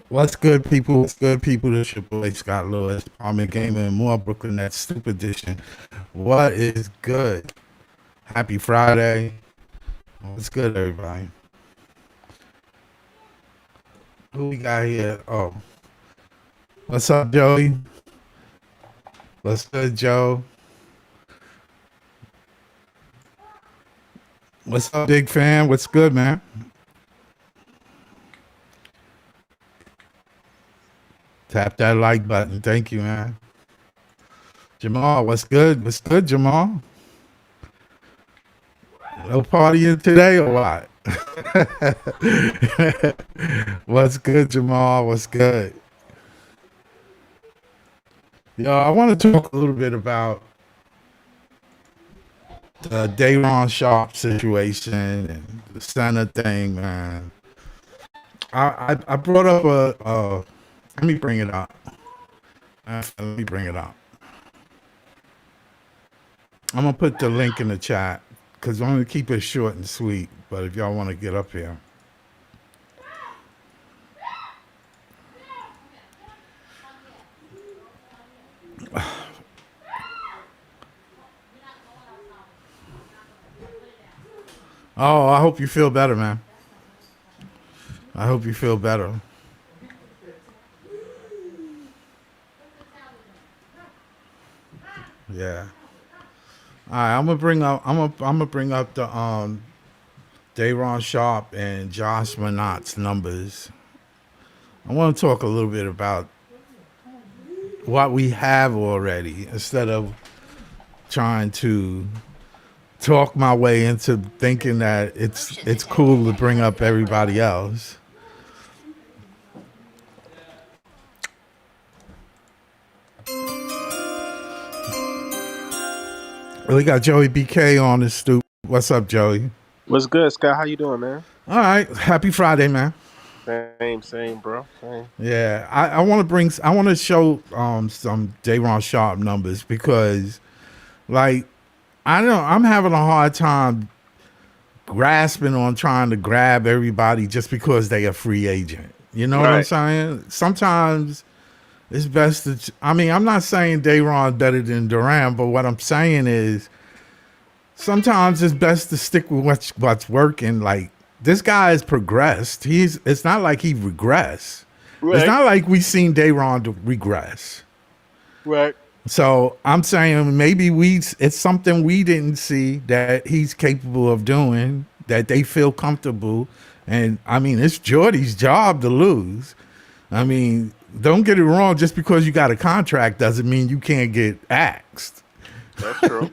What's good, people? What's good, people? This your boy Scott Lewis, Apartment Gamer, and more Brooklyn Nets Stoop Edition. What is good? Happy Friday. What's good, everybody? Who we got here? Oh, what's up, Joey? What's good, Joe? What's up, big fan? What's good, man? Tap that like button. Thank you, man. Jamal, what's good? What's good, Jamal? No partying today or what? What's good, Jamal? What's good? Yo, I want to talk a little bit about the Dayron Sharp situation and the center thing, man. I brought up let me bring it up. Let me bring it up. I'm gonna put the link in the chat because I'm gonna keep it short and sweet. But if y'all want to get up here, oh, I hope you feel better, man. I hope you feel better. Yeah. All right, I'm gonna bring up. I'm gonna bring up the Dayron Sharp and Josh Minot's numbers. I want to talk a little bit about what we have already instead of trying to talk my way into thinking that it's cool to bring up everybody else. We got Joey BK on the stoop. What's up, Joey? What's good, Scott? How you doing, man? All right, happy Friday, man. Same, bro. Same. Yeah, I want to I want to show some Dayron Sharp numbers because, like, I know I'm having a hard time grasping on trying to grab everybody just because they a free agent. You know what I'm Right. saying? Sometimes it's best to. I mean, I'm not saying Dayron better than Durant, but what I'm saying is sometimes it's best to stick with what's working. Like this guy has progressed. It's not like he regressed. It's Right. not like we seen Dayron regress. Right. So I'm saying maybe it's something we didn't see that he's capable of doing that they feel comfortable. And I mean, it's Jordy's job to lose. I mean, don't get it wrong. Just because you got a contract doesn't mean you can't get axed. That's true.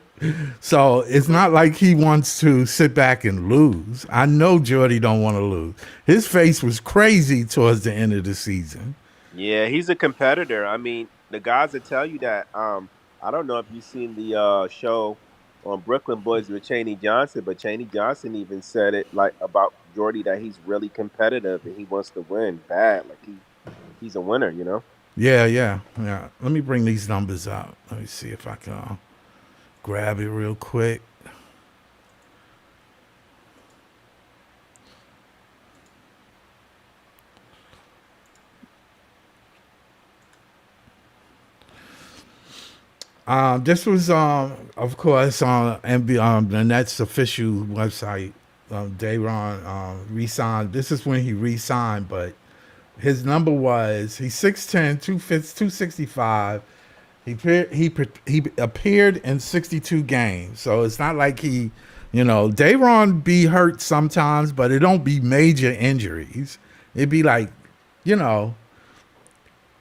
So it's not like he wants to sit back and lose. I know Jordy don't want to lose. His face was crazy towards the end of the season. Yeah, he's a competitor. I mean, the guys that tell you that. I don't know if you've seen the show on Brooklyn Boys with Cheney Johnson, but Cheney Johnson even said it like about Jordy that he's really competitive and he wants to win bad. Like he's a winner, you know. Yeah. Let me bring these numbers out. Let me see if I can grab it real quick. This was, of course, on the Nets official website. Dayron re-signed. This is when he re-signed, but his number was he's 6'10", 265. He appeared in 62 games, so it's not like Dayron be hurt sometimes, but it don't be major injuries. It'd be like, you know,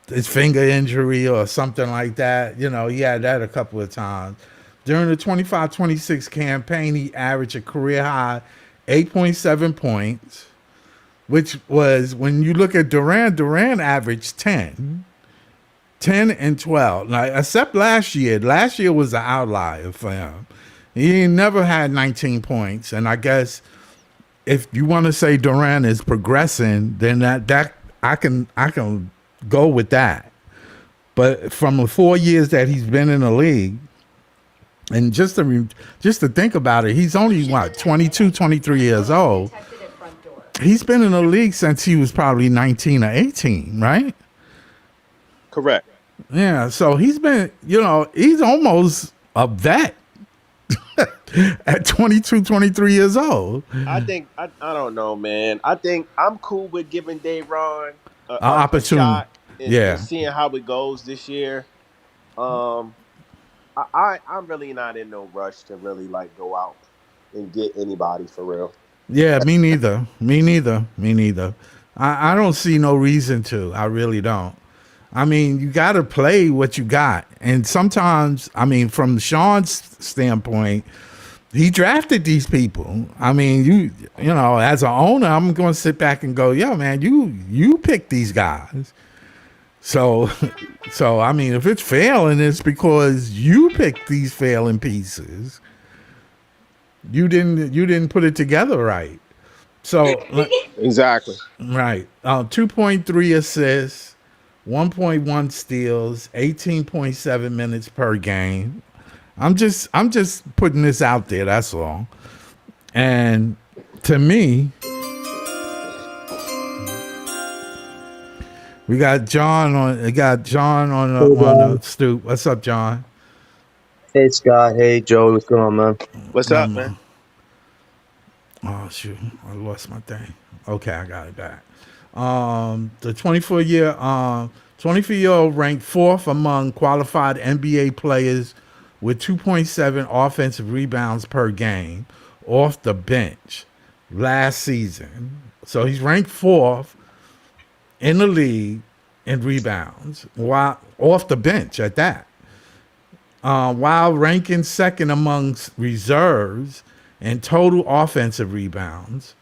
his finger injury or something like that. He had that a couple of times. During the 25-26 campaign, he averaged a career high 8.7 points, which was, when you look at Durant averaged 10 and 12. Like, except last year. Last year was an outlier for him. He never had 19 points. And I guess if you want to say Durant is progressing, then that I can go with that. But from the 4 years that he's been in the league, and just to think about it, he's only, 22, 23 years old. He's been in the league since he was probably 19 or 18, right? Correct. Yeah, so he's been, he's almost a vet at 22, 23 years old. I think I don't know, man. I think I'm cool with giving Dayron a Opportunity. shot and Yeah. seeing how it goes this year. Um, I'm really not in no rush to really like go out and get anybody for real. Yeah, me neither. Me neither. Me neither. I don't see no reason to. I really don't. I mean, you got to play what you got. And sometimes, I mean, from Sean's standpoint, he drafted these people. I mean, as an owner, I'm going to sit back and go, yo, man, you picked these guys. So, so I mean, if it's failing, it's because you picked these failing pieces. You didn't put it together right. So Exactly. right, 2.3 assists, 1.1 steals, 18.7 minutes per game. I'm just putting this out there. That's all. And to me, we got John on. On the stoop. What's up, John? Hey Scott, hey Joey, what's going on, man? What's up, man? Oh shoot, I lost my thing. Okay, I got it back. The 24-year-old ranked fourth among qualified NBA players with 2.7 offensive rebounds per game off the bench last season. So he's ranked fourth in the league in rebounds, while off the bench at that. While ranking second amongst reserves in total offensive rebounds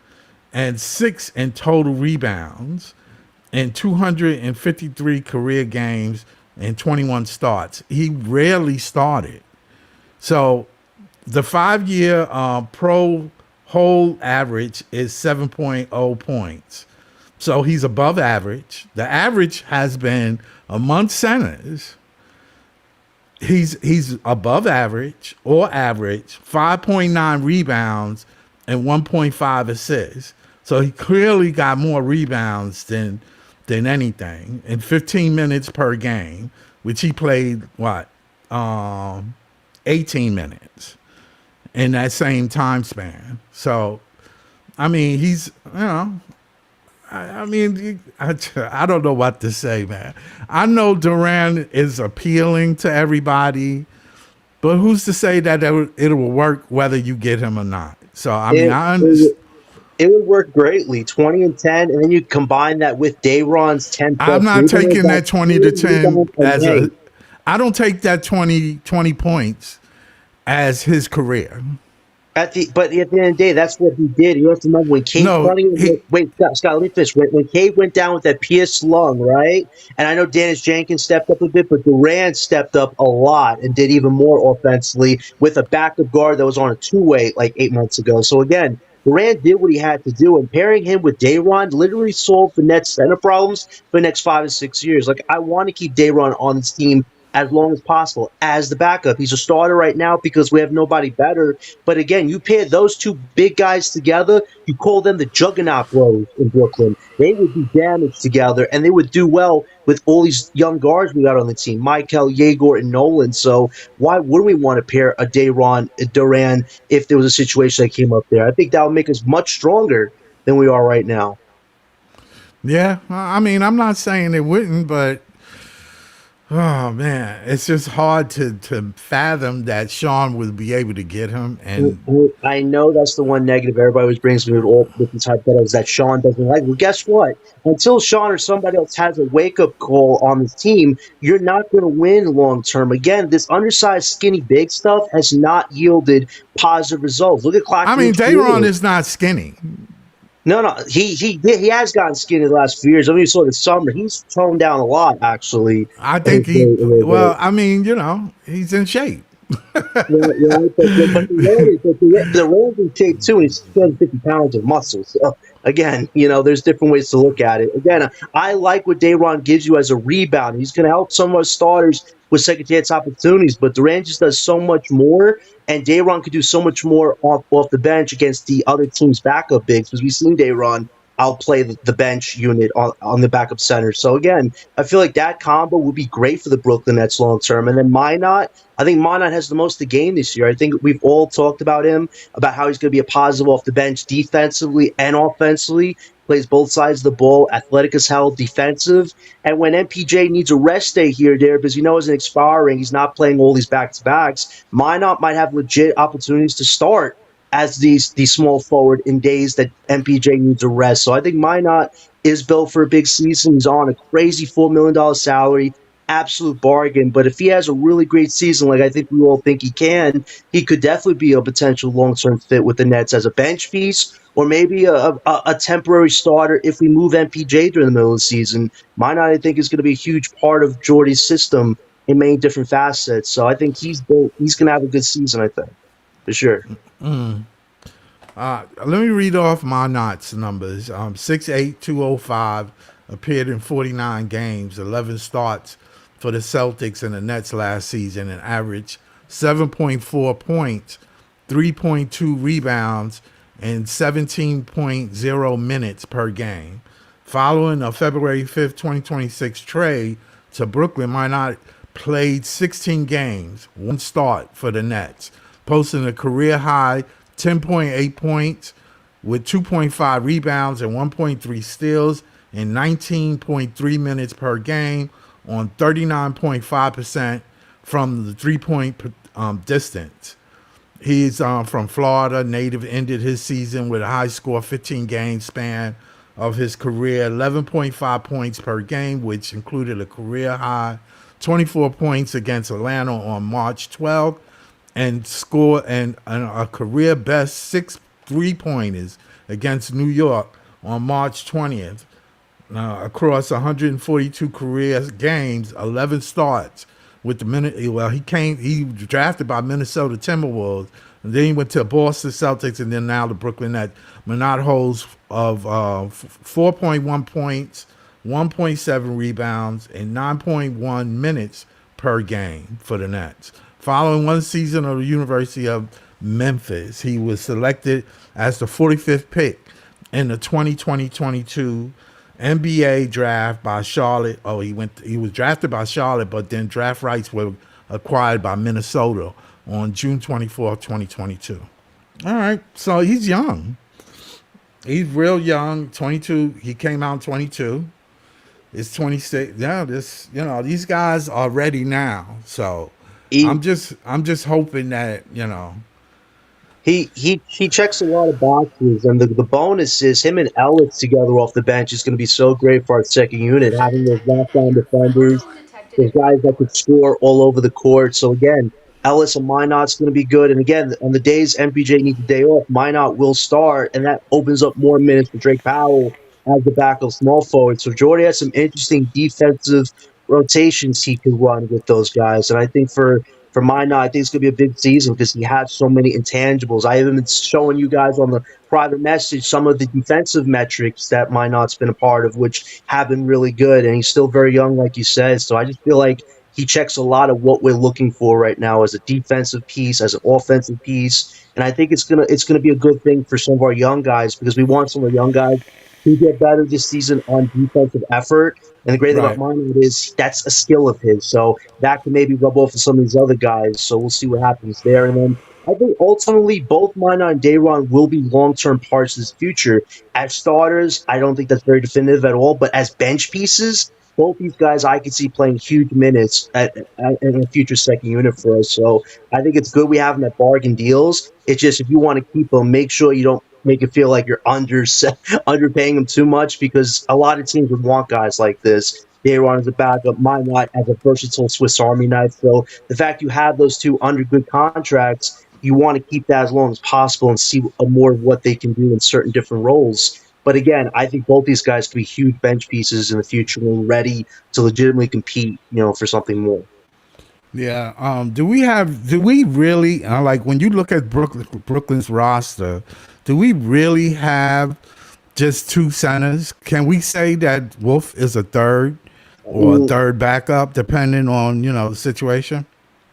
and sixth in total rebounds in 253 career games and 21 starts. He rarely started. So the 5-year pro whole average is 7.0 points. So he's above average. The average has been among centers. He's above average or average, 5.9 rebounds and 1.5 assists. So he clearly got more rebounds than anything in 15 minutes per game, which he played 18 minutes in that same time span. So, I mean, he's, I mean, I don't know what to say, man. I know Durant is appealing to everybody, but who's to say that it will work whether you get him or not? So, I mean, I understand. It would work greatly, 20 and 10, and then you combine that with Dayron's 10. I'm not taking that 20 to 10 as a. I don't take that 20 points as his career. But at the end of the day, that's what he did. You have to remember when Cade wait, Scott, let me finish. When Cade went down with that pierced lung, right? And I know Dennis Jenkins stepped up a bit, but Durant stepped up a lot and did even more offensively with a backup guard that was on a two-way like 8 months ago. So again, Durant did what he had to do, and pairing him with Dayron literally solved the Nets' center problems for the next 5 or 6 years. Like, I want to keep Dayron on this team as long as possible as the backup. He's a starter right now because we have nobody better. But again, you pair those two big guys together, you call them the Juggernaut Bros in Brooklyn. They would be damaged together, and they would do well with all these young guards we got on the team, Michael, Yegor, and Nolan. So why wouldn't we want to pair a Dayron, a Durant, if there was a situation that came up there? I think that would make us much stronger than we are right now. Yeah, I mean, I'm not saying it wouldn't, but oh man, it's just hard to fathom that Sean would be able to get him. And I know that's the one negative everybody always brings me with all different hypotheticals that Sean doesn't like. Well, guess what? Until Sean or somebody else has a wake-up call on the team, you're not going to win long-term. Again, this undersized, skinny, big stuff has not yielded positive results. Look at Clark. I mean, Dayron is not skinny. No, he has gotten skinny the last few years. I mean, you saw this summer. He's toned down a lot, actually. I think I mean, he's in shape. But the Rams in shape too, and he's 250 pounds of muscle. So again, there's different ways to look at it. Again, I like what Dayron gives you as a rebound. He's going to help some of our starters with second chance opportunities, but Durant just does so much more, and Dayron could do so much more off the bench against the other team's backup bigs, because we've seen Dayron outplay the bench unit on the backup center. So again, I feel like that combo would be great for the Brooklyn Nets long term. And then Minot, I think Minot has the most to gain this year. I think we've all talked about him, about how he's going to be a positive off the bench defensively and offensively. Plays both sides of the ball, athletic as hell, defensive. And when MPJ needs a rest day here, there, because isn't expiring, he's not playing all these back to backs. Minot might have legit opportunities to start as the small forward in days that MPJ needs a rest. So I think Minot is built for a big season. He's on a crazy $4 million salary, absolute bargain. But if he has a really great season, like I think we all think he can, he could definitely be a potential long-term fit with the Nets as a bench piece, or maybe a temporary starter if we move MPJ during the middle of the season. Minot, I think, is going to be a huge part of Jordy's system in many different facets. So I think he's going to have a good season, I think, for sure. Let me read off Minot's numbers. 6'8", 205, appeared in 49 games, 11 starts for the Celtics and the Nets last season, and averaged 7.4 points, 3.2 rebounds, and 17.0 minutes per game. Following a February 5th, 2026 trade to Brooklyn, Minot played 16 games, one start for the Nets, posting a career-high 10.8 points with 2.5 rebounds and 1.3 steals and 19.3 minutes per game on 39.5% from the three-point distance. He's from Florida, native, ended his season with a high-score 15-game span of his career, 11.5 points per game, which included a career-high 24 points against Atlanta on March 12th, and scored a career best 6 3-pointers against New York on March 20th. Across 142 career games, 11 starts with the he was drafted by Minnesota Timberwolves, and then he went to Boston Celtics, and then now the Brooklyn Nets. Minot holds of 4.1 points, 1.7 rebounds, and 9.1 minutes per game for the Nets. Following one season of the University of Memphis, he was selected as the 45th pick in the 2020-22 NBA draft by Charlotte. He was drafted by Charlotte, but then draft rights were acquired by Minnesota on June 24th, 2022. All right, so he's young. He's real young, 22. He came out in 22. It's 26. Yeah, these guys are ready now. So I'm just hoping that, He checks a lot of boxes, and the bonus is him and Ellis together off the bench is going to be so great for our second unit, having those lockdown defenders, those guys that could score all over the court. So again, Ellis and Minot's going to be good. And again, on the days MPJ needs a day off, Minot will start, and that opens up more minutes for Drake Powell as the backup small forward. So Jordy has some interesting defensive rotations he could run with those guys. And I think for Minot, I think it's going to be a big season because he has so many intangibles. I haven't been showing you guys on the private message some of the defensive metrics that Minot's been a part of, which have been really good. And he's still very young, like you said. So I just feel like he checks a lot of what we're looking for right now as a defensive piece, as an offensive piece. And I think it's gonna be a good thing for some of our young guys, because we want some of our young guys to get better this season on defensive effort. And the great thing about Minot is that's a skill of his. So that can maybe rub off of some of these other guys. So we'll see what happens there. And then I think ultimately both Minot and Day'Ron will be long-term parts of this future. As starters, I don't think that's very definitive at all. But as bench pieces, both these guys I could see playing huge minutes in a future second unit for us. So I think it's good we have them at bargain deals. It's just if you want to keep them, make sure you don't make it feel like you're underpaying them too much, because a lot of teams would want guys like this. Day'Ron as a backup, Minot as a versatile Swiss Army knife. So the fact you have those two under good contracts, you want to keep that as long as possible and see more of what they can do in certain different roles. But again, I think both these guys could be huge bench pieces in the future when ready to legitimately compete, for something more. Yeah. Do we really, like when you look at Brooklyn's roster, do we really have just two centers? Can we say that Wolf is a third or a third backup, depending on, the situation?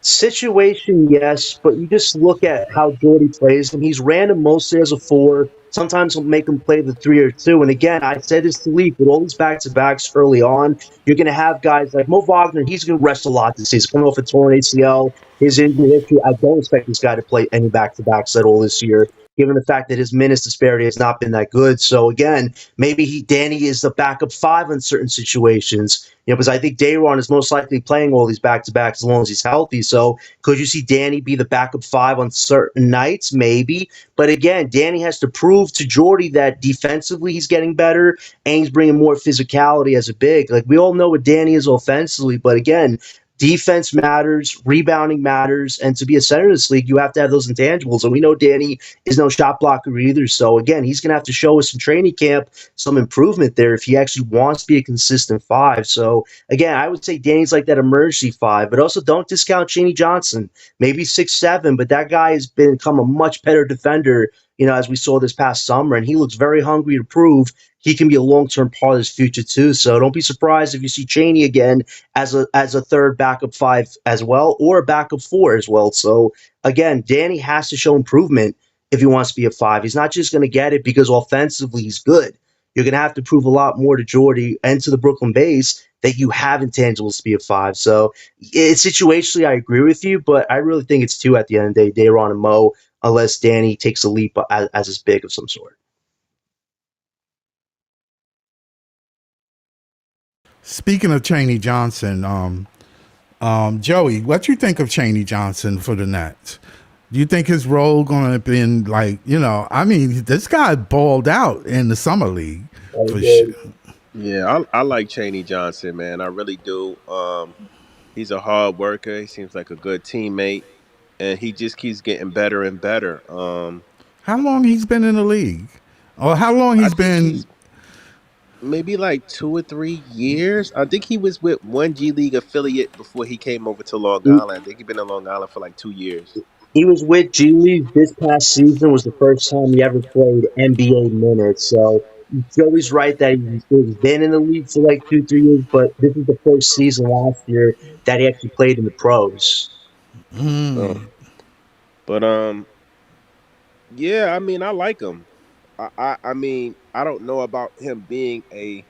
Situation, yes, but you just look at how Jordy plays him. He's random mostly as a four. Sometimes he'll make him play the three or two. And again, I said this to Leaf with all these back to backs early on. You're going to have guys like Mo Wagner. He's going to rest a lot this season, coming off a torn ACL. His injury history. I don't expect this guy to play any back to backs at all this year, given the fact that his minutes disparity has not been that good. So again, maybe Danny is the backup five in certain situations. Because I think Dayron is most likely playing all these back to backs as long as he's healthy. So could you see Danny be the backup five on certain nights? Maybe. But again, Danny has to prove to Jordy that defensively he's getting better and he's bringing more physicality as a big. Like we all know what Danny is offensively, but again, defense matters, rebounding matters, and to be a center in this league, you have to have those intangibles. And we know Danny is no shot blocker either. So again, he's going to have to show us in training camp some improvement there if he actually wants to be a consistent five. So again, I would say Danny's like that emergency five, but also don't discount Cheney Johnson. Maybe 6'7", but that guy has become a much better defender, as we saw this past summer, and he looks very hungry to prove he can be a long-term part of his future too. So don't be surprised if you see Cheney again as a third backup five as well, or a backup four as well. So again, Danny has to show improvement if he wants to be a five. He's not just going to get it because offensively he's good. You're going to have to prove a lot more to Jordy and to the Brooklyn base that you have intangibles to be a five. So situationally, I agree with you, but I really think it's two at the end of the day, Dayron and Mo, unless Danny takes a leap as his big of some sort. Speaking of Cheney Johnson, Joey, what you think of Cheney Johnson for the Nets? Do you think his role going to be like, I mean, this guy balled out in the summer league for sure. Yeah, I like Cheney Johnson, man. I really do. He's a hard worker. He seems like a good teammate, and he just keeps getting better and better. How long he's been in the league, or how long he's been? Maybe like 2 or 3 years. I think he was with one G League affiliate before he came over to Long Island. I think he's been in Long Island for like 2 years. He was with G League this past season. Was the first time he ever played NBA minutes. So Joey's right that he's been in the league for like 2, 3 years, but this is the first season last year that he actually played in the pros. But yeah, I mean, I like him. I mean, I don't know about him being a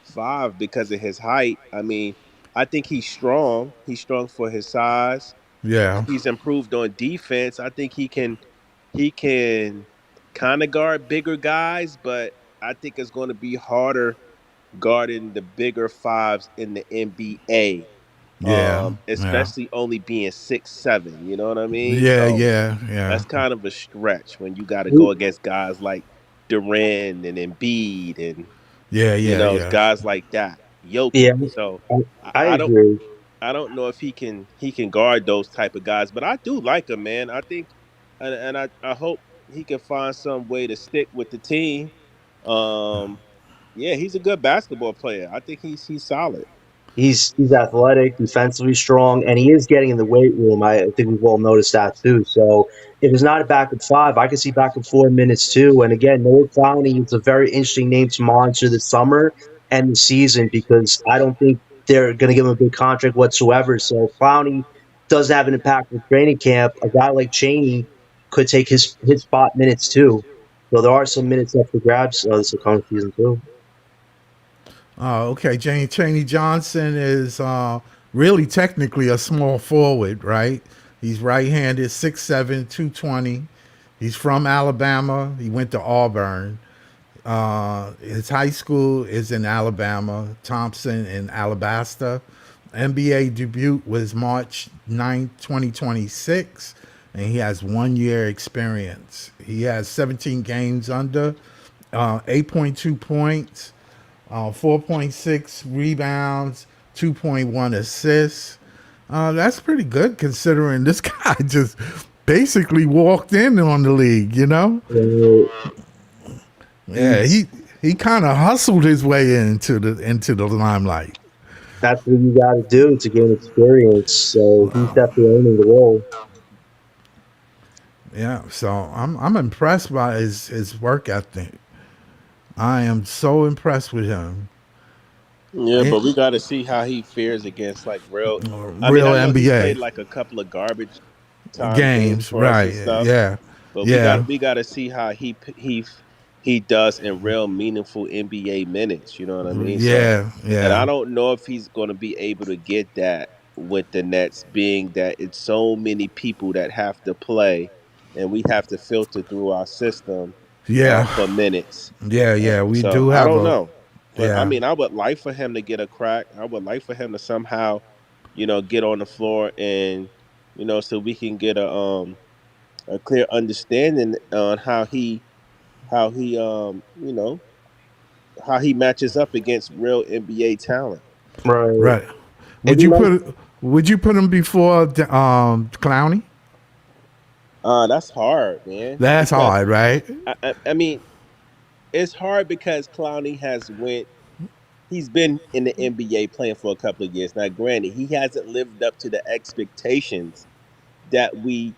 five because of his height. I mean, I think he's strong. He's strong for his size. Yeah. He's improved on defense. I think he can kind of guard bigger guys, but I think it's going to be harder guarding the bigger fives in the NBA. Yeah. Especially only being 6'7". You know what I mean? Yeah, So yeah. that's kind of a stretch when you got to go against guys like Durant and Embiid and yeah. guys like that. Jokic. Yeah, So I I don't agree. I don't know if he can guard those type of guys, but I do like him, man. I think and I hope he can find some way to stick with the team. Um, yeah, he's a good basketball player. I think he's solid. He's athletic, defensively strong, and he is getting in the weight room. I think we've all noticed that too. So if it's not a backup five, I can see backup 4 minutes too. And again, Noah Clowney is a very interesting name to monitor this summer and the season because I don't think they're going to give him a big contract whatsoever. So if Clowney does have an impact with training camp, a guy like Cheney could take his spot minutes too. So there are some minutes up for grabs this upcoming season too. Okay. Cheney Johnson is really technically a small forward, right? He's right-handed, 6'7", 220. He's from Alabama. He went to Auburn. His high school is in Alabama, Thompson in Alabasta. NBA debut was March 9th, 2026, and he has 1 year experience. He has 17 games under, 8.2 points, 4.6 rebounds, 2.1 assists. That's pretty good considering this guy just basically walked in on the league, Yeah, he kind of hustled his way into the limelight. That's what you got to do to gain experience. So he's definitely owning the role. Yeah, so I'm impressed by his work ethic. I am so impressed with him. Yeah, Eh, but we got to see how he fares against like real. I mean, real I know he's played NBA like a couple of garbage time games games, for us and right? stuff, Yeah, but yeah, we got to see how he does in real meaningful NBA minutes. You know what I mean? So, yeah, and I yeah, don't know if he's going to be able to get that with the Nets, being that it's so many people that have to play, and we have to filter through our system yeah, for minutes. yeah, yeah. We So do I have don't a know, but I yeah, mean, I would like for him to get a crack. I would like for him to somehow, get on the floor and, so we can get a clear understanding on how he how he matches up against real NBA talent. Right. right. It'd Would be you nice. put him before Clowney? That's hard, man, That's because hard, right? I mean, it's hard because Clowney he's been in the NBA playing for a couple of years. Now, granted, he hasn't lived up to the expectations that we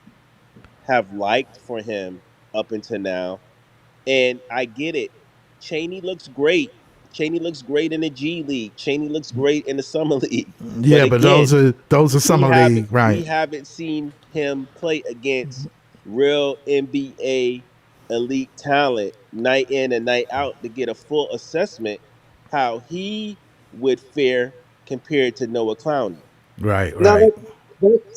have liked for him up until now. And I get it. Cheney looks great. Cheney looks great in the G League. Cheney looks great in the Summer League. But Yeah, but again, those are summer league, we right? haven't seen him play against real NBA elite talent night in and night out to get a full assessment how he would fare compared to Noah Clowney. Right, Now right.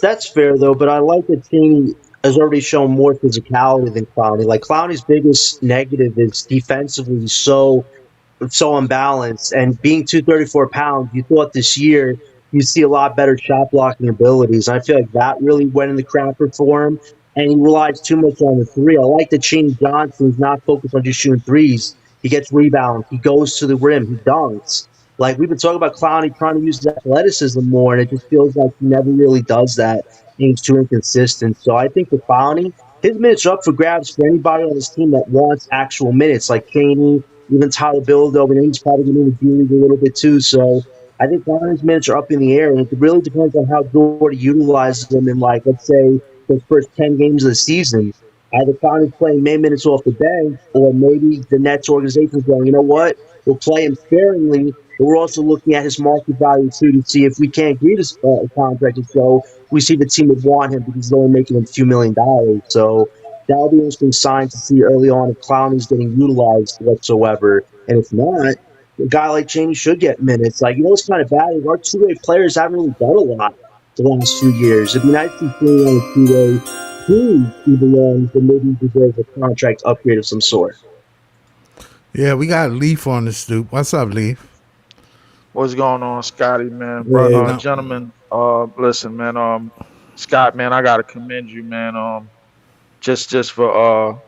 that's fair though, but I like that Cheney has already shown more physicality than Clowney. Like Clowney's biggest negative is defensively he's so unbalanced. And being 234 pounds, you thought this year you'd see a lot better shot blocking abilities. I feel like that really went in the crapper for him. And he relies too much on the three. I like that Shane Johnson's not focused on just shooting threes. He gets rebounds. He goes to the rim. He dunks. Like we've been talking about Clowney trying to use his athleticism more, and it just feels like he never really does that. And he's too inconsistent. So I think for Clowney, his minutes are up for grabs for anybody on his team that wants actual minutes, like Cheney, even Tyler Bill, and he's probably going to the G League a little bit too. So I think Connor's minutes are up in the air, and it really depends on how Jordy utilizes them in, like, let's say, the first 10 games of the season. Either Connor's playing main minutes off the bench, or maybe the Nets organization is going, you know what, we'll play him sparingly, but we're also looking at his market value too to see if we can't agree to a contract. And so we see the team would want him because he's only making a few $1 million. So that'll be an interesting sign to see early on if Clowney's getting utilized whatsoever. And if not, a guy like Cheney should get minutes. Like, what's kind of bad is our two-way players haven't really done a lot the last few years. It'd be nice to see Cheney on a two-way prove he belongs and maybe he deserves a contract upgrade of some sort. Yeah, we got Leaf on the stoop. What's up, Leaf? What's going on, Scotty, man? Bro, Yeah, No, gentlemen, listen, man, Scott, man, I gotta commend you, man. Just for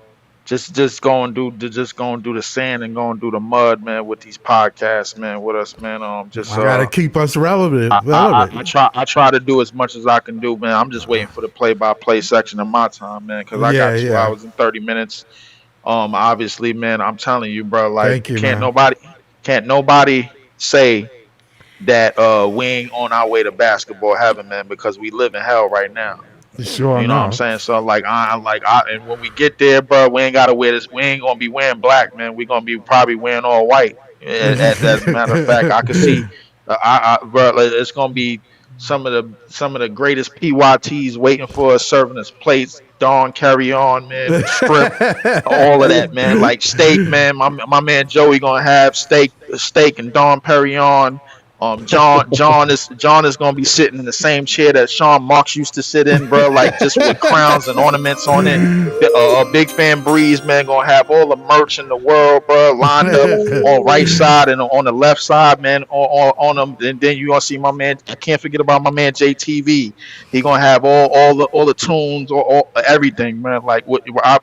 just going just going through the sand and going through the mud, man, with these podcasts, man, with us, man. I gotta keep us relevant. Relevant. I try to do as much as I can do, man. I'm just waiting for the play-by-play section of my time, man, because I Yeah, got two yeah. hours and 30 minutes. Obviously, man, I'm telling you, bro, like Thank you, man. can't nobody say that we ain't on our way to basketball heaven, man, because we live in hell right now. Sure You know what I'm enough. saying? So like and when we get there, bro, we ain't gotta wear this. We ain't gonna be wearing black, man. We gonna be probably wearing all white. As a matter of fact, I could see, bro, like, it's gonna be some of the greatest PYTs waiting for us, serving us plates. Dawn, carry on, man. Shrimp, all of that, man. Like steak, man. My man Joey gonna have steak and Don Perignon. John is gonna be sitting in the same chair that Sean Marks used to sit in, bro. Like just with crowns and ornaments on it. Big fan Breeze, man, gonna have all the merch in the world, bro, lined up on right side and on the left side, man. On them, and then you gonna see my man. I can't forget about my man JTV. He gonna have all the tunes, all everything, man. Like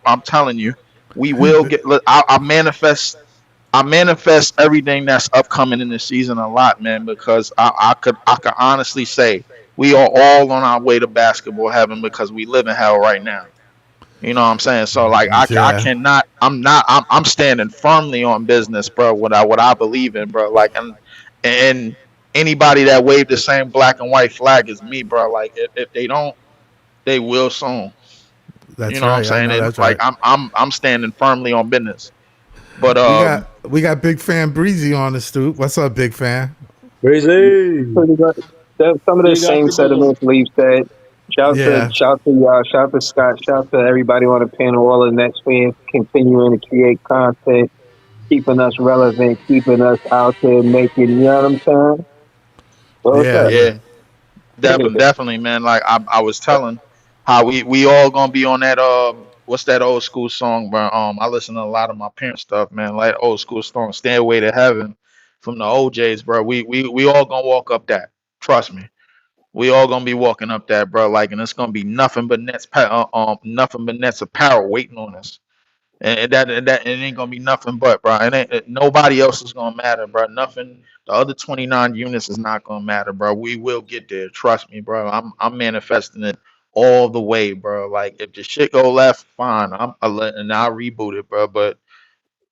I'm telling you, we will get. Look, I manifest everything that's upcoming in the season a lot, man, because I could honestly say we are all on our way to basketball heaven because we live in hell right now. You know what I'm saying? So like I Yeah. cannot I'm standing firmly on business, bro. What I believe in, bro. Like and anybody that waved the same black and white flag as me, bro. Like if they don't, they will soon. You That's know what I'm right. I saying? know And that's like right. I'm standing firmly on business. But We got big fan Breezy on the stoop. What's up, big fan? Crazy. Pretty much. Some of the You got same the ball. sentiments Leaf said. Yeah. Shout to y'all. Shout to Scott. Shout to everybody on the panel. All the Nets fans continuing to create content, keeping us relevant, keeping us out there making. You know what I'm saying? Well, what's Yeah. up? Yeah, definitely, man. Like I was telling how we all gonna be on that what's that old school song, bro? I listen to a lot of my parents' stuff, man. Like old school song, "Stairway to Heaven" from the OJ's, bro. We all gonna walk up that. Trust me. We all gonna be walking up that, bro. Like, and it's gonna be nothing but nothing but Nets apparel waiting on us. And it ain't gonna be nothing but, bro. Nobody else is gonna matter, bro. Nothing. The other 29 units is not gonna matter, bro. We will get there. Trust me, bro. I'm manifesting it all the way, bro. Like if the shit go left, fine. I'll reboot it, bro. But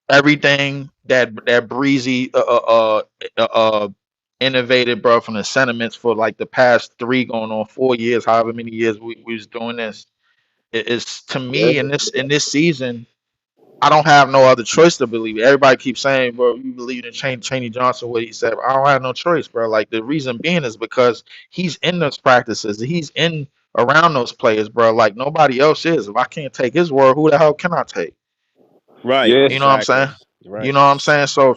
everything that breezy innovated, bro, from the sentiments for like the past 3 going on 4 years, however many years we was doing this, it's to Yeah. me in this season. I don't have no other choice to believe it. Everybody keeps saying, bro, you believe in Cheney Johnson, what he said. I don't have no choice, bro. Like the reason being is because he's in those practices. He's in around those players, bro. Like nobody else is. If I can't take his word, who the hell can I take? Right. Yeah. You know what I'm Exactly. saying? You Right. know what I'm saying? So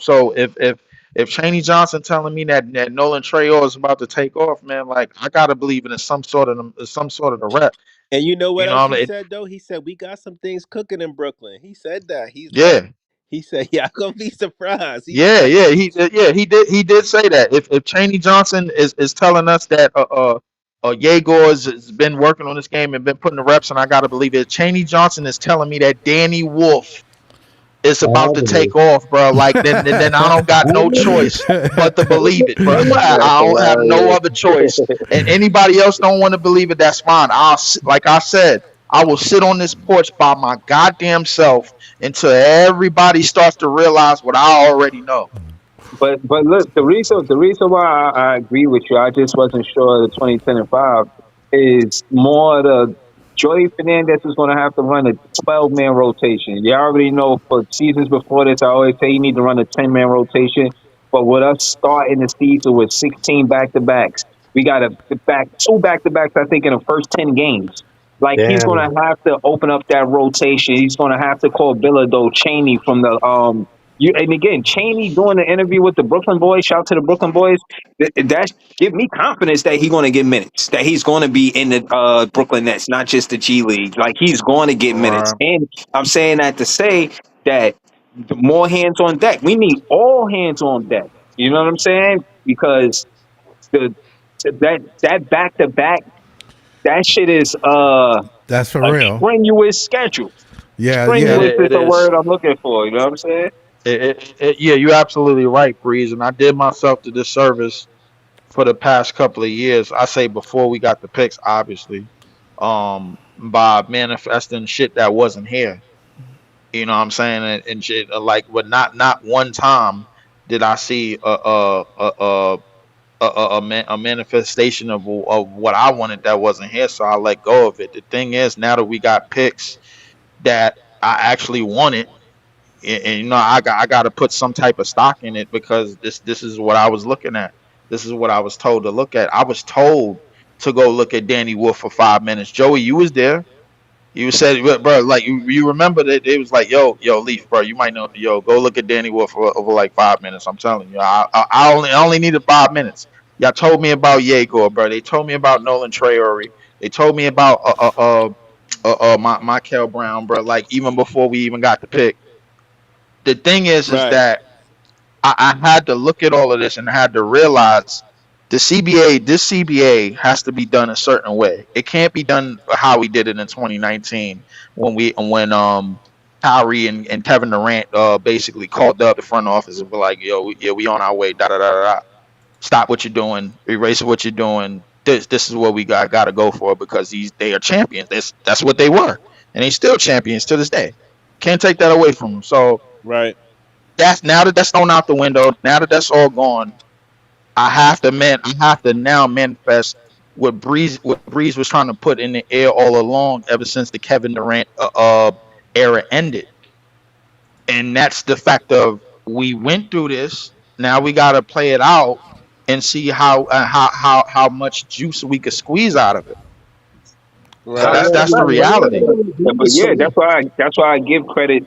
if Cheney Johnson telling me that Nolan Trejo is about to take off, man, like I gotta believe in some sort of the rep. And you know You what know else what I he mean? said though? He said we got some things cooking in Brooklyn. He said that. He's like, Yeah. he said, "Yeah, I'm gonna be surprised." He Yeah, said, yeah, he did say that. If Cheney Johnson is telling us that Yegor has been working on this game and been putting the reps, and I gotta believe it. Cheney Johnson is telling me that Danny Wolf is about to take off, bro. Like then I don't got no choice but to believe it, bro. That's I don't have no hilarious. other choice. And anybody else don't want to believe it, that's fine. Like I said, I will sit on this porch by my goddamn self until everybody starts to realize what I already know. But look, the reason why I agree with you, I just wasn't sure of the 2010 and five is more the Joey Fernandez is going to have to run a 12-man rotation. You already know for seasons before this, I always say you need to run a 10-man rotation. But with us starting the season with 16 back-to-backs, we got a two back-to-backs. I think in the first 10 games. Like he's going Damn. to have to open up that rotation. He's going to have to call Bilodeau Cheney from the and again, Cheney doing the interview with the Brooklyn boys. Shout to the Brooklyn boys. That give me confidence that he's going to get minutes. That he's going to be in the Brooklyn Nets, not just the G League. Like he's going to get minutes. Right. And I'm saying that to say that the more hands on deck. We need all hands on deck. You know what I'm saying? Because the that back to back, that shit is That's for a real. strenuous schedule. Yeah, yeah. Strenuous is It the is. word I'm looking for. You know what I'm saying? Yeah, you're absolutely right, Breeze. And I did myself the disservice for the past couple of years. I say before we got the picks, obviously, by manifesting shit that wasn't here. You know what I'm saying? And shit like, but not one time did I see a manifestation of what I wanted that wasn't here. So I let go of it. The thing is, now that we got picks that I actually wanted, and I got to put some type of stock in it because this is what I was looking at. This is what I was told to look at. I was told to go look at Danny Wolf for 5 minutes. Joey, you was there. You said, bro, like you remember that it was like, yo, Leaf, bro, you might know, yo, go look at Danny Wolf over like 5 minutes. I'm telling you, I only needed 5 minutes. Y'all told me about Yegor, bro. They told me about Nolan Traore. They told me about Michael Brown, bro. Like even before we even got the pick. The thing is right, that I had to look at all of this and I had to realize this CBA has to be done a certain way. It can't be done how we did it in 2019 when Kyrie and Kevin Durant basically called up the front office and were like, yo, we on our way, da da da da. Stop what you're doing, erase what you're doing. This is what we got to go for because they are champions. That's what they were, and they still champions to this day. Can't take that away from them. So right, that's now that that's thrown out the window. Now that that's all gone, I have to now manifest what Breeze was trying to put in the air all along ever since the Kevin Durant era ended. And that's the fact of we went through this. Now we got to play it out and see how much juice we could squeeze out of it. Right. That's the reality. But yeah, that's why I give credit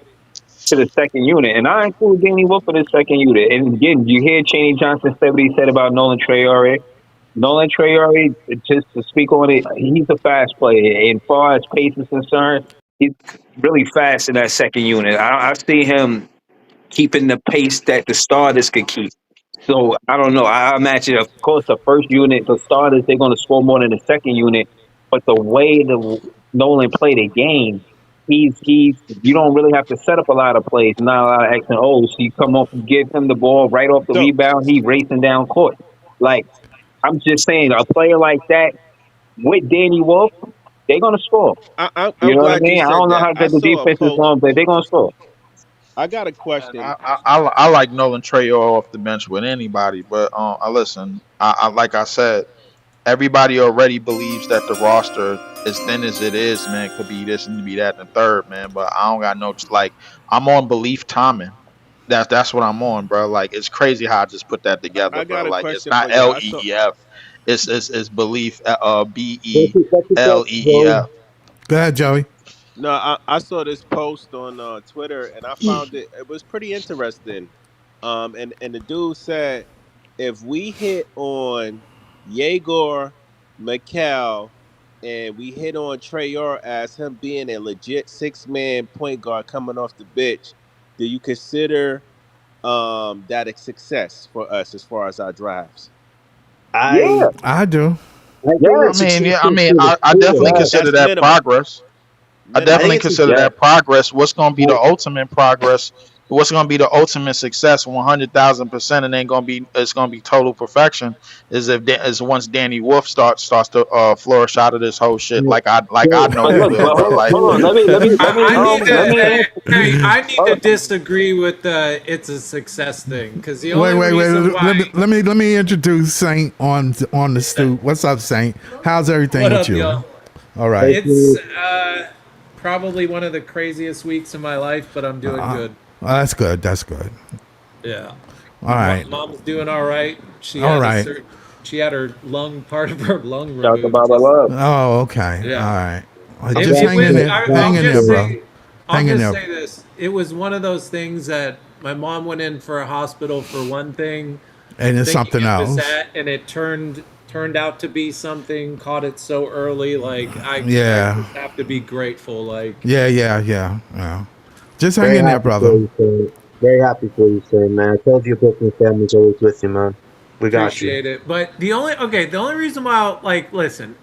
to the second unit, and I include Danny Wolf for the second unit. And again, you hear Cheney Johnson said what he said about Nolan Traore. Nolan Traore, just to speak on it, he's a fast player. And far as pace is concerned, he's really fast in that second unit. I see him keeping the pace that the starters could keep. So I don't know. I imagine, of course, the first unit, the starters, they're going to score more than the second unit. But the way the Nolan played the game, he's you don't really have to set up a lot of plays, not a lot of X and O's. So you come off, you give him the ball right off the So rebound, he racing down court. Like I'm just saying, a player like that with Danny Wolf, they're gonna score. You I'm know what I glad you mean? I said don't know that. how I good the saw a defense is post. going, but they're gonna score. I got a And question. I like Nolan Traore off the bench with anybody, but I listen. I like I said, everybody already believes that the roster, as thin as it is, man, could be this and be that and the third, man. But I don't got no like. I'm on belief timing. That's what I'm on, bro. Like it's crazy how I just put that together, I bro. got a Like it's question for not you. LEEF, it's belief. That's Joey. BELEEF. Go ahead, Joey. No, I saw this post on Twitter and I found it was pretty interesting. And the dude said if we hit on Yegor Mikal and we hit on Trayor as him being a legit 6-man point guard coming off the bench, do you consider that a success for us as far as our drafts? Yeah, I I do. I think yeah. I it's mean, yeah. successful for the I definitely field. consider That's that minimum. progress. I I think definitely Minimum. it's consider Yeah. that progress. What's going to be the I, ultimate progress? What's going to be the ultimate success? 100,000%. It ain't going to be. It's going to be total perfection. Is if is once Danny Wolf starts to flourish out of this whole shit like I know But he look, will, but bro. hold Like on. I need Let to. me answer. I need to Hold disagree with the it's a success thing because the Wait, only wait, wait. reason why. Let me introduce Saint on the stoop. What's up, Saint? How's everything What with up, you? y'all? All right. It's probably one of the craziest weeks of my life, but I'm doing good. That's good. That's good. Yeah. All right. Mom's doing all right. She All had right. she had her part of her lung Talk removed. about my love. Oh, okay. Yeah. All right. It, Just it hang in was. there. Hang in there, bro. I'll Hang in just there. say this. It was one of those things that my mom went in for a hospital for one thing, And it's thinking something it was else. that, and it turned out to be something. Caught it so early. Like I Yeah. just have to be grateful. Like Yeah. Just hang very in there, happy for brother. you, sir. Very happy for you, sir, man. I told you your Brooklyn family's always with you, man. We got you. appreciate it. But the only reason why, like, listen,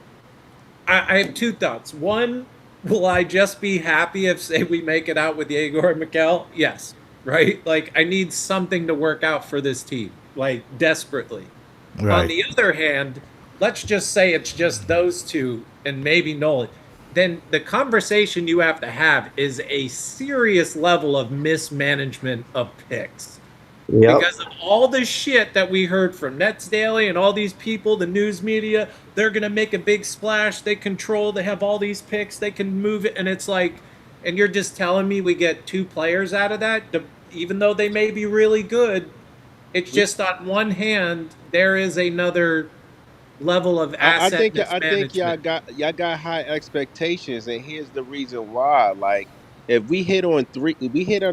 I have two thoughts. One, will I just be happy if, say, we make it out with Yegor and Mikal? Yes, right? Like, I need something to work out for this team, like, desperately. On Right. the other hand, let's just say it's just those two and maybe Nolan. Then the conversation you have to have is a serious level of mismanagement of picks. Yep. Because of all the shit that we heard from Nets Daily and all these people, the news media, they're going to make a big splash. They have all these picks, they can move it. And it's like, and you're just telling me we get two players out of that, even though they may be really good. It's just on one hand, there is another level of I asset think mismanagement. y'all got high expectations, and here's the reason why. Like, if we hit on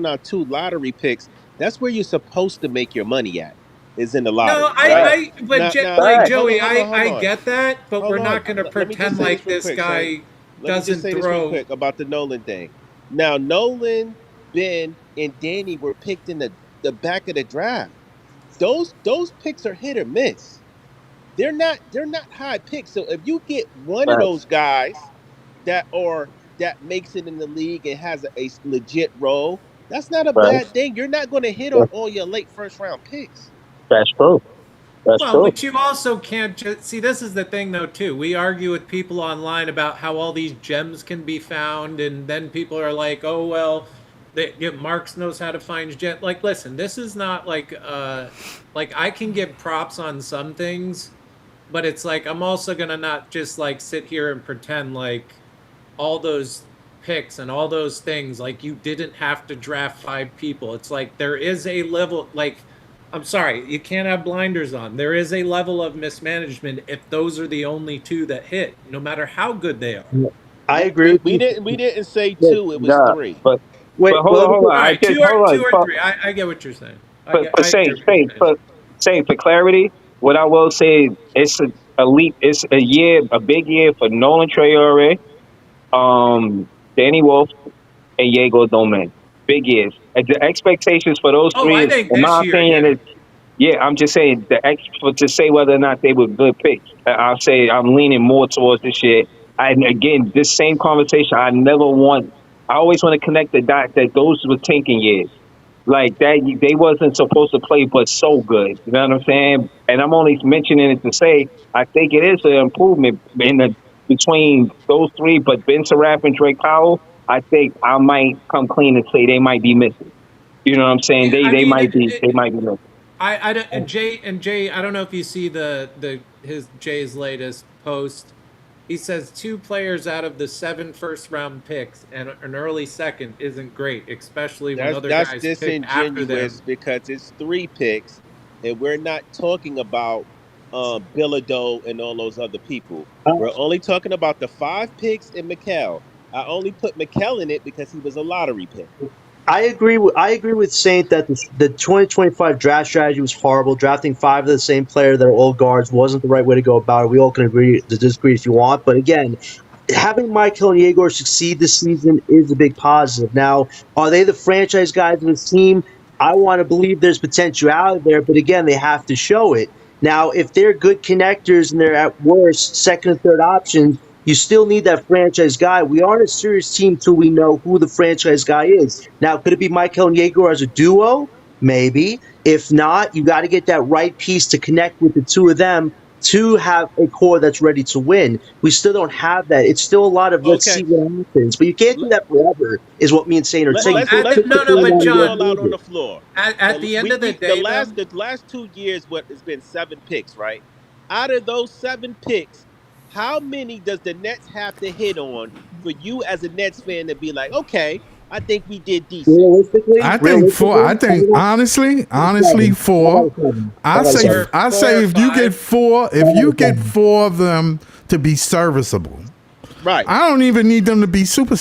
our two lottery picks, that's where you're supposed to make your money at. Is in the No, lottery, right? Now, like Facts. Joey, hold I on. get that, but Hold we're on. not going to Let me just pretend say like this real this quick, Saint. guy Let me just doesn't say this real throw. quick about the Nolan thing. Now, Nolan, Ben, and Danny were picked in the back of the draft. Those picks are hit or miss. They're not high picks. So if you get one of Facts. those guys that makes it in the league and has a legit role, that's not a bad Facts. thing. You're not going to hit on all your late first round picks. That's true. That's Well, true. but you also can't just see. This is the thing, though. Too, we argue with people online about how all these gems can be found, and then people are like, "Oh well, Marx knows how to find gem." Like, listen, this is not like I can give props on some things, but it's like I'm also gonna not just like sit here and pretend like all those picks and all those things like you didn't have to draft five people. It's like there is a level like I'm sorry, you can't have blinders on. There is a level of mismanagement if those are the only two that hit, no matter how good they are. I We, agree we, with we you. didn't we didn't say Wait, two. It was Nah, three. but hold well, on, hold on. All I right, just hold two or on. three. I get what you're saying. For I hear sake, what you're saying. for clarity, what I will say, it's a leap. It's a year, a big year for Nolan Traore, Danny Wolf, and Diego Domingue. Big years. And the expectations for those Oh, three, I is, think in this my year, opinion, yeah. is yeah. I'm just saying to say whether or not they were good picks. I'll say I'm leaning more towards this year. And again, this same conversation, I always want to connect the dots that those were tanking years. Like that, they wasn't supposed to play, but so good. You know what I'm saying? And I'm only mentioning it to say I think it is an improvement between those three. But Ben Seraff and Drake Powell, I think I might come clean and say they might be missing. You know what I'm saying? Yeah, I They mean, might be missing. I don't, and Jay, I don't know if you see his Jay's latest post. He says 2 players out of the 7 first-round picks and an early second isn't great, especially when other That's guys pick after disingenuous them. because it's 3 picks, and we're not talking about Bilodeau and all those other people. We're only talking about the 5 picks in McHale. I only put McHale in it because he was a lottery pick. I agree with Saint that the 2025 draft strategy was horrible. Drafting 5 of the same player that are all guards wasn't the right way to go about it. We all can agree to disagree if you want, but again, having Michael and Yegor succeed this season is a big positive. Now, are they the franchise guys of this team? I want to believe there's potentiality there, but again, they have to show it. Now, if they're good connectors and they're at worst second and third options, you still need that franchise guy. We aren't a serious team till we know who the franchise guy is. Now, could it be Michael and Yegor as a duo? Maybe. If not, you got to get that right piece to connect with the two of them to have a core that's ready to win. We still don't have that. It's still a lot of let's Okay, see what happens. But you can't do let, that forever, is what me and Sane are let, saying. let's Just let's pick the put No, let's player but put you it want all John, out to on use the it. floor. at the end of the day, though, The last 2 years, what has been 7 picks, right? Out of those 7 picks, how many does the Nets have to hit on for you as a Nets fan to be like, okay, I think we did decent? Realistically, I think four. realistically, I think honestly, How about four. a seven? How I about a say, seven? I four say, or if you get 5. four, How if about you a get seven? 4 of them to be serviceable, Right. I don't even need them to be superstars.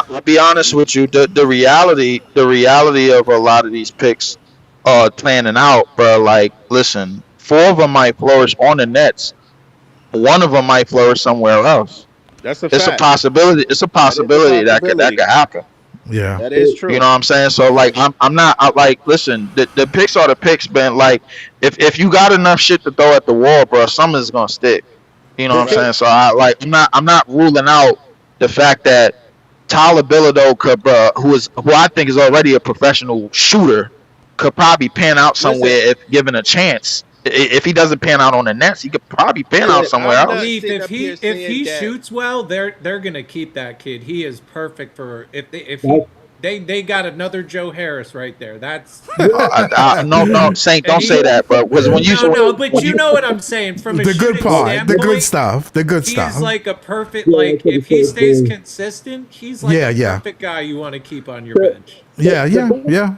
I'll be honest with you. The reality of a lot of these picks planning out, bro. Like, listen, 4 of them might flourish on the Nets. One of them might flourish somewhere else. That's a It's a fact. possibility. It's a That is a possibility that possibility. could happen. Yeah, That is You true. know what I'm saying? So like, I'm not like, listen, the picks are the picks, man. Like, if you got enough shit to throw at the wall, bro, something's gonna stick. You know what I'm Right. saying? So I'm not ruling out the fact that Tyler Bilodeau could, who I think is already a professional shooter, could probably pan out Listen, somewhere if given a chance. If he doesn't pan out on the Nets, he could probably pan out listen, somewhere I'm else. not Leaf, sitting up here if saying he that. shoots well, they're gonna keep that kid. He is perfect for if he Right? they got another Joe Harris right there. That's No, Saint, and don't say he that, bro. Because no, but you know what I'm saying from a the good shooting part, the good standpoint. stuff, the good He is stuff. like a perfect Yeah, I like said the if he same stays thing. consistent, he's like Yeah, a yeah, perfect guy you want to keep on your The, bench. yeah, the, yeah, best, yeah.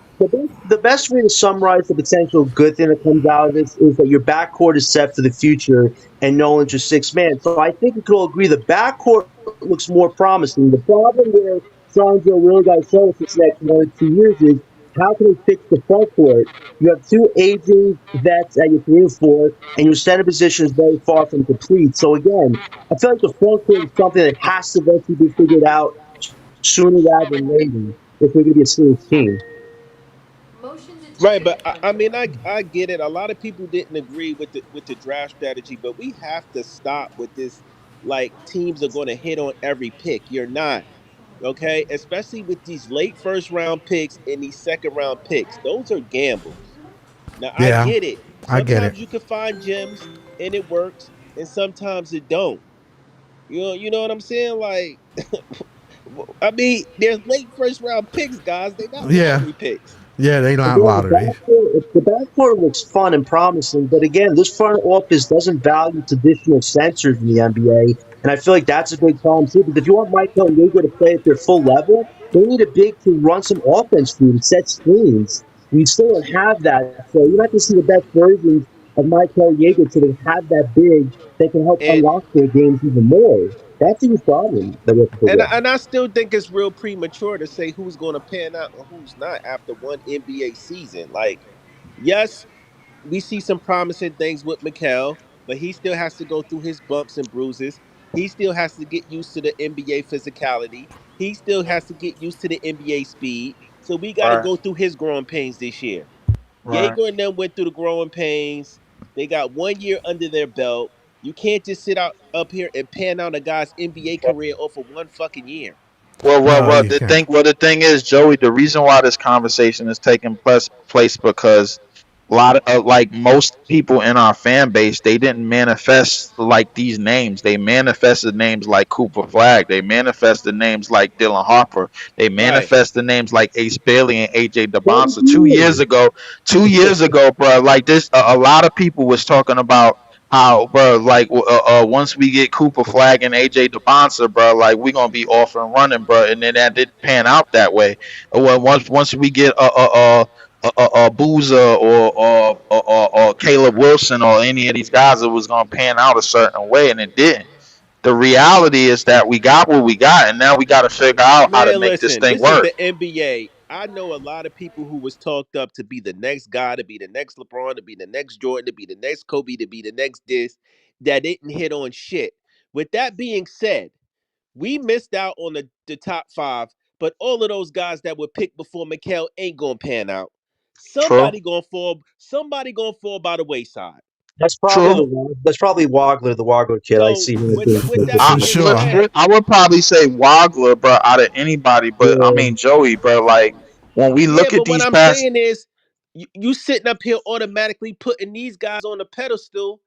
the best way to summarize the potential good thing that comes out of this is that your backcourt is set for the future and Nolan's your sixth man. So I think we could all agree the backcourt looks more promising. The problem where Sandro really got to show us this next 1 or 2 years is how can we fix the front court? You have 2 aging vets at your 3 and 4, and your center position is very far from complete. So again, I feel like the front court is something that has to eventually be figured out sooner rather than later if we're going to be a serious team. Right, but I mean, I get it. A lot of people didn't agree with the draft strategy, but we have to stop with this. Like teams are going to hit on every pick. You're not, okay? Especially with these late first round picks and these second round picks. Those are gambles. Now I Yeah, get it. I get it. Sometimes you can find gems and it works, and sometimes it don't. You know what I'm saying? Like, I mean, there's late first round picks, guys. They're not Yeah, lottery picks. yeah. They not Again, lottery. the backcourt looks fun and promising, but again, this front office doesn't value traditional centers in the NBA, and I feel like that's a big problem too. Because if you want Michael and Luka to play at their full level, they need a big to run some offense through and set screens. We still don't have that. So you have to see the best versions of Michael Yeager so they have that big that can help And unlock their games even more. That's a huge problem that we have to figure out. and I still think it's real premature to say who's going to pan out and who's not after one NBA season. Like, yes, we see some promising things with Mikal, but he still has to go through his bumps and bruises. He still has to get used to the NBA physicality. He still has to get used to the NBA speed. So we got to Right, go through his growing pains this year. right. Yeager and them went through the growing pains. They got 1 year under their belt. You can't just sit out up here and pan out a guy's NBA career off of one fucking year. No, you can't. The thing is, Joey. The reason why this conversation is taking place because a lot of like most people in our fan base, they didn't manifest like these names. They manifested names like Cooper Flag. They manifested names like Dylan Harper. They Right. manifested names like Ace Bailey and AJ What DeBonsa. do 2 years you ago, 2 years ago, bro. Like this, a lot of people was talking about how, bro, like once we get Cooper Flag and AJ DeBonsa, bro, like we gonna be off and running, bro. And then that didn't pan out that way. Well, once we get Boozer or Caleb Wilson or any of these guys, it was gonna pan out a certain way, and it didn't. The reality is that we got what we got, and now we got to figure out how to Man, make this listen, thing this is work. the NBA. I know a lot of people who was talked up to be the next guy, to be the next LeBron, to be the next Jordan, to be the next Kobe, to be the next this, that didn't hit on shit. With that being said, we missed out on the top five, but all of those guys that were picked before Mikal ain't gonna pan out. True, Somebody gonna fall by the wayside. true. That's probably Wagler, the Wagler kid. I So see him. with that For being sure. said, I would probably say Wagler, bro, out of anybody, but I Yeah. mean Joey, bro. Like when we yeah, look at but what these I'm past, saying is you sitting up here automatically putting these guys on the pedestal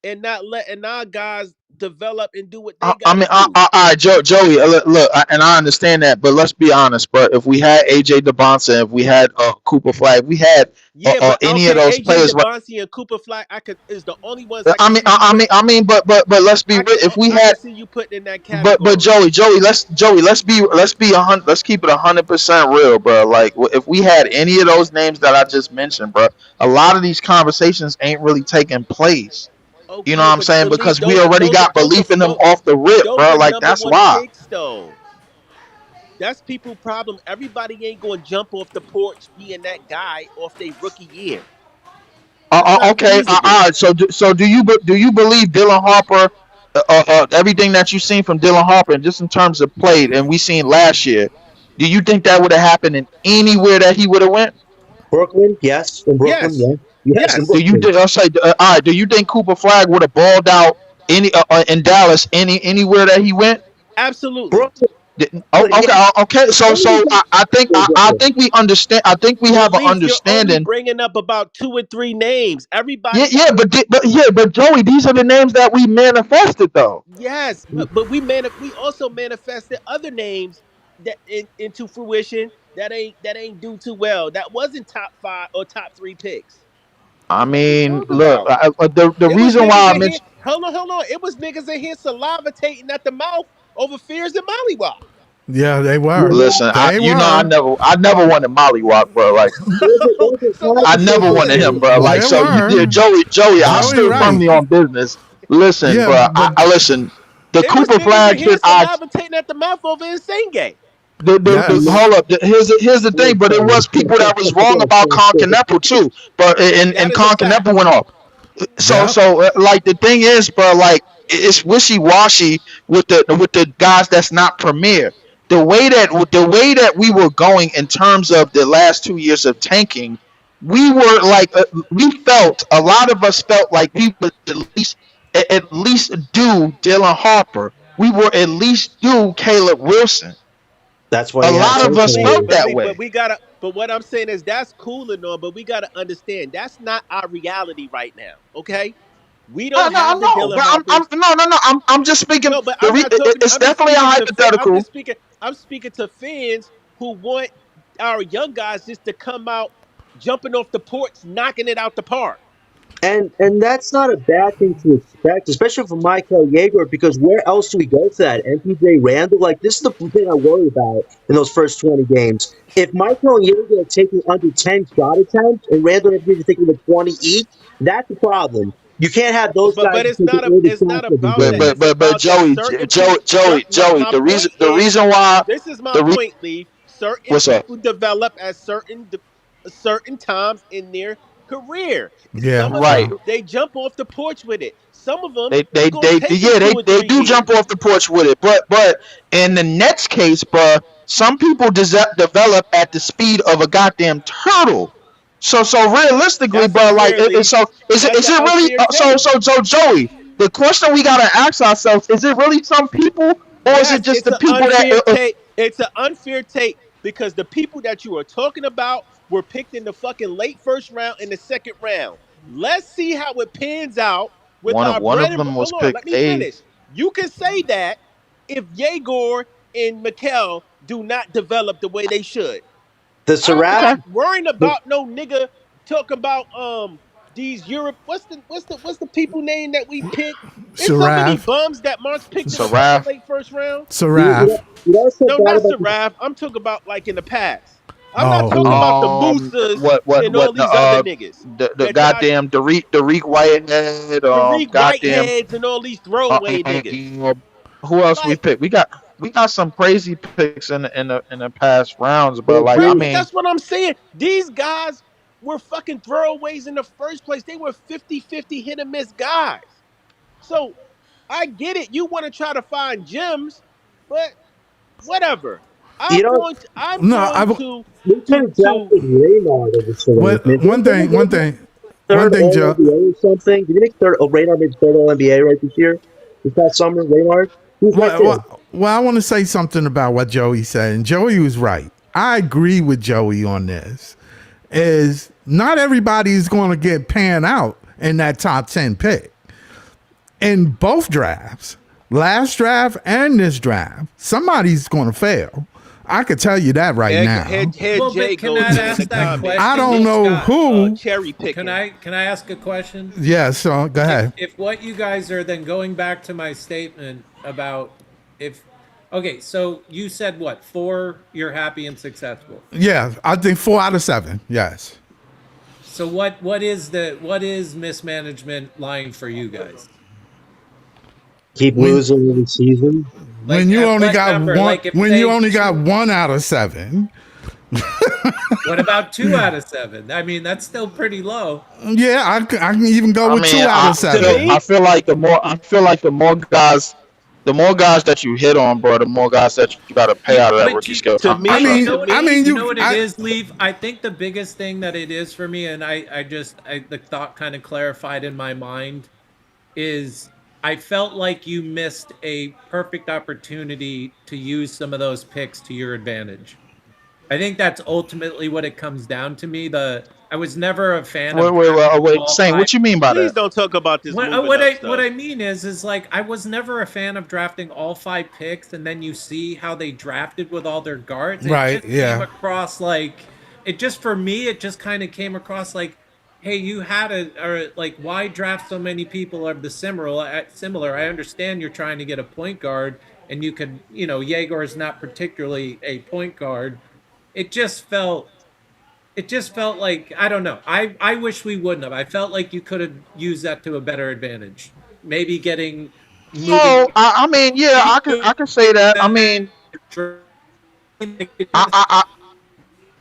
and not letting our guys develop and do what they I gotta mean, do. all right, Joey, look, and I understand that, but let's be honest, bro. If we had AJ DeBonsa, if we had Cooper Flag, we had Yeah, but any of okay, those AJ players. DeBonsi and Cooper Flag, I could is the only ones I could see you put. But let's be real. If we I could had, see you putting in that but category. let's be let's keep it 100% real, bro. Like if we had any of those names that I just mentioned, bro, a lot of these conversations ain't really taking place. You know what Okay, I'm but saying? at least Because we already got belief in them off the rip, those bro. are Like number that's one why. picks though. That's people problem. Everybody ain't gonna jump off the porch being that guy off their rookie year. That's not Okay. feasible. All right. So do you believe Dylan Harper? Everything that you've seen from Dylan Harper, and just in terms of played, and we seen last year, do you think that would have happened in anywhere that he would have went? Brooklyn, yes. In Brooklyn, Yes. yes. Yes, in Yes. Do you? Brooklyn. I'll say. All right. Do you think Cooper Flag would have balled out in Dallas anywhere that he went? Absolutely. Brooklyn, Oh, yeah. okay, okay. I think we understand. I think we Well, have an Leaf, you're only understanding. bringing up about two or three names. Yeah, Everybody yeah, else, but Joey, these are the names that we manifested, though. yes, but we also manifested other names that into fruition that ain't do too well. That wasn't top five or top three picks. I So what we mean, talking look, about? the It was reason niggas why I in here. mentioned, Hold on. It was niggas in here salivating at the mouth over fears and mollywop. Yeah, they You were. know, listen, They were. I never wanted Mollywop, bro. Like, So there's what I we never wanted doing? him, bro. Like, They so yeah, were. Joey, I Joey, stood right. firmly on business. Listen, Yeah, bro, but I listen. The It was Cooper niggas in Flag here shit, salivating at the mouth over Insane. yes. hold up. Here's the thing, but it was people that was wrong about Concanepo too. But That and is a fact. Concanepo went off. Yep. Like the thing is, bro, like it's wishy washy with the guys that's not premier. The way that we were going in terms of the last 2 years of tanking, we were like we felt a lot of us felt like we would at least do Dylan Harper. We were at least do Caleb Wilson. that's why A you had lot of us Okay, felt Sosa. that but way. we gotta. But what I'm saying is that's cool and all, but we gotta understand that's not our reality right now. Okay, we No, don't no, I have the know, Dylan but Harpers. no. I'm just speaking. No, but I'm not talking. It's definitely a hypothetical. I'm speaking to fans who want our young guys just to come out jumping off the porch, knocking it out the park. And that's not a bad thing to expect, especially from Michael Yeager, because where else do we go for that? MPJ Randall? Like, this is the thing I worry about in those first 20 games. If Michael and Yeager are taking under 10 shot attempts and Randall and MPJ are taking the 20 each, that's a problem. You can't have those guys But taking all the it's not shots every about that. game. It's But about that Joey, certain people. Joey, My point the is, reason why this is my the re, point, Lee. Certain what's up? people develop at certain times in their career. Yeah. Some of Right. them they jump off the porch with it. Some of them it's gonna take them Yeah, 2 or 3 do jump years. off the porch with it. But in the Nets case, bruh, some people develop at the speed of a goddamn turtle. So realistically, That's bro, like unfair, Lee. That's is an it really unfair take. so Joey? The question we gotta ask ourselves is it really some people or is it Yes, just it's the an people unfair that take. It's an unfair take because the people that you are talking about were picked in the fucking late first round and the second round. Let's see how it pans out with our one bread of and them was hold on, let picked me eighth. finish. You can say that if Yegor and Mikel do not develop the way they should. The I'm Saraf, not Okay, worrying about no nigga talking about these Europe. What's the people name that we picked? There's so many Saraf. bums that Marks picked in the fucking Saraf. late first round. Saraf. you know what's so No, bad not about the Saraf. I'm talking about like in the past. I'm not Oh. talking about the Moosas and all What these other niggas the that y'all, goddamn Derek Whitehead Tariq goddamn Whiteheads and all these throwaway niggas. who else we Like, picked? We got some crazy picks in the past rounds, but like I right, dude, but mean, that's what I'm saying. These guys were fucking throwaways in the first place. They were 50-50 hit and miss guys. So I get it. You want to try to find gems, but whatever. you know, I'm No, going to we could to have to drafted Raynard over Saraf, man. what one Didn't thing, they one make thing, one third thing, All Joe. NBA or something? Did he make third? Oh, Raynard made third All NBA right this year. This past summer, Raynard. Who's right Well, there? I want to say something about what Joey said, and Joey was right. I agree with Joey on this. Is not everybody's going to get pan out in that top 10 pick in both drafts, last draft and this draft. Somebody's going to fail. I could tell you that right now. Head Well, Jay but can goes I in ask the that comments. question? I don't know Scott, who. Cherry picking. Can I ask a question? Yeah, so go ahead. If what you guys are then going back to my statement about if okay, so you said what, 4 you're happy and successful. Yeah, I think 4 out of 7. Yes. So what is mismanagement lying for you guys? Keep losing every season. When you only got number? one, Like if when they- you only got 1 out of 7. What about 2 out of 7? I mean, that's still pretty low. Yeah, I can even go I with mean, 2 out of 7. I feel like the more guys that you hit on, bro, the more guys that you got to pay out of that But rookie you- skill. to me- I mean, you know what it I mean, is? You know what it I- is, Leave. I think the biggest thing that it is for me, and the thought kind of clarified in my mind, is I felt like you missed a perfect opportunity to use some of those picks to your advantage. I think that's ultimately what it comes down to me. I was never a fan of Wait, all Saint, what five- you mean by Please that? don't talk about this. What moving up I stuff. mean is like I was never a fan of drafting all 5 picks, and then you see how they drafted with all their guards. Right, Just yeah. Came across like it just for me. It just kind of came across like, hey, you had like why draft so many people of the similar? I understand you're trying to get a point guard, and you could Yegor is not particularly a point guard. It just felt like I don't know. I wish we wouldn't have. I felt like you could have used that to a better advantage. Maybe getting No, I mean, yeah, I can say that. I mean, I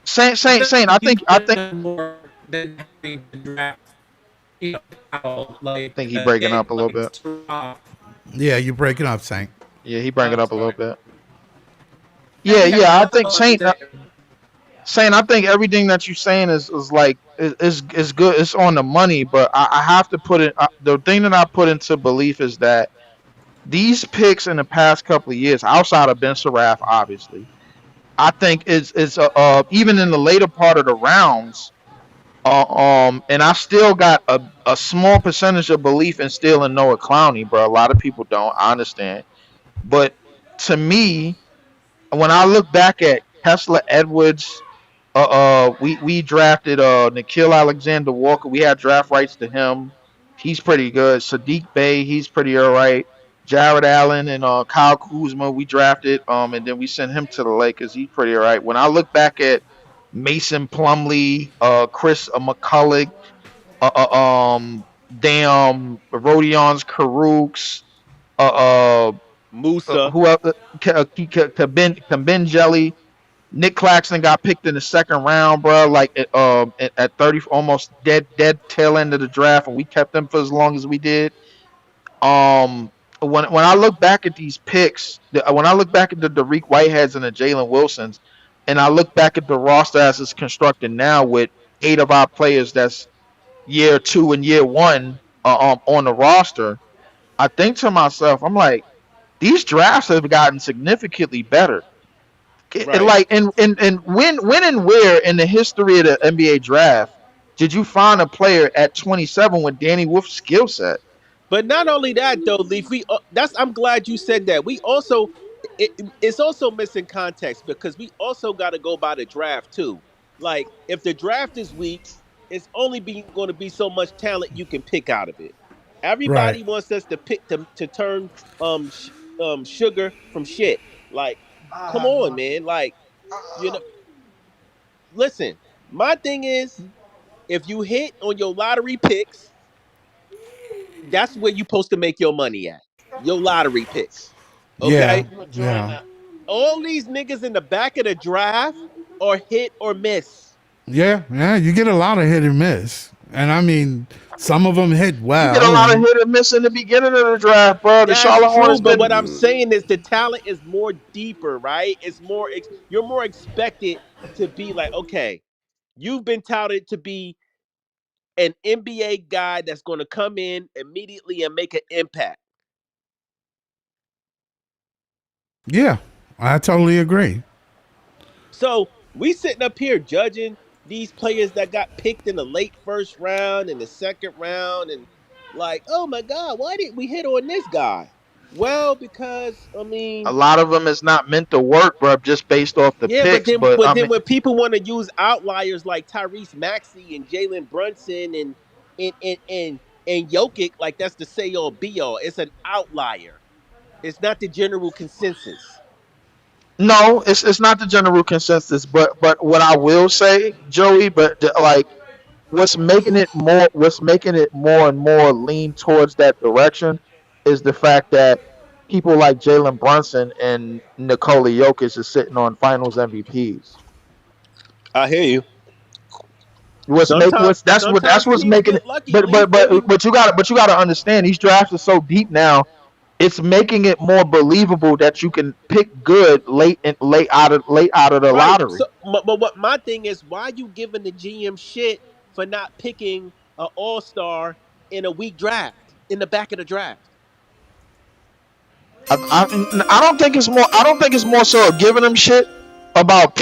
Saint, I think more than having to draft. I think he breaking up a little bit. Yeah, you're breaking up, Saint. Yeah, he breaking up a little bit. Yeah, I think Saint, I think everything that you're saying is like is good. It's on the money, but I have to put it. The thing that I put into belief is that these picks in the past couple of years, outside of Ben Saraf, obviously, I think is even in the later part of the rounds. And I still got a small percentage of belief in still in Noah Clowney, bro. A lot of people don't. I understand, but to me, when I look back at Kessler Edwards, We drafted Nikhil Alexander Walker. We had draft rights to him. He's pretty good. Sadiq Bey, he's pretty all right. Jared Allen and Kyle Kuzma, we drafted. And then we sent him to the Lakers. He's pretty all right. When I look back at Mason Plumlee, Chris McCulloch, damn Rodion's Karooks, uh, Musa. who else? Kabin Jelly. Nick Claxton got picked in the second round, bro. Like at 30, almost dead tail end of the draft, and we kept them for as long as we did. When I look back at these picks, when I look back at the Dariq Whiteheads and the Jalen Wilsons, and I look back at the roster as it's constructed now with 8 of our players that's year 2 and year 1 on the roster, I think to myself, I'm like, these drafts have gotten significantly better. And Right. like and when and where in the history of the NBA draft did you find a player at 27 with Danny Wolf's skill set? But not only that though, Leaf. That's. I'm glad you said that. We also, it's also missing context because we also got to go by the draft too. Like if the draft is weak, it's only going to be so much talent you can pick out of it. Right. Everybody wants us to pick to turn sugar from shit. Like, come on, man. Like, you know, listen. My thing is, if you hit on your lottery picks, that's where you supposed to make your money at. Your lottery picks. Yeah. Okay? Yeah. All these niggas in the back of the draft are hit or miss. Yeah. Yeah. You get a lot of hit and miss, and I mean, some of them hit You get a well, lot of and hit and miss in the beginning of the draft, bro. The That's Charlotte true, Hornets but what I'm been saying is the talent is more deeper, right? It's more you're more expected to be like, okay, you've been touted to be an NBA guy that's going to come in immediately and make an impact. yeah, I totally agree. So we sitting up here judging these players that got picked in the late first round and the second round, and like, oh my God, why didn't we hit on this guy? Well, because I a mean, lot of them is not meant to work, bro, just based off the yeah, picks. But but I then mean, when people want to use outliers like Tyrese Maxey and Jalen Brunson and Jokic, like that's the say all be all. It's an outlier. It's not the general consensus. no, it's not the general consensus. But what I will say, Joey, like what's making it more and more lean towards that direction is the fact that people like Jalen Brunson and Nikola Jokic is sitting on Finals MVPs. I hear you. What's make what's that's Sometimes what's teams making it. get lucky, Leaf. But you gotta understand these drafts are so deep now. It's making it more believable that you can pick good late out of the Right. So, lottery. but what my thing is, why you giving the GM shit for not picking an All Star in a weak draft in the back of the draft? I don't think it's more. I don't think it's more so giving them shit about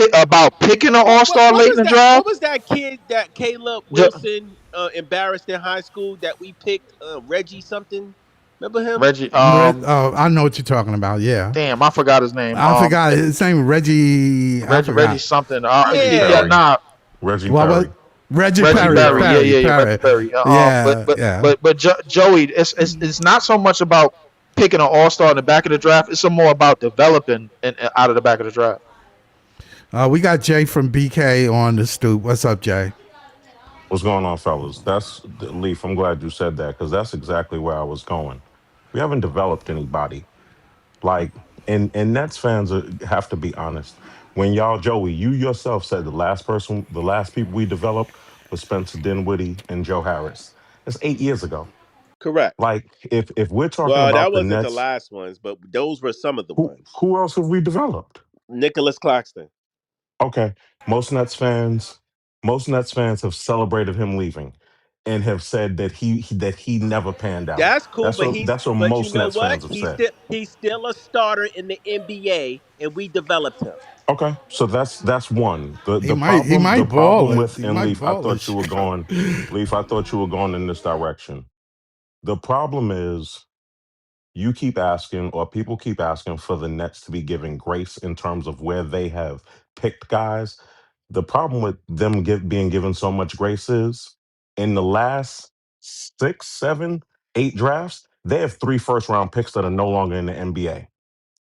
picking an All Star What late in was the that? What draft. was that kid that Caleb Ju- Wilson embarrassed in high school that we picked? Reggie something. Remember him? Reggie, I know what you're talking about. Yeah, damn, I forgot his name. I forgot his name. Reggie. I Reggie forgot. something. Reggie Yeah. Yeah, Perry. nah, Reggie What was Perry. Reggie Reggie Perry? Perry. Yeah, Perry. yeah, yeah, Reggie Perry. Perry. Yeah. Yeah. Joey, it's not so much about picking an All Star in the back of the draft. It's more about developing out of the back of the draft. We got Jay from BK on the stoop. What's up, Jay? What's going on, fellas? That's Leaf. I'm glad you said that because that's exactly where I was going. We haven't developed anybody. Like, and Nets fans have to be honest. When y'all, Joey, you yourself said the last people we developed was Spencer Dinwiddie and Joe Harris. That's 8 years ago. Correct. Like, if we're talking Well, that about the wasn't the Nets, last ones, but those were some of the who ones. who else have we developed? Nicholas Claxton. Okay, most Nets fans, most Nets fans have celebrated him leaving, and have said that he never panned out. That's cool, but That's what but you most know Nets what? fans have said. He's still a starter in the NBA, and we developed him. Okay, so that's one. The He the might. He problem the might ball problem it. with He and might Leaf, I ball thought you it. were going, Leaf, I thought you were going in this direction. The problem is you keep asking, or people keep asking for the Nets to be giving grace in terms of where they have picked guys. The problem with them being given so much grace is in the last 6, 7, 8 drafts, they have 3 first round picks that are no longer in the NBA.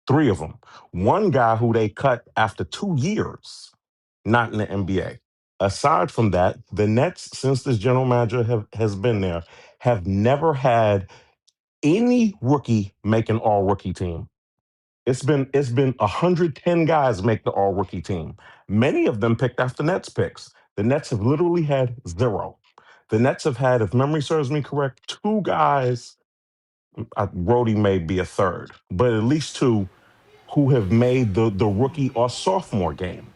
3 of them. One guy who they cut after 2 years, not in the NBA. Aside from that, the Nets, since this general manager has been there, have never had any rookie make an all rookie team. It's been 110 guys make the all rookie team. Many of them picked after Nets picks. The Nets have literally had 0. The Nets have had, if memory serves me correct, 2 guys. Brody may be a third, but at least 2 who have made the rookie or sophomore game.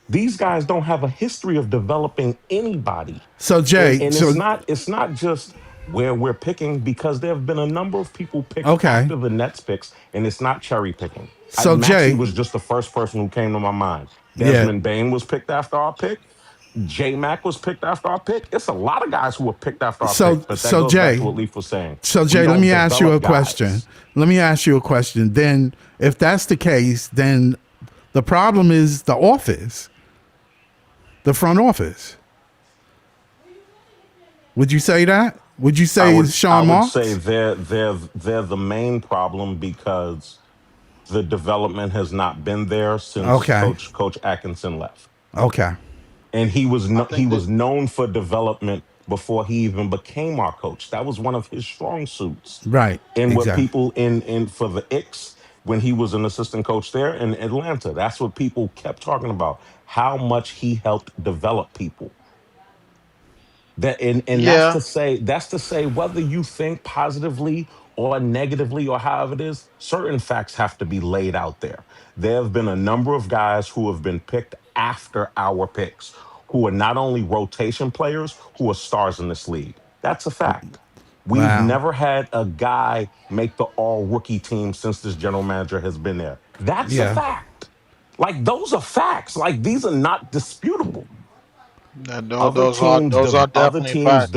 These guys don't have a history of developing anybody. So And Jay, and so it's not just where we're picking because there have been a number of people picked okay. after the Nets picks, and it's not cherry picking. So Maxie Jay, was just the first person who came to my mind. yeah. Desmond Bain was picked after our pick. J Mac was picked after our pick. It's a lot of guys who were picked after our So pick, but that so goes back to Jay, what Leaf was saying. so We Jay, let don't me ask you a develop question. guys. Let me ask you a question. Then, if that's the case, then the problem is the office, the front office. Would you say that? Would you I say would it's I Sean would say Marks? they're the main problem because the development has not been there since Okay. Coach Atkinson left, Okay. and I he think that was known for development before he even became our coach. That was one of his strong suits. Right. And what Exactly. people in for the Icks when he was an assistant coach there in Atlanta, that's what people kept talking about. How much he helped develop people. And yeah, that's to say whether you think positively or negatively or however it is, certain facts have to be laid out there. There have been a number of guys who have been picked after our picks who are not only rotation players, who are stars in this league. That's a fact. We've Wow. never had a guy make the all rookie team since this general manager has been there. That's a Yeah. fact. Like those are facts. Like these are not disputable. no, those are definitely facts.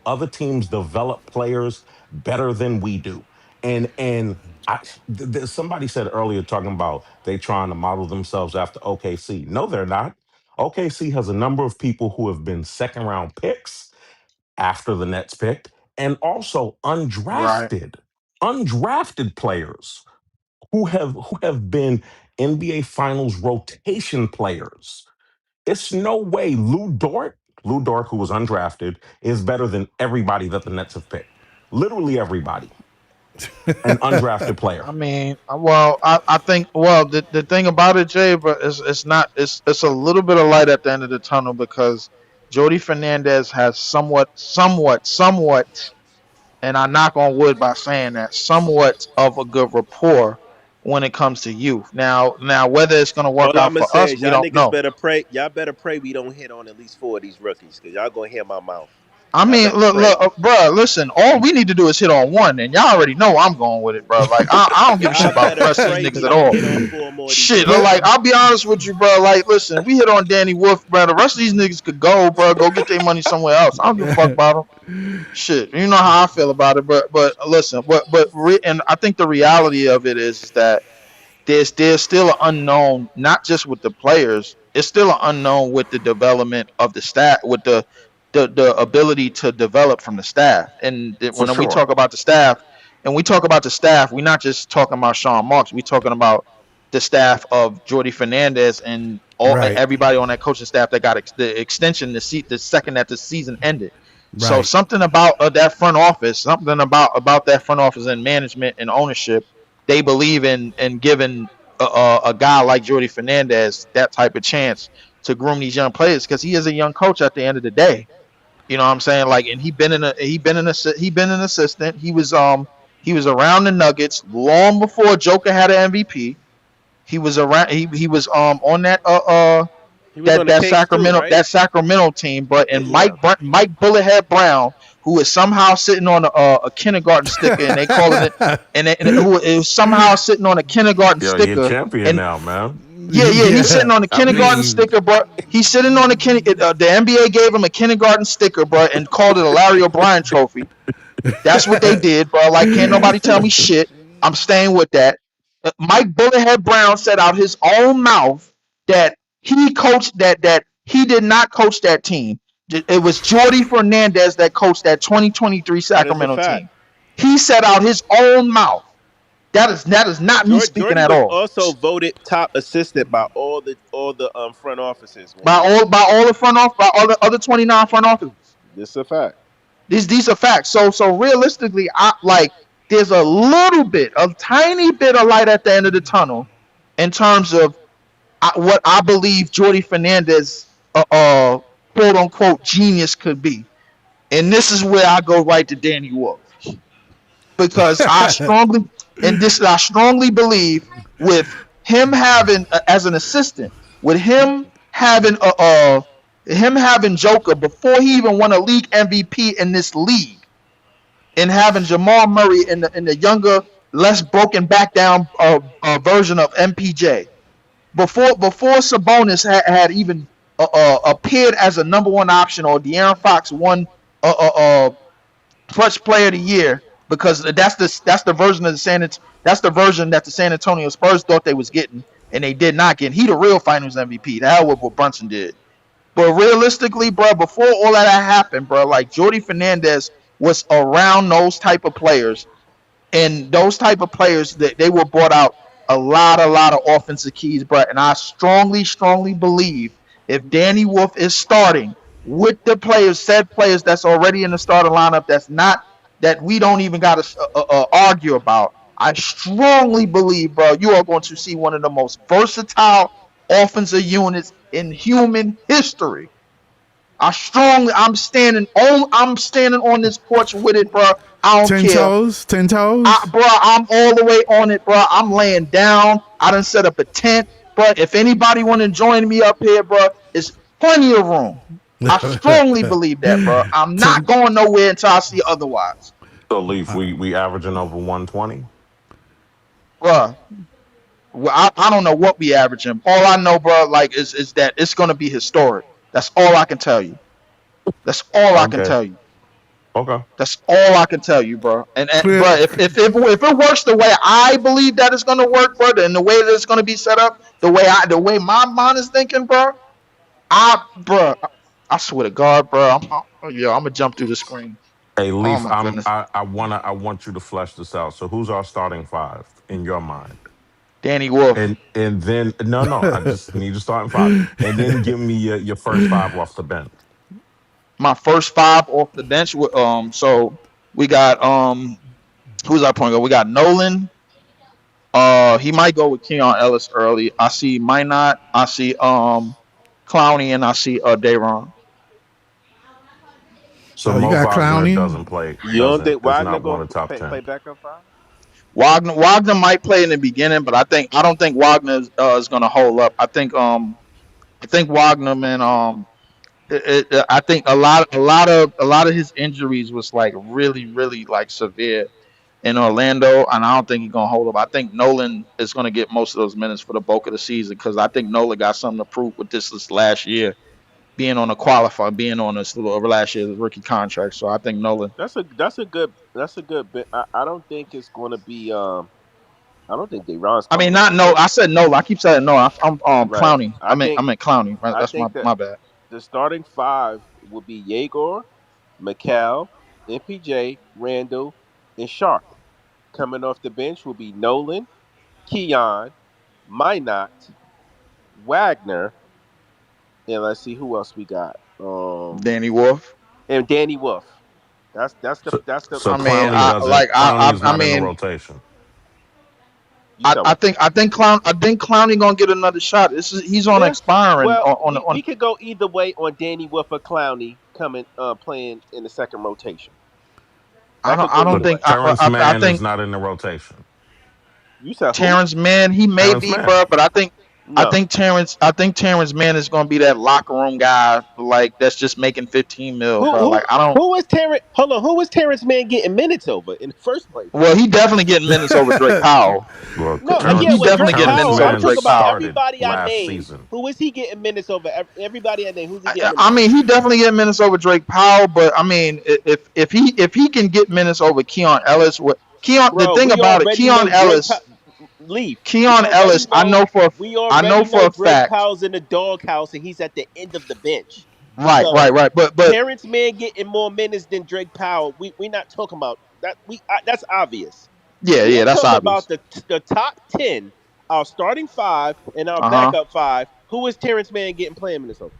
Other teams develop players better than we do. Somebody said earlier talking about they trying to model themselves after OKC. No, they're not. OKC has a number of people who have been second round picks after the Nets picked, and also Right. undrafted players who have been NBA Finals rotation players. It's no way Lou Dort, who was undrafted, is better than everybody that the Nets have picked. Literally everybody. An undrafted I player. mean, well, I think, well, the thing about it, Jay, but it's not, it's a little bit of light at the end of the tunnel because Jody Fernandez has somewhat, and I knock on wood by saying that, somewhat of a good rapport when it comes to youth. Now, whether it's going to work All I'm out gonna for say us, is we y'all don't niggas know. better pray. Y'all better pray we don't hit on at least 4 of these rookies, cause y'all gonna hear my mouth. I Y'all mean, better look, pray. bro. Listen, all we need to do is hit on one, and y'all already know I'm going with it, bro. Like, I don't give a shit Y'all about the better rest of these pray niggas we at don't all. hit on 4 more of these Shit, rookies. like, I'll be honest with you, bro. Like, listen, we hit on Danny Wolf, bro. The rest of these niggas could go, bro. Go get their money somewhere else. I don't give a fuck about them. Shit, you know how I feel about it, but listen, and I think the reality of it is that there's still an unknown, not just with the players. It's still an unknown with the development of the staff, with the ability to develop from the staff. And For when we sure. talk about the staff, we're not just talking about Sean Marks. We're talking about the staff of Jordy Fernandez and Right. everybody on that coaching staff that got the extension the second that the season ended. So Right. something about that front office, something about that front office and management and ownership, they believe in giving a guy like Jordy Fernandez that type of chance to groom these young players because he is a young coach at the end of the day. You know what I'm saying? Like, and he been an assistant. He was around the Nuggets long before Joker had an MVP. He was around. He was on He was on the Kings too, right? That Sacramento team, but and Yeah. Mike Bullethead Brown, who is somehow sitting on a kindergarten sticker, and they calling it, who is somehow sitting on a kindergarten Yo, you're sticker, champion and now, man. yeah, he's sitting Yeah. on a I kindergarten mean, sticker, bro. He's sitting on the NBA gave him a kindergarten sticker, bro, and called it a Larry O'Brien trophy. That's what they did, bro. Like, can't nobody tell me shit. I'm staying with that. Mike Bullethead Brown said out his own mouth that He coached that he did not coach that team. It was Jordy Fernandez that coached that 2023 That is a Sacramento fact. team. He said out his own mouth. That is not me speaking Jordy at was all. also voted top assistant by all the front offices when By he was. all the front off by all the other 29 front offices. This is a fact. These are facts. So realistically, there's a tiny bit of light at the end of the tunnel in terms of what I believe Jordy Fernandez, quote unquote genius could be. And this is where I go right to Danny Wolf, because I strongly believe with him having as an assistant, with him having Joker before he even won a league MVP in this league, and having Jamal Murray in the younger, less broken back down version of MPJ. Before Sabonis had even appeared as a number one option, or De'Aaron Fox won clutch player of the year, because that's the version of that's the version that the San Antonio Spurs thought they was getting, and they did not get. He the real Finals MVP. The hell with what Brunson did. But realistically, bro, before all of that happened, bro, like Jordy Fernandez was around those type of players, and those type of players that they were brought out a lot of offensive keys, bro. And I strongly believe if Danny Wolf is starting with the said players that's already in the starting lineup, that we don't even got to argue about, I strongly believe, bro, you are going to see one of the most versatile offensive units in human history. I'm standing on this porch with it, bro. I don't care. 10 toes. Bro, I'm all the way on it, bro. I'm laying down. I done set up a tent, bro. If anybody want to join me up here, bro, it's plenty of room. I strongly believe that, bro. I'm not going nowhere until I see otherwise. So, Leaf, we averaging over 120? Bro, well, I don't know what we averaging. All I know, bro, like is that it's gonna be historic. That's all I can tell you. That's all I can tell you. Okay. That's all I can tell you, bro. And bro, if it works the way I believe that it's gonna work, bro, and the way that it's gonna be set up, the way my mind is thinking, bro, I swear to God, bro, I'm gonna jump through the screen. Hey, Leaf, goodness. I want you to flesh this out. So, who's our starting five in your mind? Danny Wolf. And then no, I just need to start in five, and then give me your first five off the bench. My first five off the bench. So we got who's our point guard? We got Nolan. He might go with Keon Ellis early. I see Minot. I see Clowney, and I see Dayron. So you Mo got Wagner Clowney? doesn't play. You don't think is Wagner not going one of the top to 10. play backup five? Wagner might play in the beginning, but I don't think Wagner is going to hold up. I think Wagner, man. I think a lot of his injuries was like really like severe in Orlando, and I don't think he's gonna hold up. I think Nolan is gonna get most of those minutes for the bulk of the season, because I think Nolan got something to prove with this last year, being on this little last year's rookie contract. So I think Nolan. That's a good bit. I don't think it's going to be. I don't think De'Ron's. I mean, not no. I said Nolan. I keep saying no. I'm Right. Clowney. I think- meant Clowney. Right? I That's think that- my bad. The starting five will be Yegor, McCall, MPJ, Randall, and Sharp. Coming off the bench will be Nolan, Keon, Minot, Wagner, and let's see who else we got. Danny Wolf. And Danny Wolf. That's the. So I mean, Clowney's not in mean, the rotation. I think Clowney gonna get another shot. He's on expiring. Well, he could go either way on Danny Wolf or Clowney coming playing in the second rotation. I don't think Terrence Mann I think is not in the rotation. You said Terrence Mann, he may Terrence be, Mann. bro, but I think No. I think Terrence Mann is gonna be that locker room guy, like that's just making 15 mil, bro. Like I don't. Who was Terrence? Hold on. Who was Terrence Mann getting minutes over in the first place? Well, he definitely getting minutes over Drake Powell. No, Terrence- yeah, he's definitely getting Powell, minutes I'm over talking Drake about Powell. everybody I Last named. season. Who is he getting minutes over? Everybody I named. Who's he getting? I mean, he definitely getting minutes over Drake Powell, but I mean, if he can get minutes over Keon Ellis, the thing about it, Keon Ellis. Leaf. Keon Ellis, We I know already for know a Drake fact. Powell's in the doghouse and he's at the end of the bench. Right, right, So right. But Terrence Mann getting more minutes than Drake Powell. We're not talking about that. That's obvious. yeah, We're that's talking about obvious. the top 10, our starting five and our Uh-huh. backup five. Who is Terrence Mann getting playing minutes over?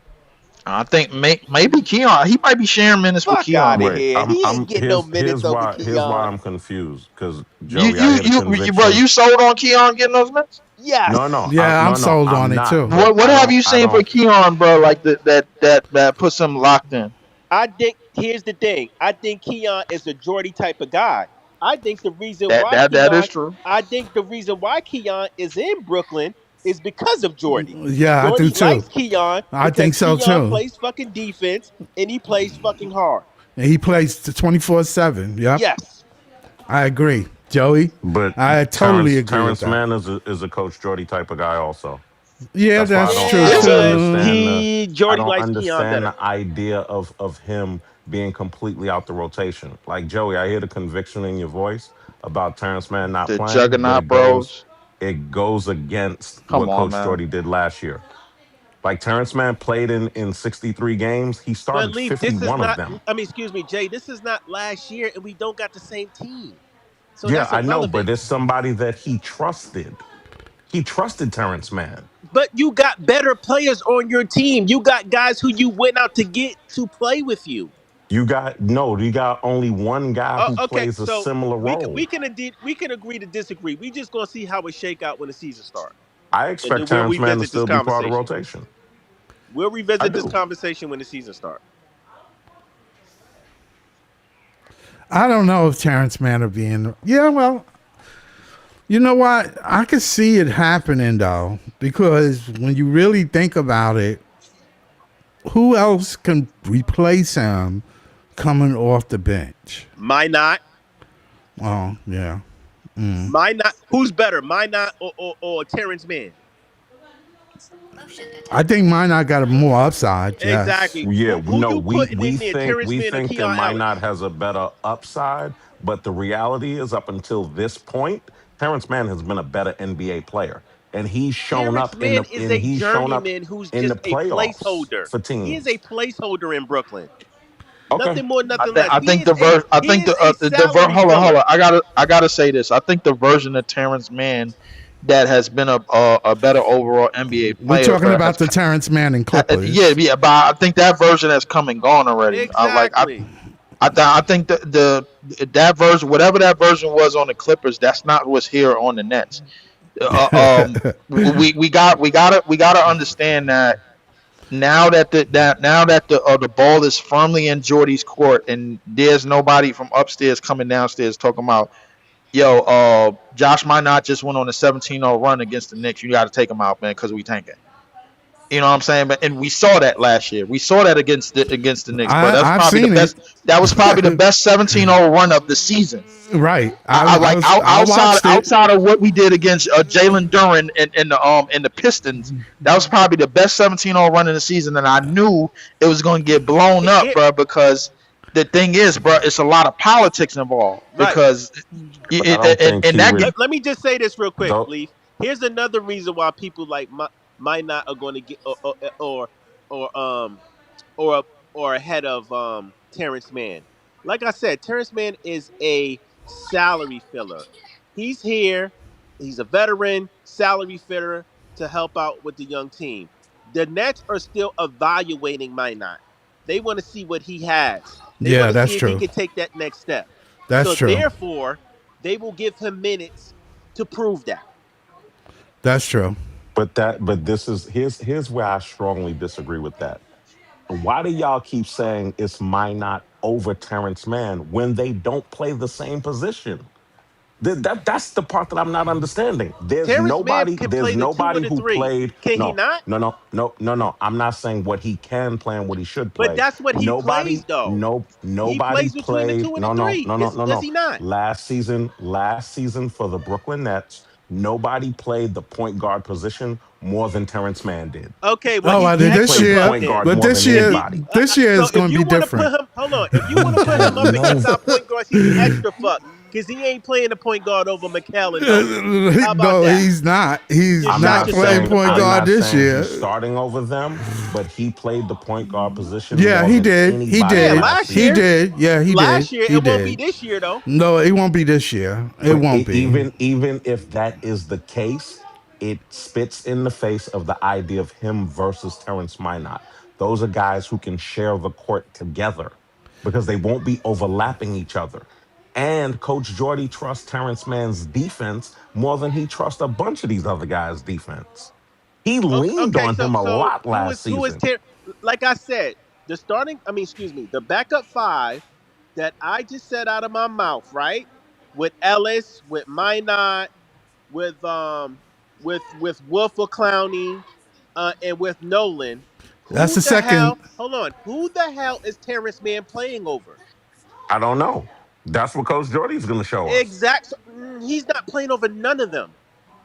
I think maybe Keon. He might be sharing minutes with Fuck Keon out of then. Wait, here. He ain't I'm getting no minutes over here's why Keon. I'm confused. Because You Joey, I you hear the bro, conviction. you sold on Keon getting those minutes? Yes. Yeah, I'm No, sold on I'm it not. too. But What have you I seen for don't. Keon, bro? Like that puts him locked in. I think here's the thing. I think Keon is a Jordy type of guy. I think the reason That why that that is Keon, true. I think the reason why Keon is in Brooklyn is because of Jordy. Yeah, I do Jordy too. likes Keon I because think so Keon too. plays fucking defense and he plays fucking hard. And he plays 24/7. Yep, Yes. I agree, Joey. But I totally agree with Terrence that. Mann is a Coach Jordy type of guy also. Yeah, That's why that's true Yeah, Is he? but too. I Jordy don't likes Keon understand better. the idea of him being completely out the rotation. Like Joey, I hear the conviction in your voice about Terrence Mann not The playing, but Juggernaut Bros. it goes against Come what on, Coach man. Jordy did last year. Like Terrence Mann played in 63 games. He But started Leaf, this is 51 of not. them. I mean, excuse me, Jay. This is not last year, and we don't got the same team, so Yeah, that's I know, but irrelevant. it's somebody that he trusted. He trusted Terrence Mann. But you got better players on your team. You got guys who you went out to get to play with you. You got only one guy who Okay, plays a so similar role. we can agree to disagree. We just gonna see how it shake out when the season starts, I and expect then we'll Terrence Mann to revisit this still be part of the conversation. rotation. We'll I revisit this do. conversation when the season starts. I don't know if Terrence Mann will be in. Yeah, well, you know what? I could see it happening though, because when you really think about it, who else can replace him coming off the bench? Minot, Oh, yeah. Minot. Who's better, Minot or Terrence Mann? I think mine I got a more upside. Yes. Exactly. Yeah, Who no, you putting in there, Terrence we Mann or think that Keon Ellis? Minot has a better upside, but the reality is, up until this point, Terrence Mann has been a better NBA player, and Terrence Mann is a he's shown up journeyman who's in the just a playoffs placeholder. for He is a teams. plathink in Brooklyn. Okay, Nothing more, nothing less. I think the ver I He think is a salary hold on. filler. I gotta say this. I think the version of Terrence Mann that has been a better overall NBA We're player, talking bro, about the Terrence Manning yeah, Clippers. yeah, but I think that version has come and gone already. Exactly. I think that version, whatever that version was on the Clippers, that's not what's here on the Nets. We gotta understand that now that the ball is firmly in Jordy's court and there's nobody from upstairs coming downstairs talking about, yo, Josh might not just went on a 17-0 run against the Knicks. You got to take him out, man, because we tanking. You know what I'm saying? And we saw that last year. We saw that against the Knicks, bro. I've seen it. That was probably the best 17-0 run of the season. Right. I like I watched it. outside of what we did against Jalen Duren and the Pistons. That was probably the best 17-0 run in the season, and I knew it was going to get blown up, bro. Because the thing is, bro, it's a lot of politics involved. Right. Because but I don't think he would. Let me just say this real quick, Don't- Leaf. Here's another reason why people like Minot are going to get or um or or ahead of Terrence Mann. Like I said, Terrence Mann is a salary filler. He's here. He's a veteran salary filler to help out with the young team. The Nets are still evaluating Minot. They want to see what he has. They Yeah, want to that's see if he true. can take that next step. That's So true. therefore, they will give him minutes to prove that. That's true. But this is here's where I strongly disagree with that. Why do y'all keep saying it's Minot over Terrence Mann when they don't play the same position? That's the part that I'm not understanding. Terrence Mann can play There's the two nobody and the who three. played. Can he No, not? no, no, no, no, no. I'm not saying what he can play and what he should But play. that's what he plays, though. He Nobody plays between the played. two and the No, no, three. no, no, no, Does no. he not? Last season for the Brooklyn Nets, nobody played the point guard position more than Terrence Mann did. Okay, well Oh, he's I did He this extra played year, fucked point then. guard but more this than If year, he, anybody. this year so is if going to you be want to put different. him, hold on, if you want to put him up against our point guards, he's extra fucked because he ain't playing the point guard over McHale and Nolan. How about No, that? he's not. He's Just I'm shot not not yourself playing in the saying point foot. I'm guard not this saying year. he's starting over them, but he played the point guard position Yeah, more he than did. He anybody Yeah, did. last last He year. season. did. Yeah, he did. Last year, He it won't be did. this year though. No, it won't be this year. It But won't be. even if that is the case, it spits in the face of the idea of him versus Terrence Minot. Those are guys who can share the court together because they won't be overlapping each other. And Coach Jordy trusts Terrence Mann's defense more than he trusts a bunch of these other guys' defense. He leaned Okay, on him a so lot last who is season. like I said, the starting? I mean, excuse me, the backup five that I just said out of my mouth, right? With Ellis, with Minot, with Wolf or Clowney, and with Nolan. That's Who the the second. hell? Hold on. Who the hell is Terrence Mann playing over? I don't know. That's what Coach Jordy's going to show us. He's not playing over none of them.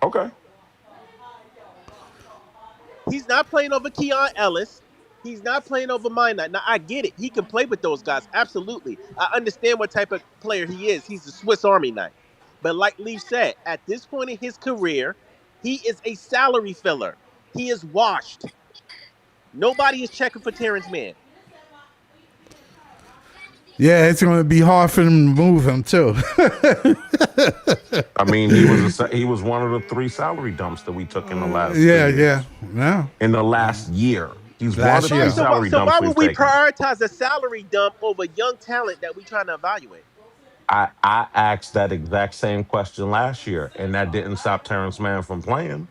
Okay. He's not playing over Keon Ellis. He's not playing over Minot. Now I get it. He can play with those guys. Absolutely. I understand what type of player he is. He's a Swiss Army knife. But like Leaf said, at this point in his career, he is a salary filler. He is washed. Nobody is checking for Terrence Mann. Yeah, it's going to be hard for them to move him too. I mean, he was one of the 3 salary dumps that we took in the last 2 yeah, years. yeah. In the last year, he's one of Last the 3 year. salary So dumps why we've would we taken. prioritize a salary dump over young talent that we're trying to evaluate? I asked that exact same question last year, and that didn't stop Terrence Mann from playing.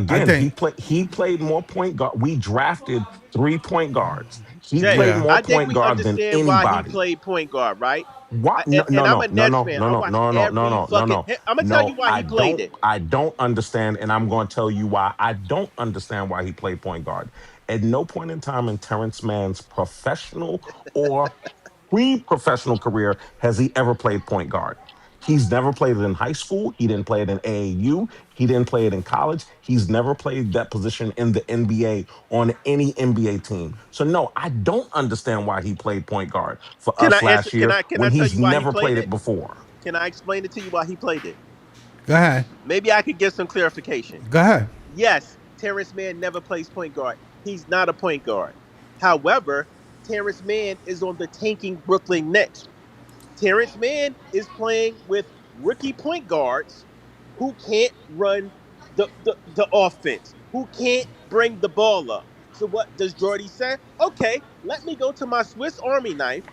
I Again, think. he played more point guard. We drafted 3 point guards. He Jay, played Yeah. more I think point we guard than understand why he anybody. played point guard, right? What? No, And no, I'm no, a no, Nets no, fan. no, I no, watch no, no, no, every no, no, fucking. no. I'm gonna tell you No, why he played it. I don't understand, and I'm going to tell you why I don't understand why he played point guard. At no point in time in Terrence Mann's professional or pre-professional career has he ever played point guard. He's never played it in high school. He didn't play it in AAU. He didn't play it in college. He's never played that position in the NBA on any NBA team. So no, I don't understand why he played point guard for Can I us answer? last year Can I when tell he's you why he never played played it? it before. Can I explain it to you why he played it? Go ahead. Maybe I could get some clarification. Go ahead. Yes, Terrence Mann never plays point guard. He's not a point guard. However, Terrence Mann is on the tanking Brooklyn Nets. Terrence Mann is playing with rookie point guards who can't run the offense, who can't bring the ball up. So what does Jordy say? Okay, let me go to my Swiss Army knife,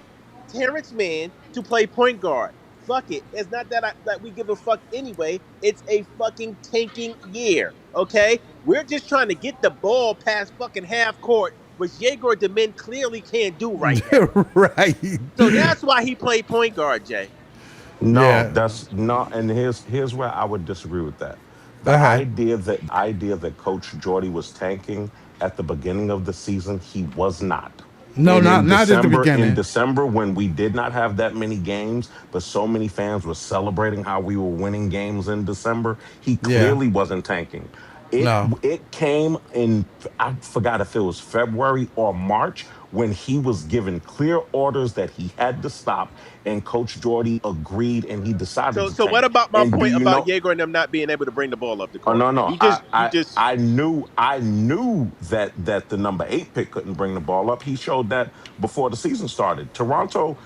Terrence Mann, to play point guard. Fuck it. It's not that we give a fuck anyway. It's a fucking tanking year. Okay? We're just trying to get the ball past fucking half court, which Yegor Demin clearly can't do right now. Right. So that's why he played point guard, Jay. No, Yeah. that's not. And here's where I would disagree with that. Go ahead. The idea that Coach Jordy was tanking at the beginning of the season, he was not. No, And not at the In beginning. December, when we did not have that many games, but so many fans were celebrating how we were winning games in December, he Yeah. clearly wasn't tanking. No. It came in, I forgot if it was February or March, when he was given clear orders that he had to stop, and Coach Jordy agreed, and he decided to So what tank. about my And do point you about know? Yegor and them not being able to bring the ball up the Oh court? no, no. You just I knew that the number 8 pick couldn't bring the ball up. He showed that before the season started. Toronto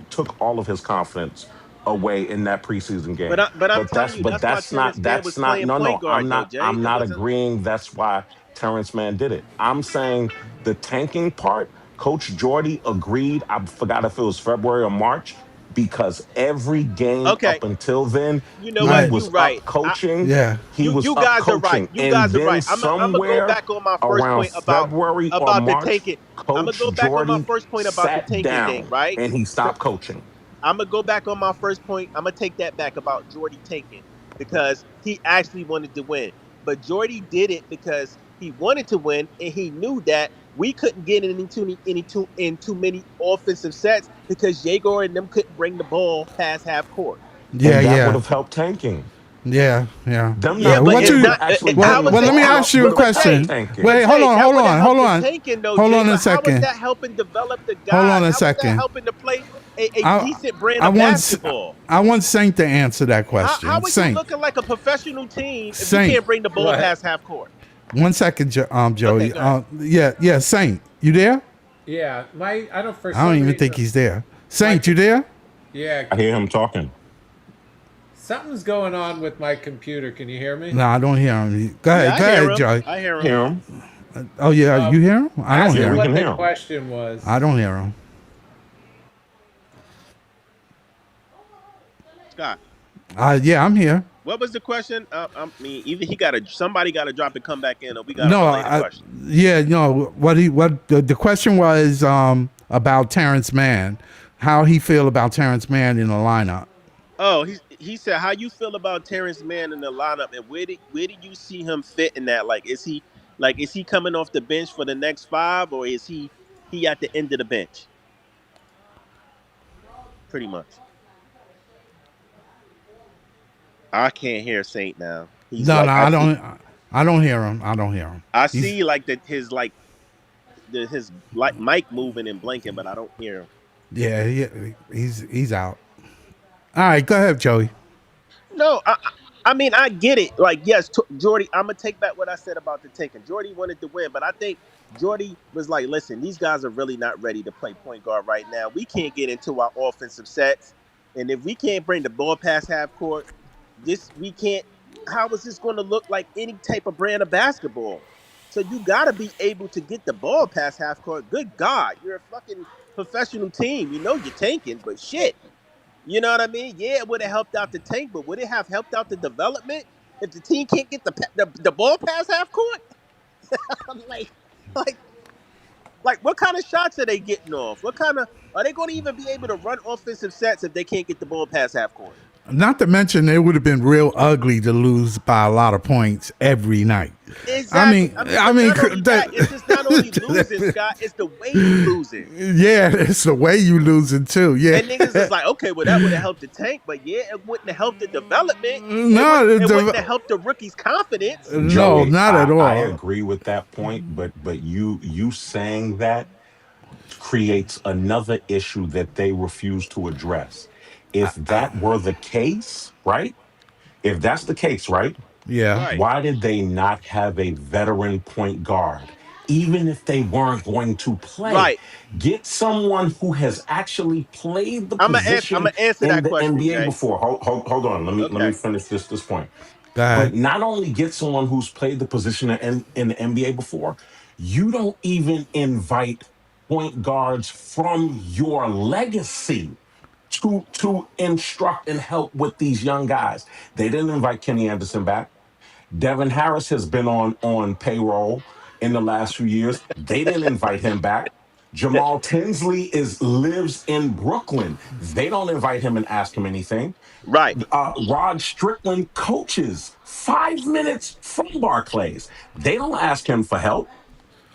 took all of his confidence away in that preseason game. but I'm telling you But that's why Terrence Mann was playing no, point no. guard though, Jay. I'm It not wasn't. agreeing that's why Terrence Mann did it. I'm saying the tanking part, Coach Jordy agreed. I forgot if it was February or March, because every game Okay. up until then, You know he what? Right. You was right. up coaching. Yeah. He was You up guys are right. coaching. You And guys are then right. I'm gonna go somewhere back on my first around point February or about the March, tanking. I'm gonna Coach go back on my Jordy first point about the sat tanking thing, down right? and he stopped coaching. I'm gonna go back on my first point. I'm gonna take that back about Jordy tanking because he actually wanted to win. But Jordy did it because he wanted to win, and he knew that we couldn't get in too many offensive sets because Yegor and them couldn't bring the ball past half court. Yeah, And that would yeah. have helped tanking. Yeah, yeah, Them Yeah, yeah. not but What being it's able you? to not. actually Well, How bring the is well, it? let me ball How? up ask you with a a But ball Jay, question. tanking. Wait, but hold Jay, on, that hold would have on, hold helped the on, tanking though, hold Jay. on a But how is second. that helping develop the Hold guys? on a How is that second. helping to play a I decent brand I of want basketball? I want Saint to answer that How question. are you Saint, looking like a professional team if you Saint. can't bring the ball What? past half court? 1 second, Okay, Joey. go ahead. Yeah, yeah. Saint, you there? Yeah, my I don't for I don't some even think reason he's there. my Saint, you there? yeah, I hear him talking. something's going on with my computer. Can you hear me? No, I don't hear him. Yeah, I Go hear ahead, him. Joey. I hear him. Hear him? Oh yeah, you Um, hear him? I don't ask Yeah, hear me we him. what can the hear him. question was. I don't hear him. Scott, Yeah, I'm here. what was the question? I mean, either somebody got to drop and come back in, or we got to No, relay the question. yeah, no. What the question was about Terrence Mann, how he feel about Terrence Mann in the lineup. Oh, he said, "How you feel about Terrence Mann in the lineup, and where did you see him fit in that? Is he coming off the bench for the next five, or is he at the end of the bench? Pretty much. I can't hear Saint now. He's No, like no, I I see. don't. I don't hear him. I don't hear him. I He's see like that his like mic moving and blinking, but I don't hear him. yeah, he's out. All right, go ahead, Joey. No, I mean I get it. Like yes, Jordy, I'm gonna take back what I said about the taking. Jordy wanted to win, but I think Jordy was like, listen, these guys are really not ready to play point guard right now. We can't get into our offensive sets, and if we can't bring the ball past half court, this we can't. How is this going to look like any type of brand of basketball? So you got to be able to get the ball past half court. Good God, you're a fucking professional team. You know you're tanking, but shit. You know what I mean? Yeah, it would have helped out the tank, but would it have helped out the development if the team can't get the ball past half court? I'm like, what kind of shots are they getting off? What kind of are they going to even be able to run offensive sets if they can't get the ball past half court? Not to mention, it would have been real ugly to lose by a lot of points every night. Exactly. I mean, not only that, it's just not only losing, Scott. It's the way you losing. yeah, it's the way you losing too. Yeah, And niggas is like, okay, well that would have helped the tank, but yeah, it wouldn't have helped the development. no, It wouldn't have helped the rookies' confidence. no, Joey, not at I all. agree with that point, but you saying that creates another issue that they refuse to address. If that were the case, right? If that's the case, right? Yeah, Right. Why did they not have a veteran point guard? Even if they weren't going to play, Right. get someone who has actually played the I'm position gonna answer in that the question, NBA Jay. before. Hold on. Let me Okay. finish this point. go But ahead. not only get someone who's played the position in the NBA before, you don't even invite point guards from your legacy to instruct and help with these young guys. They didn't invite Kenny Anderson back. Devin Harris has been on payroll in the last few years. They didn't invite him back. Jamal Tinsley lives in Brooklyn. They don't invite him and ask him anything. Right. Rod Strickland coaches 5 minutes from Barclays. They don't ask him for help.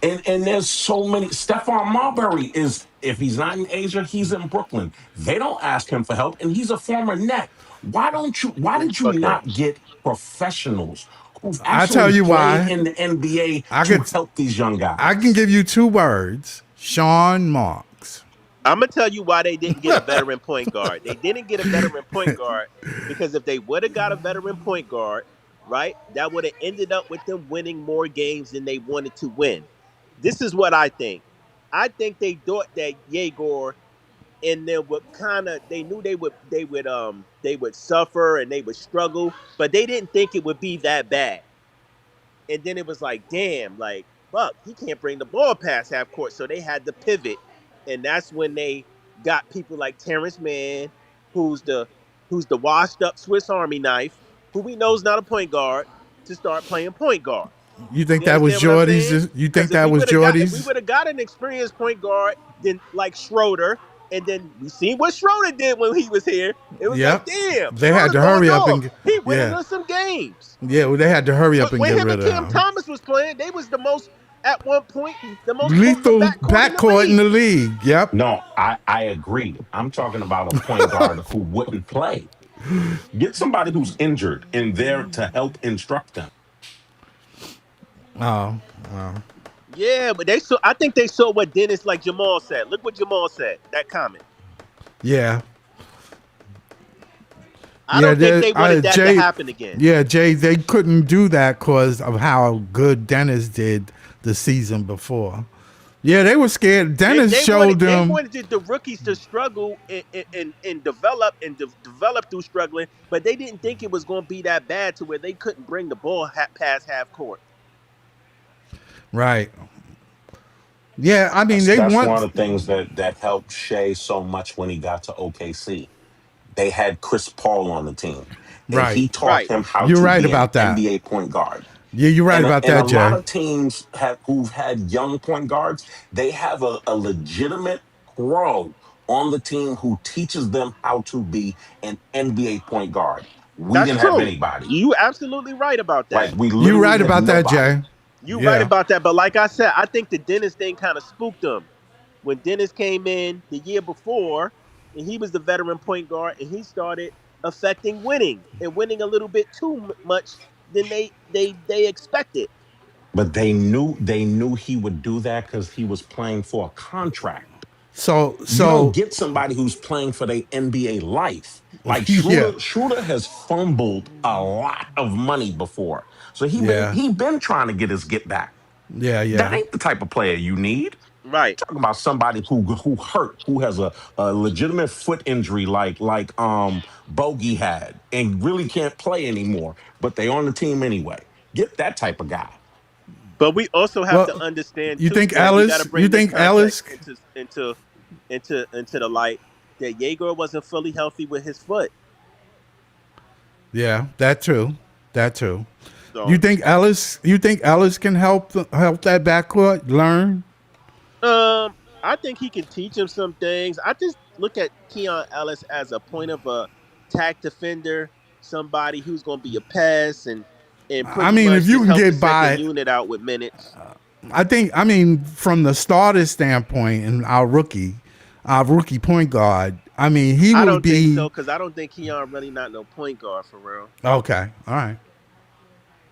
And there's so many. Stephon Marbury is, if he's not in Asia, he's in Brooklyn. They don't ask him for help, and he's a former Net. Why did you Okay. not get professionals who've I tell actually you played why. in the NBA I to could, help these young I can guys? give you 2 words: Sean Marks. I'm gonna tell you why they didn't get a veteran point guard. They didn't get a veteran point guard because if they would have got a veteran point guard, right, that would have ended up with them winning more games than they wanted to win. This is what I think. I think they thought that Yegor and then would kind of they knew they would suffer and they would struggle, but they didn't think it would be that bad. And then it was like, damn, like fuck, he can't bring the ball past half court, so they had to pivot, and that's when they got people like Terrence Mann, who's the washed up Swiss Army knife, who we know is not a point guard, to start playing point guard. You think You that was understand what I'm saying? Jordy's? You Because think that was if we Jordy's? would have got an experienced point guard, then like Schroeder, and then we seen what Schroeder did when he was here. It was like, Yep. damn, They had Schroeder to going hurry up off. and He winning yeah, us some games. yeah. Well, they had to hurry up and When get him and rid of Cam him. Thomas was playing, they was the most at one point the most potent Lethal backcourt in the backcourt in the league. league. Yep. No, I agree. I'm talking about a point guard who wouldn't play. Get somebody who's injured in there to help instruct them. Oh, Yeah, but they saw. I think they saw what Dennis, like Jamal said. Look what Jamal said. That comment. yeah, I yeah. don't think they wanted that to Jay, happen again. yeah, Jay. They couldn't do that because of how good Dennis did the season before. Yeah, they were scared. Dennis showed They them. wanted the rookies to struggle and develop and develop through struggling, but they didn't think it was going to be that bad to where they couldn't bring the ball past half court. Right. Yeah, I mean they That's one want. of the things that helped Shea so much when he got to OKC. They had Chris Paul on the team, and Right. he taught Right. him how You're to right be an about that. NBA point guard. Yeah, you're right about And a that, lot Jay. of teams who've had young point guards, they have a legitimate pro on the team who teaches them how to be an NBA point guard. We That's didn't have true. anybody. You absolutely right about Like that. we You're literally right had about that, nobody. Jay. You right Yeah. about that. But like I said, I think the Dennis thing kind of spooked them. When Dennis came in the year before, and he was the veteran point guard, and he started affecting winning and winning a little bit too much than they expected. But they knew he would do that because he was playing for a contract. So You don't so get somebody who's playing for their NBA life. Like yeah. Schroeder has fumbled a lot of money before. So Yeah. he been trying to get his get back. Yeah, That yeah. ain't the type of player you need. Right. Talking about somebody who hurt, who has a legitimate foot injury like Bogey had and really can't play anymore, but they on the team anyway. Get that type of guy. But we also have to Well, understand you too, think Jay. We got to Ellis? You bring this think context Ellis? into the light that Jaeger wasn't fully healthy with his foot. Yeah, that too. That too. You So, think Ellis? You think Ellis can help that backcourt learn? I think he can teach him some things. I just look at Keon Ellis as a point of a attack defender, somebody who's going to be a pass and I pretty mean, if much you just can help the get second by, unit out with minutes. I mean, from the starter standpoint, and our rookie point guard. I mean, he I will don't think be so because I don't think Keon really not no point guard for real. okay. All right.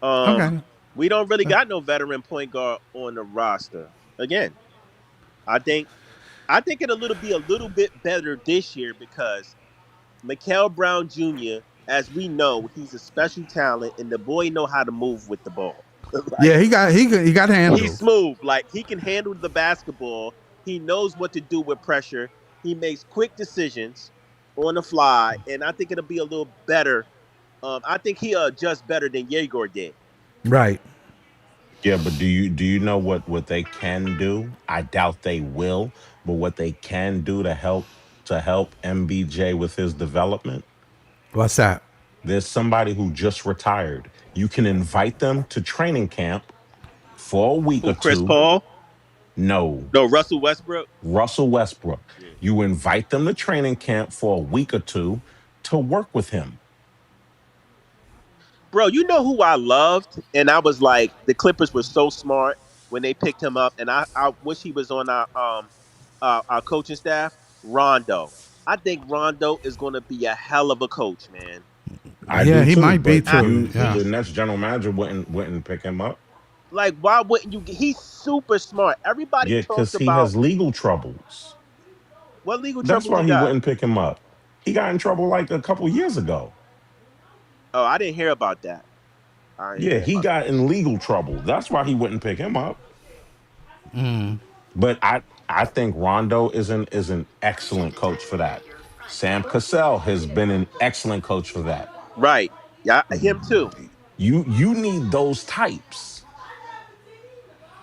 Um, Okay. we don't really got no veteran point guard on the roster. Again, I think it'll be a little bit better this year because Mikael Brown Jr., as we know, he's a special talent and the boy know how to move with the ball. Yeah, Like he got he's handled. smooth. Like he can handle the basketball. He knows what to do with pressure. He makes quick decisions on the fly, and I think it'll be a little better. I think he'll adjust better than Yegor did. Right. Yeah, but do you know what they can do? I doubt they will, but what they can do to help MBJ with his development. What's that? There's somebody who just retired. You can invite them to training camp for a week Who? or Chris two. Paul? No, No, Russell Westbrook. Russell Westbrook. Yeah. You invite them to training camp for a week or two to work with him. Bro, you know who I loved, and I was like, the Clippers were so smart when they picked him up, and I wish he was on our coaching staff. Rondo. I think Rondo is going to be a hell of a coach, man. I Yeah, do he too, might be but too. He's Yeah. the next general manager wouldn't pick him up. like, why wouldn't you? He's super smart. Everybody Yeah, talks because he about has legal troubles. what legal That's troubles why he he got. wouldn't pick him up. He got in trouble like a couple years ago. Oh, I didn't hear about that. I didn't Yeah, hear he about got in legal trouble. That's why he wouldn't pick him up. But I think Rondo is an excellent coach for that. Sam Cassell has been an excellent coach for that. that. Right. Yeah, him too. You need those types.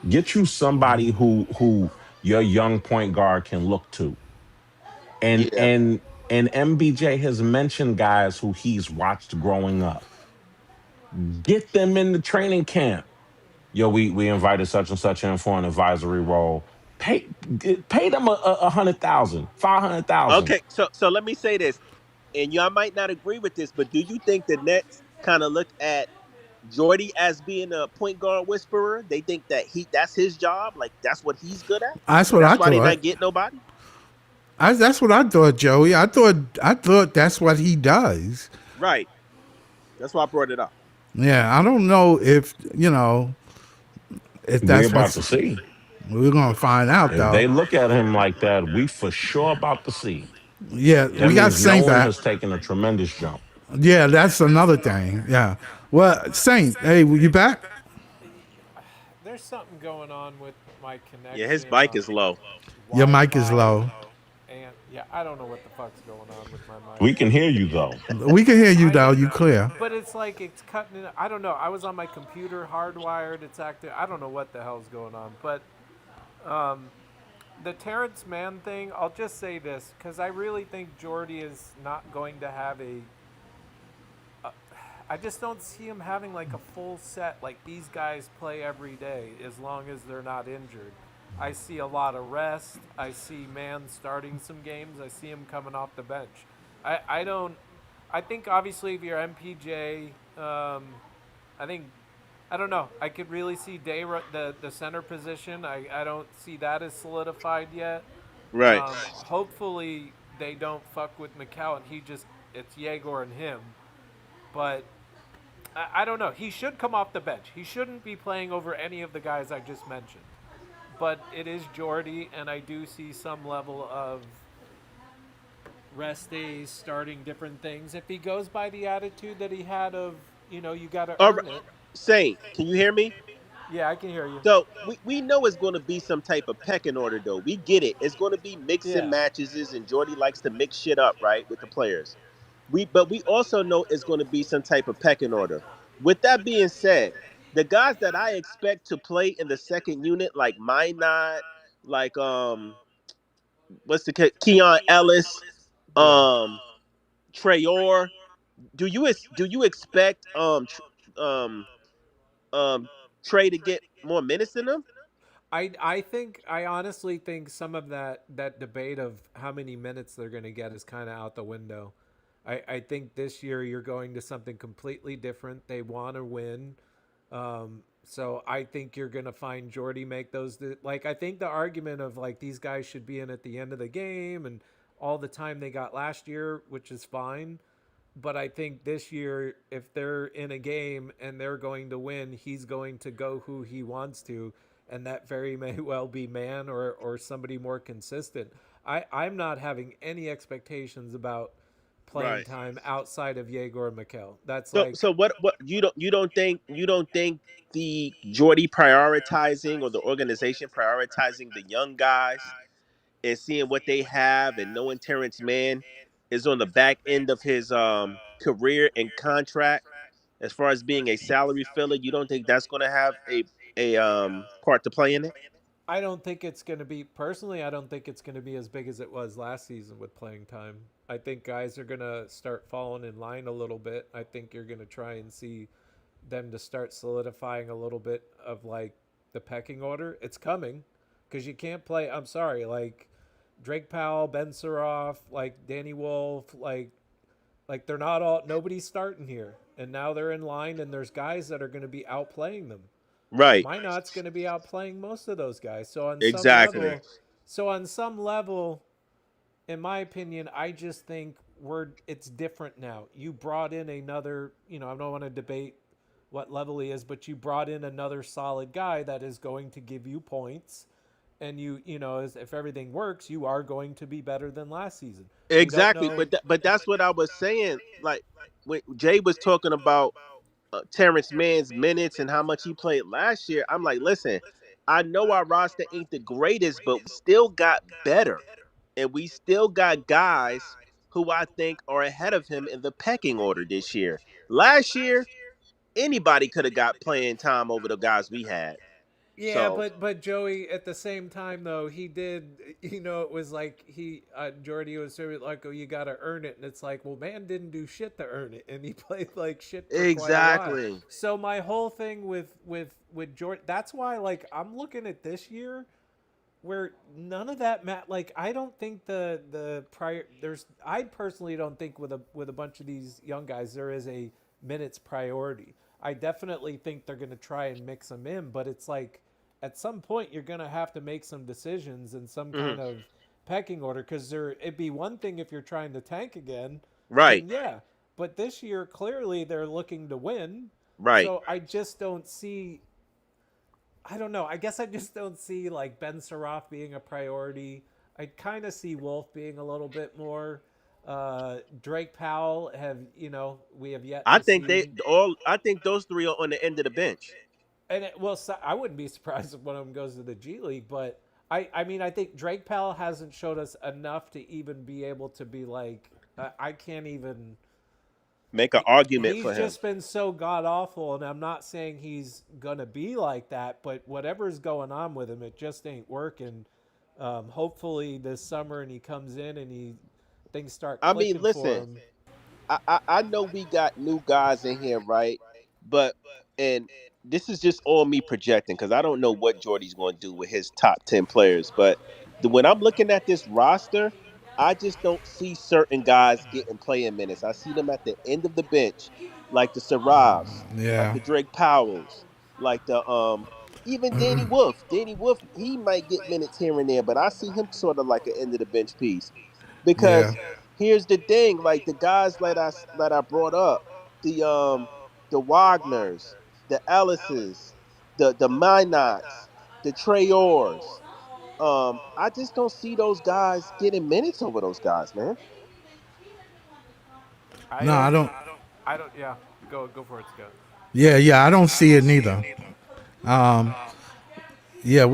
Get you somebody who your young point guard can look to. And Yeah. and and MBJ has mentioned guys who he's watched growing up. Get them in the training camp. Yo, we invited such and such in for an advisory role. Pay them a 100,000, 500,000. Okay, so let me say this, and y'all might not agree with this, but do you think the Nets kind of look at Jordy as being a point guard whisperer? They think that that's his job, like that's what he's good at. That's what I That's why they thought. not getting nobody. That's what I thought, Joey. I thought that's what he does. Right. That's why I brought it up. Yeah, I don't know if if We that's about what's. to see. We're gonna find out If though. they look at him like that, we for sure about to see. Yeah, That we got means no Saint one back. has taken a tremendous jump. Yeah, that's another thing. Yeah. Well, Saint, hey, you back? There's something going on with my Yeah, his connection, bike is low. Your mic is Wi-Fi, low. and yeah, I don't know what the fuck's going on with my mic. We can hear you though. We can hear you though. You clear. But it's like it's cutting in. I don't know. I was on my computer hardwired. It's active. I don't know what the hell's going on. But the Terrence Mann thing, I'll just say this because I really think Jordy is not going to have a. I just don't see him having like a full set like these guys play every day as long as they're not injured. I see a lot of rest. I see Mann starting some games. I see him coming off the bench. I don't. I think obviously if you're MPJ, I think I don't know. I could really see the center position. I don't see that as solidified yet. Right. Hopefully they don't fuck with McCall and he just it's Yegor and him. But I don't know. He should come off the bench. He shouldn't be playing over any of the guys I just mentioned. But it is Jordy, and I do see some level of rest days starting different things. If he goes by the attitude that he had of, you got to All right. earn it. Saint, can you hear me? Yeah, I can hear you. So we know it's going to be some type of pecking order, though. We get it. It's going to be mixing Yeah. matches, and Jordy likes to mix shit up, right, with the players. But we also know it's going to be some type of pecking order. With that being said, the guys that I expect to play in the second unit, like Minot, like what's the Keon Ellis, Yeah. um, Trayor. Do you expect um um Trey to get more minutes than them? I honestly think some of that debate of how many minutes they're going to get is kind of out the window. I think this year you're going to something completely different. They want to win. So I think you're going to find Jordy make those like I think the argument of like these guys should be in at the end of the game and all the time they got last year, which is fine. But I think this year, if they're in a game and they're going to win, he's going to go who he wants to, and that very may well be Mann or somebody more consistent. I'm not having any expectations about playing Right. time outside of Yegor and Mikel. That's So like what you don't think the Jordy prioritizing or the organization prioritizing the young guys and seeing what they have and knowing Terrence Mann is on the back end of his career and contract as far as being a salary filler, you don't think that's going to have a part to play in it? I don't think it's going to be personally. I don't think it's going to be as big as it was last season with playing time. I think guys are going to start falling in line a little bit. I think you're going to try and see them to start solidifying a little bit of like the pecking order. It's coming because you can't play. I'm sorry, like Drake Powell, Ben Suroff, like Danny Wolf, like they're not all. Nobody's starting here, and now they're in line, and there's guys that are going to be outplaying them. Right. Minot's going to be outplaying most of those guys. Exactly. So on some level, in my opinion, I just think it's different now. You brought in another, I don't want to debate what level he is, but you brought in another solid guy that is going to give you points. And if everything works, you are going to be better than last season. We don't Exactly. know. But that's what I was saying. Like when Jay was talking about Terrence Mann's minutes and how much he played last year, I'm like, listen, I know our roster ain't the greatest, but we still got better. And we still got guys who I think are ahead of him in the pecking order this year. Last year, anybody could have got playing time over the guys we had. Yeah, So but Joey at the same time though he did it was like Jordy was sort of like, oh, you got to earn it, and it's like, well, man didn't do shit to earn it, and he played like shit for quite a while. exactly. So my whole thing with Jordy, that's why like I'm looking at this year where none of that like I don't think the prior there's I personally don't think with a bunch of these young guys there is a minutes priority. I definitely think they're going to try and mix them in, but it's like at some point you're going to have to make some decisions and some Mhm. kind of pecking order, because it'd be one thing if you're trying to tank again, Right, then yeah. But this year, clearly, they're looking to win. right. So I just don't see. I don't know. I guess I just don't see like Ben Saroff being a priority. I kind of see Wolf being a little bit more. Drake Powell we have yet I to think they see. all. I think those three are on the end of the bench. And well, so, I wouldn't be surprised if one of them goes to the G League, but I mean, I think Drake Powell hasn't showed us enough to even be able to be like, I can't even. Make an argument He's for him. just been so god awful, and I'm not saying he's gonna be like that, but whatever's going on with him, it just ain't working. Hopefully this summer, and he comes in and things start I mean, clicking for listen. him. I know we got new guys in here, right? But and this is just all me projecting because I don't know what Jordy's going to do with his top 10 players. But when I'm looking at this roster, I just don't see certain guys getting playing minutes. I see them at the end of the bench, like the Saravs, like Yeah. the Drake Powells, like the even Danny Wolf. Danny Wolf, he might get minutes here and there, but I see him sort of like an end of the bench piece Yeah. because here's the thing, like the guys that I brought up, the Wagners, the Ellises, the Minots, the Treyors. I just don't see those guys getting minutes over those guys, man. I No, I don't. don't. I don't. Yeah, go for it, Scott. Yeah, yeah, I don't see it neither. Yeah,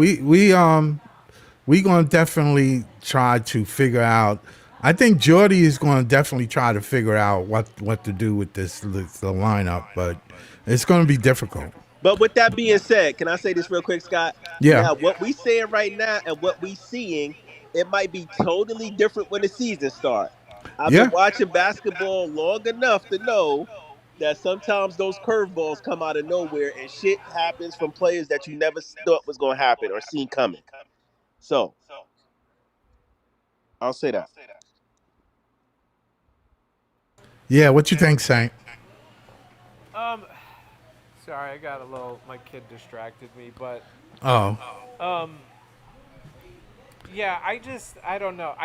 we gonna definitely try to figure out. I think Jordy is going to definitely try to figure out what to do with the lineup, but it's going to be difficult. But with that being said, can I say this real quick, Scott? Yeah, Now, what we saying right now and what we seeing, it might be totally different when the season starts. I've been yeah, watching basketball long enough to know that sometimes those curveballs come out of nowhere and shit happens from players that you never thought was going to happen or seen coming. So I'll say that. yeah. What you think, Saint? Um, Sorry, I got a little. My kid distracted me, but Oh, um, yeah, I don't know.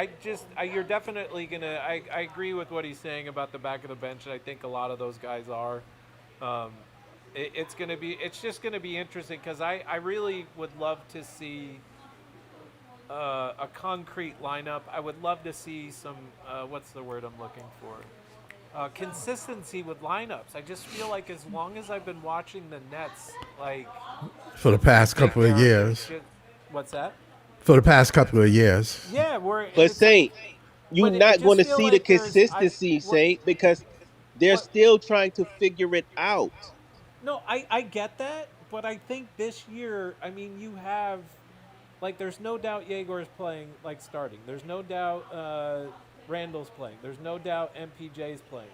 You're definitely gonna. I agree with what he's saying about the back of the bench, and I think a lot of those guys are. Um, it's just gonna be interesting because I really would love to see a concrete lineup. I would love to see some. What's the word I'm looking for? Consistency with lineups. I just feel like as long as I've been watching the Nets, like for the past take couple of care of their years. shit. What's that? For the past couple of years. Yeah, But it's like, Saint, you but it not going just to feel see the like consistency, what Saint, because they're what still trying to figure it out. no, I get that, but I think this year, I mean, you have like there's no doubt Yegor's playing like starting. There's no doubt Randall's playing. There's no doubt MPJ's playing.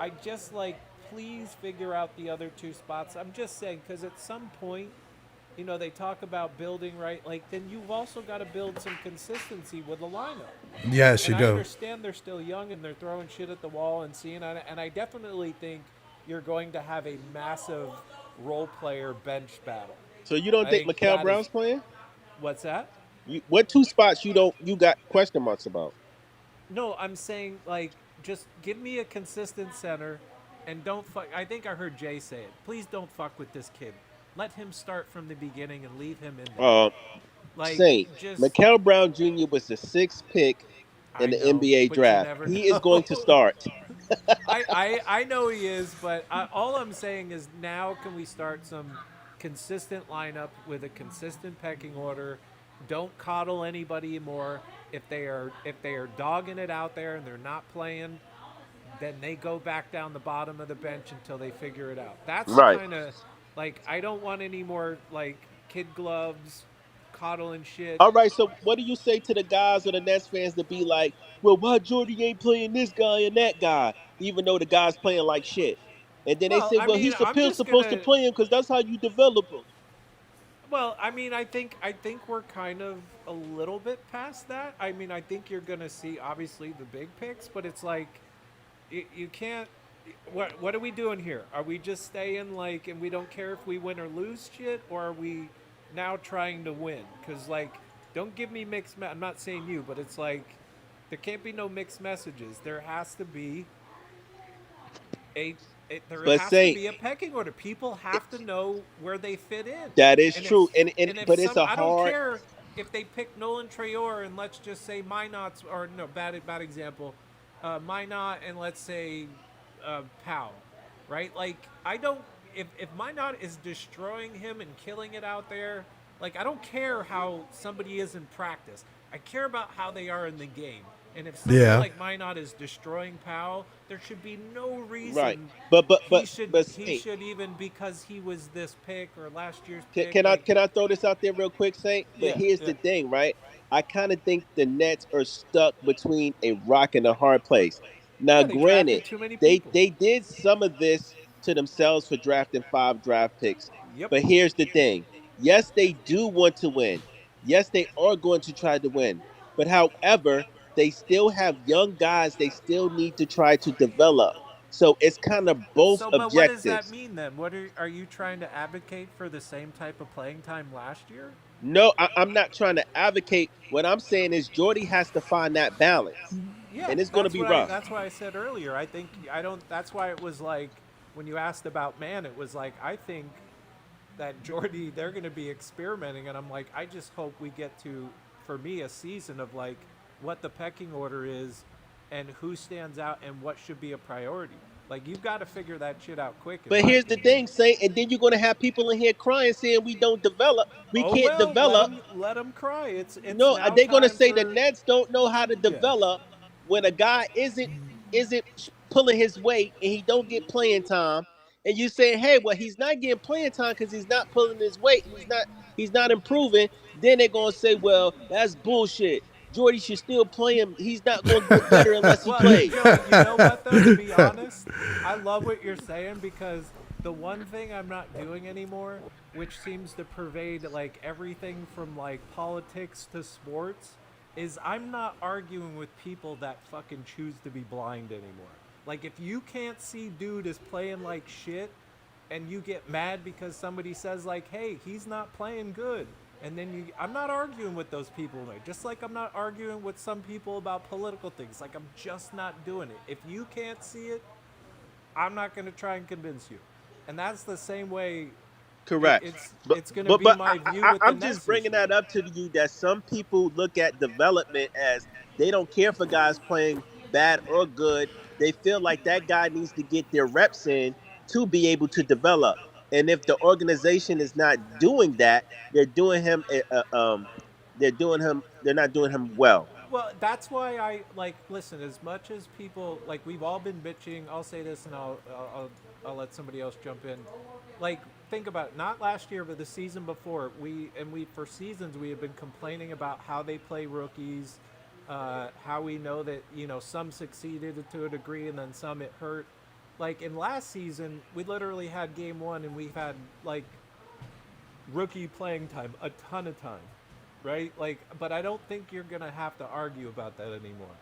I just like please figure out the other two spots. I'm just saying because at some point, they talk about building right. Like then you've also got to build some consistency with the lineup. Yes, And you I do. understand they're still young and they're throwing shit at the wall and seeing it. And I definitely think you're going to have a massive role player bench battle. So you don't I think think Mikael that is Brown's playing? what's that? What two spots you got question marks about? No, I'm saying like just give me a consistent center and don't fuck. I think I heard Jay say it. Please don't fuck with this kid. Let him start from the beginning and leave him in there. Uh, Like Saint, just Mikael Brown Jr. was the sixth pick in I the know, NBA but you draft. never He is going to know. start. I know he is, but all I'm saying is now can we start some consistent lineup with a consistent pecking order? Don't coddle anybody more. If they are dogging it out there and they're not playing, then they go back down the bottom of the bench until they figure it out. That's the Right. kind of like I don't want any more like kid gloves, coddling shit. All right. So what do you say to the guys or the Nets fans to be like, well, why Jordy ain't playing this guy and that guy, even though the guy's playing like shit? And then they Well, say, I well, mean, he's I'm supposed just supposed to gonna play him because that's how you develop him. Well, I mean, I think we're kind of a little bit past that. I mean, I think you're gonna see obviously the big picks, but it's like you can't. What are we doing here? Are we just staying like, and we don't care if we win or lose shit, or are we now trying to win? Because like don't give me mixed. I'm not saying you, but it's like there can't be no mixed messages. There has to be a, there But has to Saint, be a pecking order. People have to know where they fit in. that is And true, if and and if but it's some a I don't hard. care if they pick Nolan Trayor and let's just say Minot's or no bad example, Minot and let's say Powell, right? Like I don't if Minot is destroying him and killing it out there, like I don't care how somebody is in practice. I care about how they are in the game. And if somebody Yeah. like Minot is destroying Powell, there should be no Right, reason but but he but should but he Saint, should even because he was this pick or last year's Can, pick. can I Like can I throw this out there real quick, Saint? But yeah, here's yeah. the thing, right? I kind of think the Nets are stuck between a rock and a hard place. Now, Yeah, they granted, drafted too many they people. they did some of this to themselves for drafting 5 draft picks. Yep. But here's the thing: yes, they do want to win. Yes, they are going to try to win. But however, they still have young guys. They still need to try to develop. So it's kind of both So, but what does that objectives. mean then? What are you trying to advocate for the same type of playing time last year? No, I'm not trying to advocate. What I'm saying is Jordy has to find that balance, Yeah, and it's going to be rough. that's why I said earlier. I think I don't. That's why it was like when you asked about man, it was like I think that Jordy they're going to be experimenting, and I'm like I just hope we get to for me a season of like what the pecking order is, and who stands out and what should be a priority. Like you've got to figure that shit out quick, in But my here's the opinion. thing, Saint, and then you're going to have people in here crying saying we don't develop, we Oh can't well, develop. let them cry. It's No, now they're going to time say the for Nets don't know how to yeah. develop when a guy isn't pulling his weight and he don't get playing time. And you say, hey, well, he's not getting playing time because he's not pulling his weight and he's not improving. Then they're gonna say, well, that's bullshit. Jordy should still play him. He's not gonna get better unless he Well, plays. Joey, you know what though? To be honest, I love what you're saying because the one thing I'm not doing anymore, which seems to pervade like everything from like politics to sports, is I'm not arguing with people that fucking choose to be blind anymore. Like if you can't see dude is playing like shit and you get mad because somebody says like, "Hey, he's not playing good." And then I'm not arguing with those people, man. Just like I'm not arguing with some people about political things. Like I'm just not doing it. If you can't see it, I'm not going to try and convince you. And that's the same way Correct. But it's going to but be but my view I with the I'm just Nets this bringing year. that up to you that some people look at development as they don't care for guys playing bad or good. They feel like that guy needs to get their reps in to be able to develop. And if the organization is not doing that, they're not doing him well. Well, that's why I like listen. As much as people like, we've all been bitching. I'll say this, and I'll let somebody else jump in. Like, think about it, not last year, but the season before. We for seasons we have been complaining about how they play rookies, how we know that some succeeded to a degree, and then some it hurt. Like in last season, we literally had game one, and we've had like rookie playing time a ton of time, right? Like, but I don't think you're gonna have to argue about that anymore.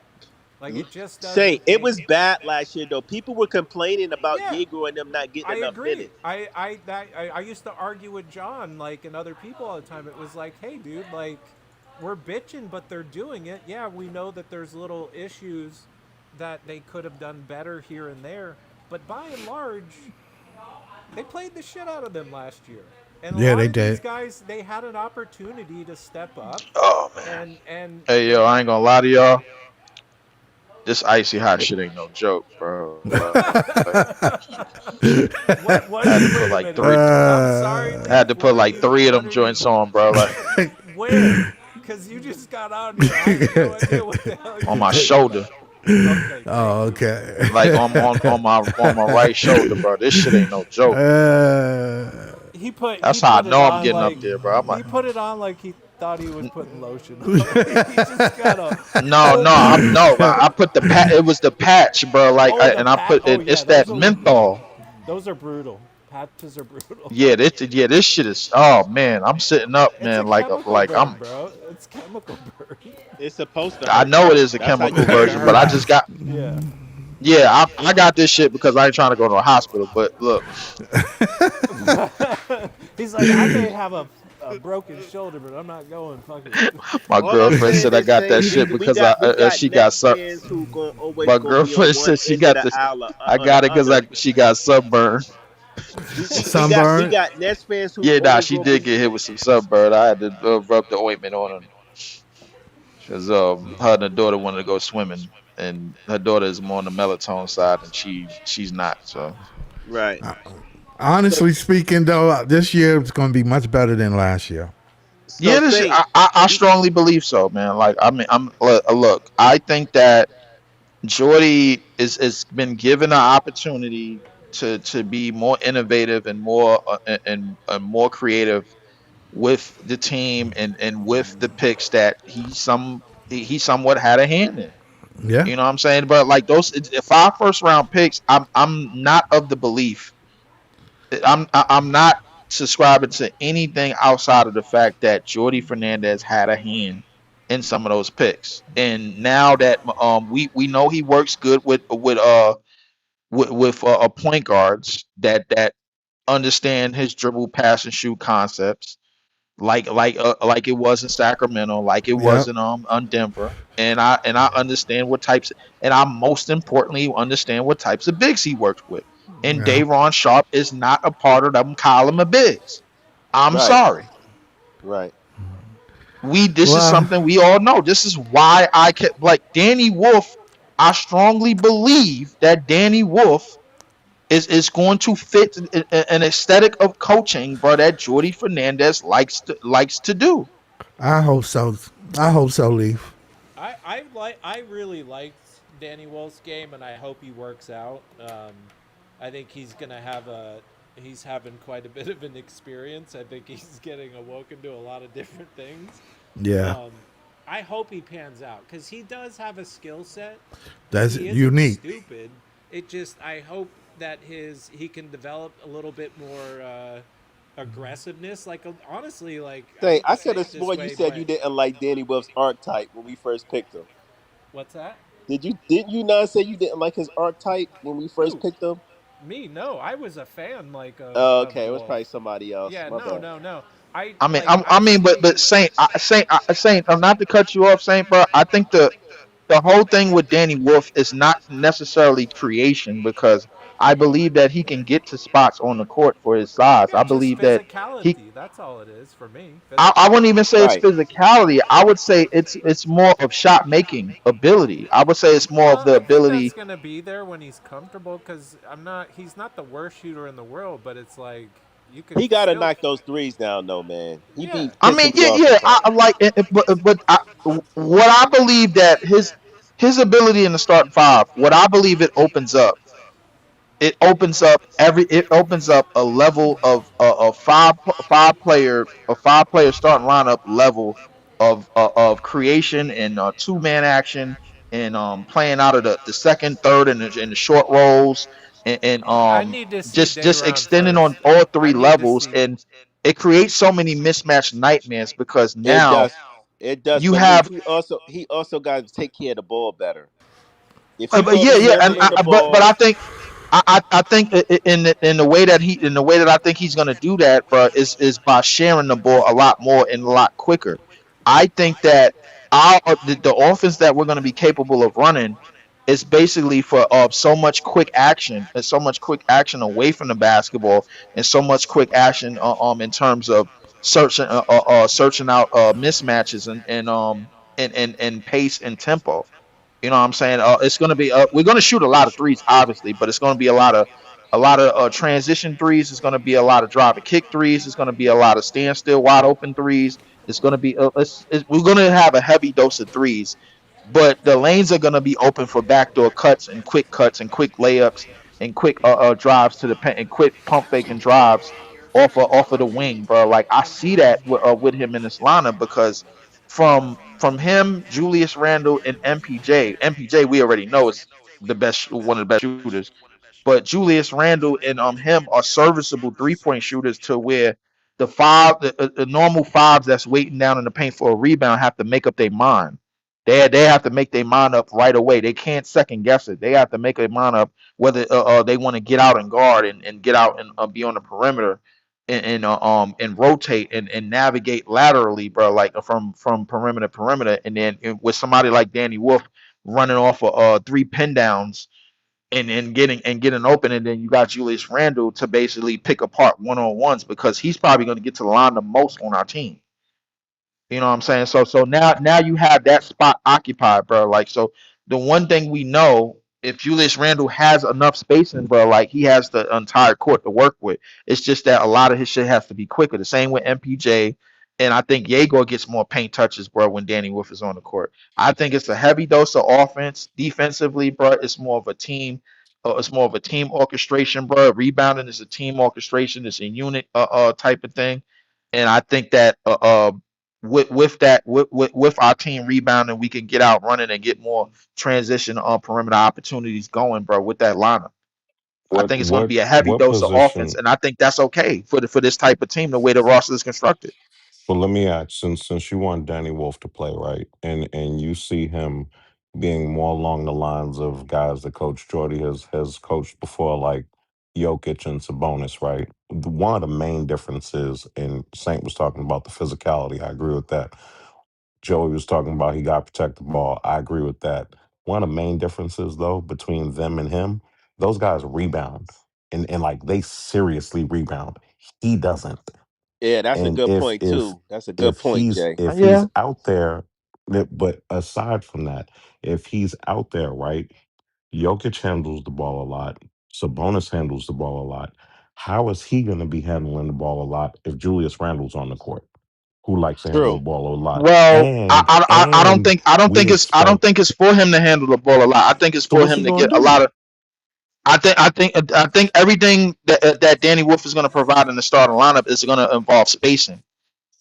Like, it just Say doesn't it make. was bad last year though. People were complaining about Yeah, Yegor and them not getting I enough agree. minutes. I used to argue with John like and other people all the time. It was like, hey, dude, like we're bitching, but they're doing it. Yeah, we know that there's little issues that they could have done better here and there, but by and large, they played the shit out of them last year. And a Yeah, lot they of these did. guys, they had an opportunity to step up, Oh man. and Hey yo, I ain't gonna lie to y'all. This icy hot shit ain't no joke, bro. Like what? had to put Wait a like minute. three I'm sorry, had Leaf. to put like three of them joints on, bro. Like Where? Because you just got on here. I have no idea what the hell on you're my talking shoulder. about. Okay, thank Oh, you. okay. Like on my right shoulder, bro. This shit ain't no joke. He That's how I put it know I'm on getting up like there, bro. I'm he like, put it on like he thought he was putting lotion on. He just got a no, whole no, I'm no. I put the it was the patch, bro. Like, oh the and I pat. put Oh it. yeah, It's that menthol. those are brutal. Patches are brutal. This shit is. Oh man, I'm sitting up, It's a man. Like chemical like burn, I'm. bro. It's chemical burn. It's supposed to I hurt know it too. is a That's how you chemical know it version, but I hurt. just got. Yeah. Yeah, I got this shit because I ain't trying to go to a hospital. But look, He's like, I may have a broken shoulder, but I'm not going fucking. My All I'm girlfriend saying said I is, got that Saint, shit we because got she got Nets sun. fans who always My gonna be on girlfriend one said she end of got the this. aisle I or the got it because other. she got sunburn. We Sunburn. got Nets fans who Yeah, nah, always she gonna did be get hit with some sunburn. I had to rub the ointment on her because her and her daughter wanted to go swimming, and her daughter is more on the melatonin side, and she's not. So right. So Honestly speaking, though, this year is going to be much better than last year. so yeah, this Saint, I we strongly believe so, man. Like I mean, look. I think that Jordy is been given an opportunity to be more innovative and more and more creative with the team and with the picks that he somewhat had a hand in. Yeah. You know what I'm saying? But like those 5 first round picks, I'm not of the belief. I'm not subscribing to anything outside of the fact that Jordy Fernandez had a hand in some of those picks. And now that we know he works good with point guards that understand his dribble, pass, and shoot concepts like it was in Sacramento, like it was Yep. in on Denver. And I understand what types and I most importantly understand what types of bigs he works with. And Yeah. Dayron Sharp is not a part of them column of bigs. I'm right, sorry. right. We this is Well, something we all know. This is why I kept like Danny Wolf. I strongly believe that Danny Wolf is going to fit an aesthetic of coaching, bro, that Jordy Fernandez likes to do. I hope so. I hope so, Leaf. I really liked Danny Wolf's game, and I hope he works out. I think he's gonna have a he's having quite a bit of an experience. I think he's getting awoken to a lot of different things. Yeah. Um, I hope he pans out because he does have a skill set, and That's he isn't unique. stupid. It just I hope that his he can develop a little bit more aggressiveness. Like honestly, like I Saint, hate I to said say a it this sport. You way, said you but didn't like Danny Wolf's archetype when we first picked him. what's that? Didn't you not say you didn't like his archetype when we first Who? picked him? Me? No, I was a fan like Oh, of okay, it was Wolf. probably somebody else. Yeah, My no, bad. no, no. I I mean, like I I mean, but Saint, not to cut you off, Saint, bro. I think the whole thing with Danny Wolf is not necessarily creation because I believe that he can get to spots on the court for his size. I just believe that he. physicality. That's all it is for me. I wouldn't even say it's Right. physicality. I would say it's more of shot making ability. I would say it's more of Well, the I think that's ability. gonna be there when he's comfortable. Because I'm not. He's not the worst shooter in the world, but it's like you could He got to still. knock those threes down, though, man. He be Yeah. I mean, pissing me yeah, off yeah. I sometimes. like, what I believe that his ability in the starting five. What I believe it opens up a level of a 5 player starting lineup level of creation and 2 man action and playing out of the second, third, and the short rolls and I need to see just Dayron extending first. on all I three need to levels, see. and it creates so many mismatched nightmares because It now does. It does. you But Leaf, have he also got to take care of the ball better. If he but gonna yeah, be yeah, and handling the but ball, I think I think in the way that I think he's gonna do that, bro, is by sharing the ball a lot more and a lot quicker. I think that the offense that we're gonna be capable of running is basically for so much quick action and so much quick action away from the basketball and so much quick action in terms of searching out mismatches and pace and tempo. You know what I'm saying? It's going to be we're going to shoot a lot of threes, obviously, but it's going to be a lot of transition threes. It's going to be a lot of drive and kick threes. It's going to be a lot of standstill wide open threes. It's going to be we're going to have a heavy dose of threes, but the lanes are going to be open for backdoor cuts and quick layups and quick drives to the pen and quick pump fake and drives off of the wing, bro. Like I see that with him in this lineup because from him, Julius Randle, and MPJ. MPJ we already know is one of the best shooters, but Julius Randle and him are serviceable 3 point shooters to where the normal fives that's waiting down in the paint for a rebound have to make up their mind. They have to make their mind up right away. They can't second guess it. They have to make their mind up whether they want to get out and guard and get out and be on the perimeter. and rotate and navigate laterally, bro, like from perimeter to perimeter, and then with somebody like Danny Wolf running off of three pin downs and getting open, and then you got Julius Randle to basically pick apart one on ones because he's probably going to get to the line the most on our team. You know what I'm saying? So now you have that spot occupied, bro. Like so the one thing we know, if Julius Randle has enough spacing, bro, like he has the entire court to work with. It's just that a lot of his shit has to be quicker. The same with MPJ. And I think Yegor gets more paint touches, bro, when Danny Wolf is on the court. I think it's a heavy dose of offense. Defensively, bro, it's more of a team. It's more of a team orchestration, bro. Rebounding is a team orchestration. It's a unit type of thing. And I think that with our team rebounding, we can get out running and get more transition on perimeter opportunities going, bro. With that lineup, I What think it's going to what be a heavy what dose of offense, position? and I think that's okay for this type of team, the way the roster is constructed. Well, let me ask, since you want Danny Wolf to play, right, and you see him being more along the lines of guys that Coach Jordy has coached before, like Jokic and Sabonis, right? One of the main differences, and Saint was talking about the physicality. I agree with that. Joey was talking about he got to protect the ball. I agree with that. One of the main differences, though, between them and him, those guys rebound, and like they seriously rebound. He doesn't. Yeah, that's a And good if point if too. That's a good if point, he's Jay. if he's Yeah. out there, but aside from that, if he's out there, right, Jokic handles the ball a lot. Sabonis handles the ball a lot. How is he going to be handling the ball a lot if Julius Randle's on the court, who likes to handle the True. ball a lot? Well, And I don't and think I don't we think expect. it's for him to handle the ball a lot. I think it's So for what's he him to going get to a do? lot of. I think everything that Danny Wolf is going to provide in the starting lineup is going to involve spacing.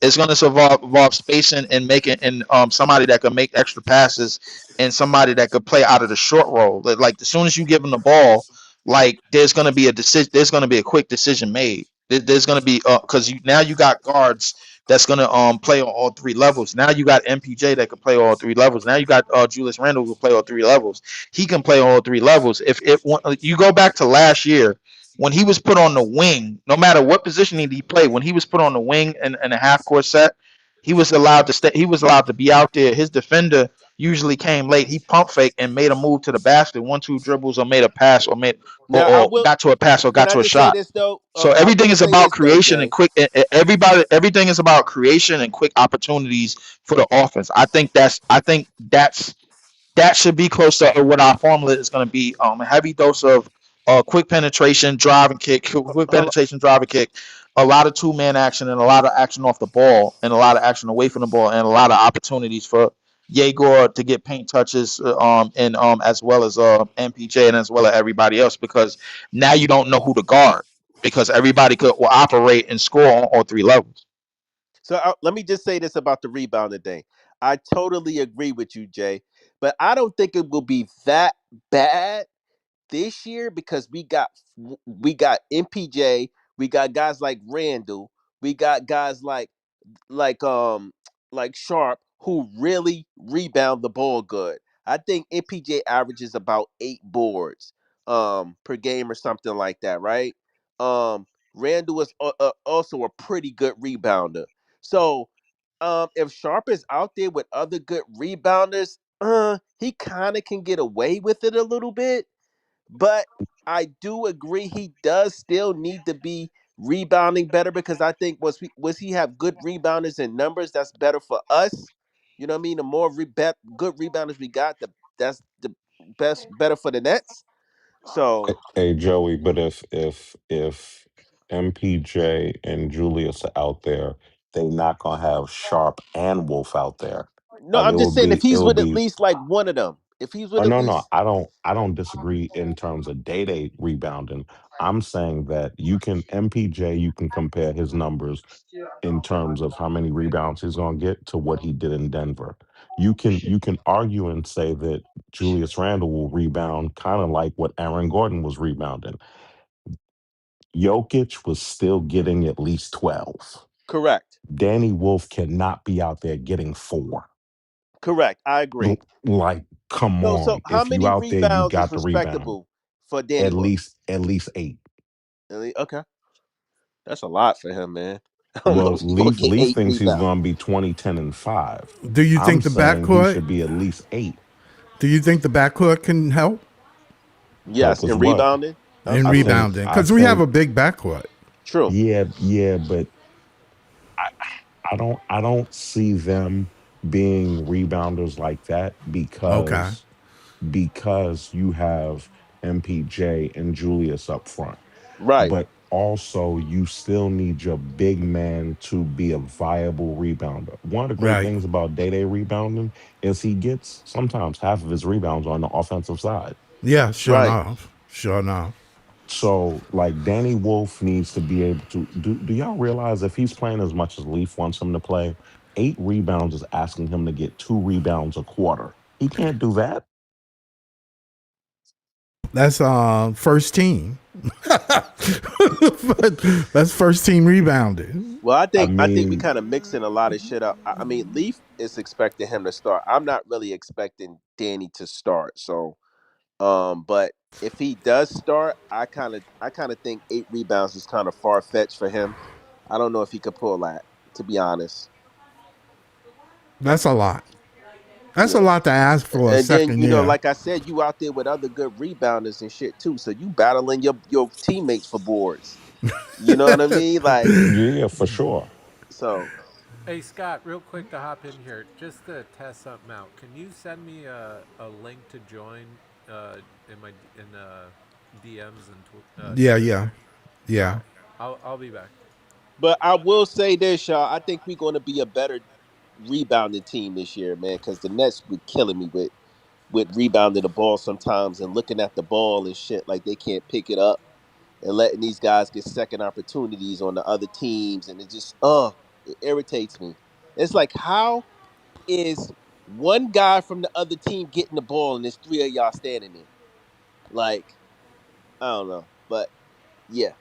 It's going to involve spacing and making and somebody that can make extra passes and somebody that could play out of the short roll. Like as soon as you give them the ball, like there's going to be a decision. There's going to be a quick decision made. There's going to be because now you got guards that's going to play on all three levels. Now you got MPJ that can play all three levels. Now you got Julius Randle who can play all three levels. He can play all three levels. If you go back to last year when he was put on the wing, no matter what position he played, when he was put on the wing in a half court set, he was allowed to stay. He was allowed to be out there. His defender usually came late. He pump fake and made a move to the basket, 1-2 dribbles, or made a pass, or made Now I or will. got to a pass or Can got I to a just say shot. this though? So I everything will is say about this though, creation and Jay. quick. Everything is about creation and quick opportunities for the offense. I think that's that should be close to what our formula is going to be. A heavy dose of quick penetration, drive and kick, quick penetration, drive and kick, a lot of two-man action and a lot of action off the ball and a lot of action away from the ball and a lot of opportunities for Yegor to get paint touches and as well as MPJ and as well as everybody else because now you don't know who to guard because everybody could will operate and score on all three levels. So let me just say this about the rebounding thing. I totally agree with you, Jay, but I don't think it will be that bad this year because we got MPJ, we got guys like Randall, we got guys like um like Sharp who really rebound the ball good. I think MPJ averages about 8 boards per game or something like that, right? Um Randall is also a pretty good rebounder. So if Sharp is out there with other good rebounders, he kind of can get away with it a little bit, but I do agree he does still need to be rebounding better because I think once he have good rebounders and numbers, that's better for us. You know what I mean? The more good rebounders we got, that's the better for the Nets. So Hey Joey, but if MPJ and Julius are out there, they not gonna have Sharp and Wolf out there. no, Like I'm just saying if it he's would with at be. least like one of them, if he's Oh with at no, no, least I don't disagree in terms of day rebounding. I'm saying that you can MPJ, you can compare his numbers in terms of how many rebounds he's gonna get to what he did in Denver. You can argue and say that Julius Randle will rebound kind of like what Aaron Gordon was rebounding. Jokic was still getting at least 12. correct, Danny Wolf cannot be out there getting 4. correct, I agree. Like, come So on. how If you many out there, you rebounds is got the rebound. respectable for Danny Wolf? At least 8. Okay. That's a lot for him, man. I don't know Well, if he's gonna get Leaf 8 thinks he's rebounds. going to be 20, 10, and 5. Do you I'm think the saying he backcourt? should be at least 8. Do you think the backcourt can help Help Yes, with and what? rebounding. in Absolutely. rebounding? I Because we have think, a big backcourt. True. yeah, but I, I don't see them being rebounders like that Okay. because you have MPJ and Julius up front. Right. But also you still need your big man to be a viable rebounder. One of the great Right. things about Day rebounding is he gets sometimes half of his rebounds on the offensive side. Yeah, sure Right. enough. Sure enough. So like Danny Wolf needs to be able to do y'all realize if he's playing as much as Leaf wants him to play, 8 rebounds is asking him to get 2 rebounds a quarter. He can't do that. That's first team. That's first team rebounding. Well, I I think we mean, kind of mixing a lot of shit up. I mean, Leaf is expecting him to start. I'm not really expecting Danny to start. So, but if he does start, I kind of think 8 rebounds is kind of far fetched for him. I don't know if he could pull that, to be honest. That's a lot. That's a Yeah. lot to ask for a And then, second year. like I said, you out there with other good rebounders and shit too. So you battling your teammates for boards. You know what I mean? Like, yeah, for sure. so Hey Scott, real quick to hop in here, just to test something out. Can you send me a link to join uh, in my DMs and Yeah, Twitter? yeah, All yeah. right, I'll be back. but I will say this, y'all. I think we're going to be a better rebounding team this year, man, because the Nets be killing me with rebounding the ball sometimes and looking at the ball and shit like they can't pick it up and letting these guys get second opportunities on the other teams, and it just it irritates me. It's like, how is one guy from the other team getting the ball and there's three of y'all standing there? Like, I don't know, but yeah,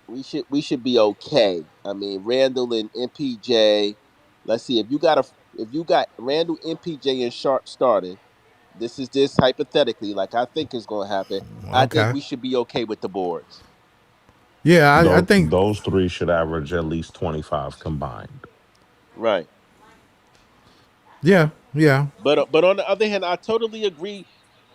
we should be okay. I mean, Randall and MPJ. Let's see if you got Randall, MPJ, and Sharp starting. This is just hypothetically, like I think is going to happen. I think Okay. we should be okay with the boards. Yeah, I think. Those 3 should average at least 25 combined. Right. Yeah, yeah. But on the other hand, I totally agree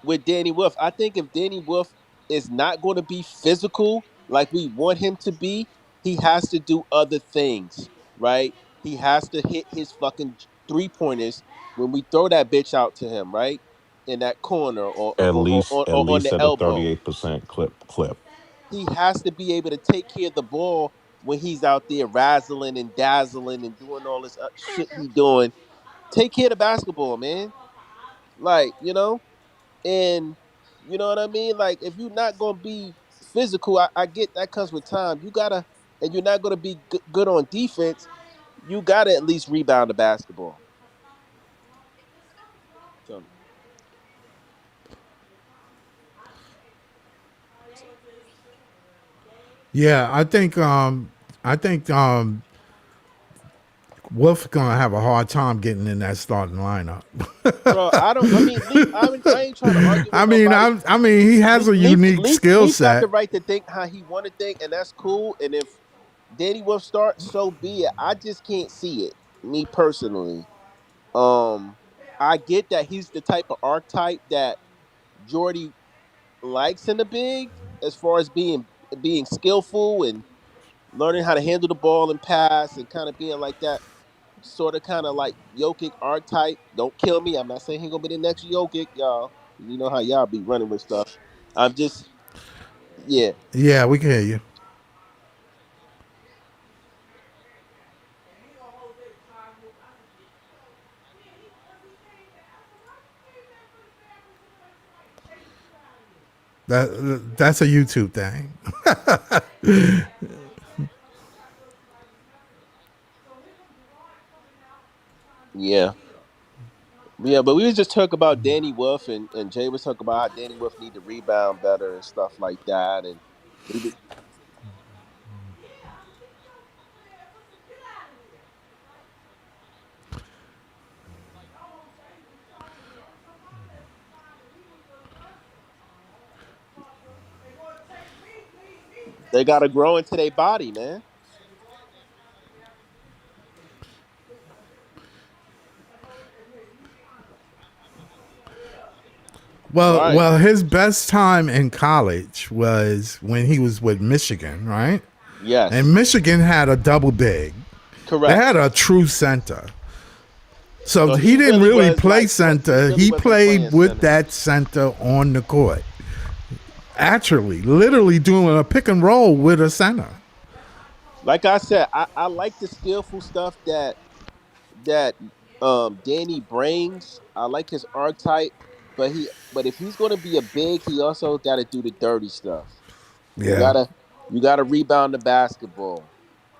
with Danny Wolf. I think if Danny Wolf is not going to be physical like we want him to be, he has to do other things, right? He has to hit his fucking 3 pointers when we throw that bitch out to him, right? In that corner At or on least the at a elbow. 38% clip. He has to be able to take care of the ball when he's out there razzling and dazzling and doing all this shit he doing. Take care of the basketball, man. Like, and you know what I mean? Like, if you're not gonna be physical, I get that comes with time. You gotta, and you're not gonna be good on defense. You gotta at least rebound the basketball. So, Yeah, I think Wolf's gonna have a hard time getting in that starting lineup. bro, I don't. I mean, Leaf. I ain't trying to argue with nobody. I mean, he has a unique skill Leaf got the set. right to think how he want to think, and that's cool. And if Danny Wolf starts, so be it. I just can't see it, me personally. Um, I get that he's the type of archetype that Jordy likes in the big, as far as being skillful and learning how to handle the ball and pass and kind of being like that sort of kind of like Jokic archetype. Don't kill me. I'm not saying he's gonna be the next Jokic, y'all. You know how y'all be running with stuff. I'm just yeah. Yeah, we can hear you. That's a YouTube thing. Yeah. Yeah, but we was just talking about Danny Wolf and Jay was talking about how Danny Wolf need to rebound better and stuff like that. And we was, They gotta grow into their body, man. Right. Well, his best time in college was when he was with Michigan, right? Yes. And Michigan had a double big. They Correct. had a true center. So So he didn't really was play like, center. really He wasn't played playing with center. that center on the court. Actually, literally doing a pick and roll with a center. Like I said, I like the skillful stuff that Danny brings. I like his archetype, but if he's gonna be a big, he also got to do the dirty stuff. You Yeah. gotta you gotta rebound the basketball.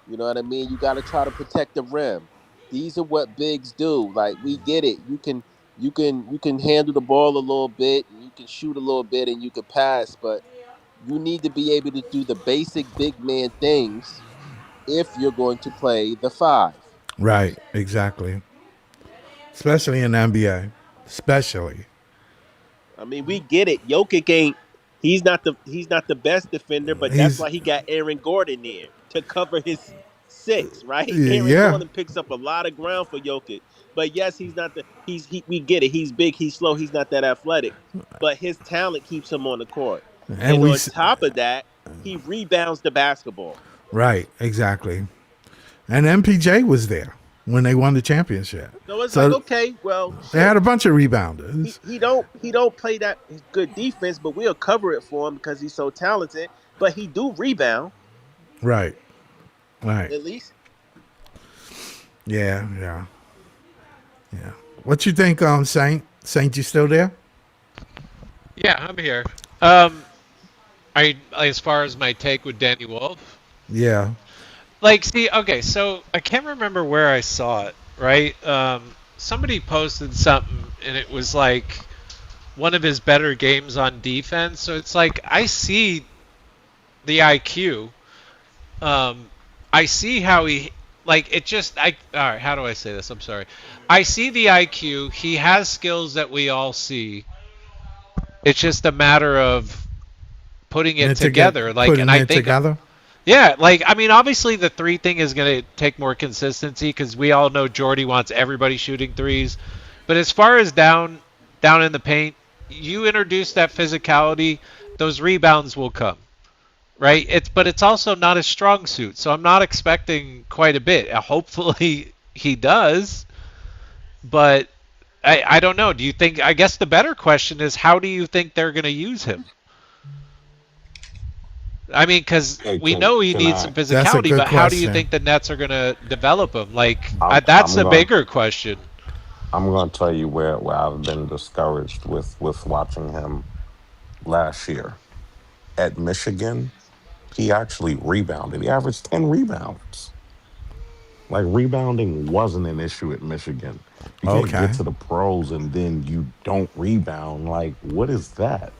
You know what I mean? You gotta try to protect the rim. These are what bigs do. Like we get it. You can handle the ball a little bit, and you can shoot a little bit, and you can pass, but you need to be able to do the basic big man things if you're going to play the five. Right. Exactly. Especially in the NBA. Especially. I mean, we get it. Jokic ain't. He's not the best defender, but that's He's why he got Aaron Gordon there to cover his six, right? Aaron yeah. Gordon picks up a lot of ground for Jokic. But yes, he's not the we get it. He's big, he's slow, he's not that athletic. But his talent keeps him on the court. And And we on top of that, he rebounds the basketball. right, exactly. And MPJ was there when they won the championship. So it's So like, okay, well, they had shit. a bunch of rebounders. He don't play that good defense, but we'll cover it for him because he's so talented. But he do rebound Right. Right. at least. Yeah, yeah. Yeah. What you think, Saint? Saint, you still there? Yeah, I'm here. As far as my take with Danny Wolf, Yeah. like, see, okay, so I can't remember where I saw it, right? Somebody posted something, and it was like one of his better games on defense. So it's like I see the IQ. I see how he like it. Just all right. How do I say this? I'm sorry. I see the IQ. He has skills that we all see. It's just a matter of putting it together. Putting it together. Yeah, like, I mean, obviously the three thing is going to take more consistency because we all know Jordy wants everybody shooting threes. But as far as down in the paint, you introduce that physicality, those rebounds will come, right? But it's also not his strong suit, so I'm not expecting quite a bit. Hopefully he does, but I don't know. Do you think? I guess the better question is, how do you think they're going to use him? I mean, because we know he needs some physicality, but how do you think the Nets are going to develop him? Like, that's the bigger question. I'm going to tell you where I've been discouraged with watching him last year. At Michigan, he actually rebounded. He averaged 10 rebounds. Like, rebounding wasn't an issue at Michigan. You can't get to the pros and then you don't rebound. Like, what is that?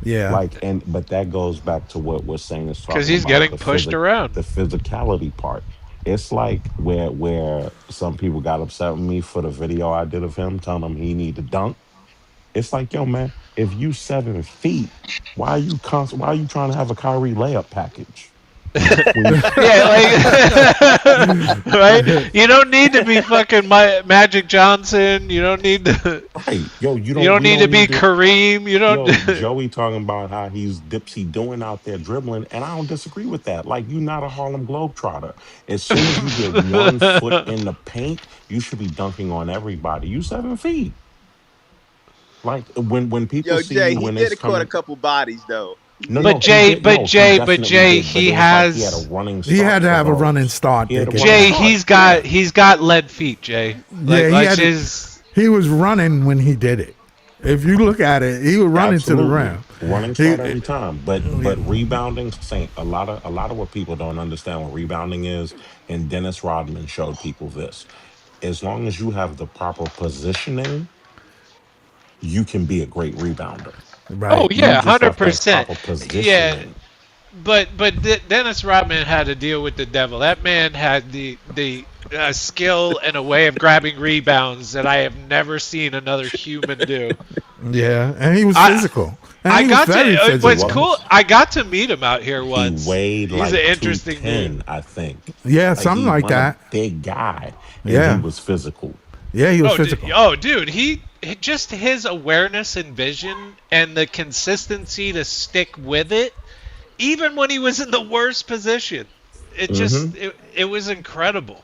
Yeah. Like, but that goes back to what we're saying is because he's getting pushed around. The physicality part. It's like where some people got upset with me for the video I did of him telling him he need to dunk. It's like, yo, man, if you 7 feet, why are you trying to have a Kyrie layup package? Yeah, like, right? You don't need to be fucking Magic Johnson. You don't need to. Right, yo, you don't need to be Kareem. You don't. Yo, Joey talking about how he's Dipsy doing out there dribbling, and I don't disagree with that. Like, you're not a Harlem Globetrotter. As soon as you get 1 foot in the paint, you should be dunking on everybody. You 7 feet. Like when people see Jay, you when he it's did caught a coming. couple bodies though. But Jay, he has. He had a running. He had to have a running start. Jay, he's got lead feet. Jay, he was running when he did it. If you look at it, he was running to the rim. Running start every time, but rebounding, Saint, a lot of what people don't understand what rebounding is, and Dennis Rodman showed people this. As long as you have the proper positioning, you can be a great rebounder. Right. Oh yeah, 100%. Yeah, but Dennis Rodman had to deal with the devil. That man had the skill and a way of grabbing rebounds that I have never seen another human do. Yeah, and he was physical. And I he was got very to. He What's physical. cool? was. I got to meet him out here He once. weighed He's an like interesting dude. 210, I think. Yeah, Like something he like wasn't a that. big guy, and he Yeah. was physical. Yeah, he was physical. Dude, he just his awareness and vision and the consistency to stick with it, even when he was in the worst position. It was incredible.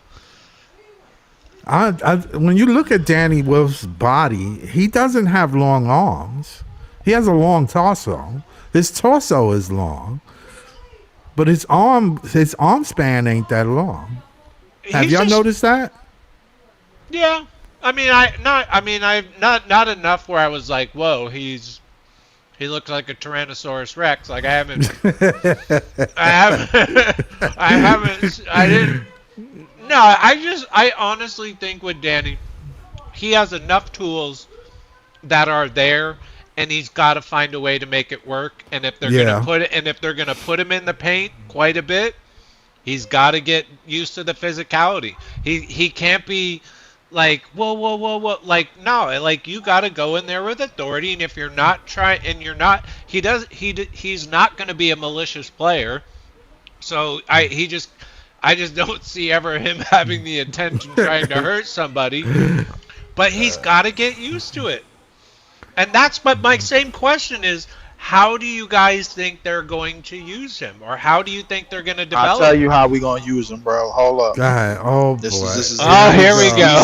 When you look at Danny Wolf's body, he doesn't have long arms. He has a long torso. His torso is long, but his arm span ain't that long. Have He's y'all just- noticed that? Yeah. Not enough where I was like, whoa, he looks like a Tyrannosaurus Rex. Like I didn't. No, I honestly think with Danny, he has enough tools that are there, and he's got to find a way to make it work. And if they're gonna put him in the paint quite a bit, he's got to get used to the physicality. He can't be like whoa, like no, like you got to go in there with authority. And if you're not trying, and you're not, he's not going to be a malicious player. So I just don't see ever him having the intention trying to hurt somebody. But he's got to get used to it. And but my same question is, how do you guys think they're going to use him? Or how do you think they're going to develop I'll tell you how we gonna use him, bro. Hold up. Go ahead. Oh, This boy. is Oh, here we go.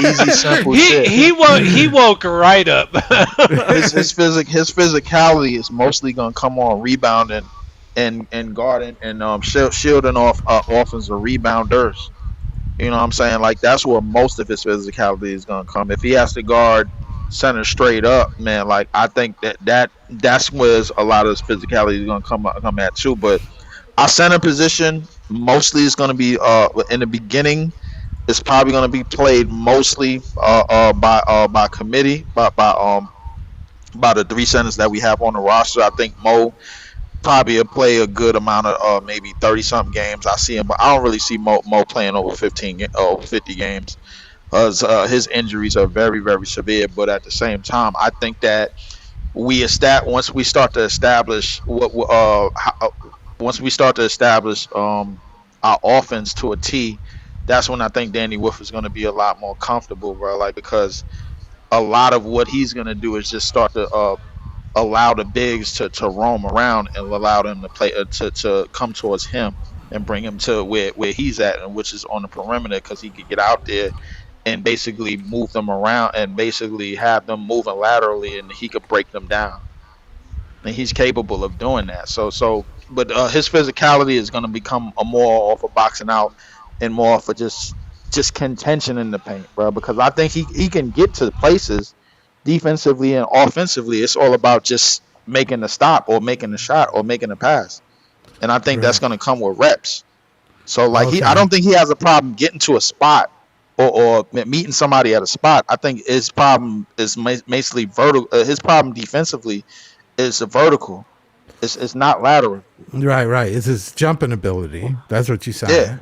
easy, simple shit. He woke right up. His physicality is mostly gonna come on rebounding and guarding and shielding off offensive rebounders. You know what I'm saying? Like that's where most of his physicality is gonna come. If he has to guard center straight up, man, like I think that's where a lot of his physicality is gonna come at too. But our center position mostly is gonna be in the beginning. It's probably gonna be played mostly by committee by the three centers that we have on the roster. I think Mo probably will play a good amount of maybe 30 something games. I see him, but I don't really see Mo playing over 50 games. His injuries are very, very severe. But at the same time, I think that once we start to establish our offense to a T, that's when I think Danny Wolf is going to be a lot more comfortable, bro. Like because a lot of what he's going to do is just start to allow the bigs to roam around and allow them to play to come towards him and bring him to where he's at, and which is on the perimeter, because he could get out there and basically move them around and basically have them moving laterally, and he could break them down. And he's capable of doing that. But his physicality is going to become a more off of boxing out and more for just contention in the paint, bro. Because I think he can get to places defensively and offensively. It's all about just making the stop or making the shot or making the pass. And I think that's going to come with reps. So like I don't think he has a problem getting to a spot or meeting somebody at a spot. I think his problem is basically vertical. His problem defensively is the vertical. It's not lateral. Right. It's his jumping ability. That's what you said. Yeah.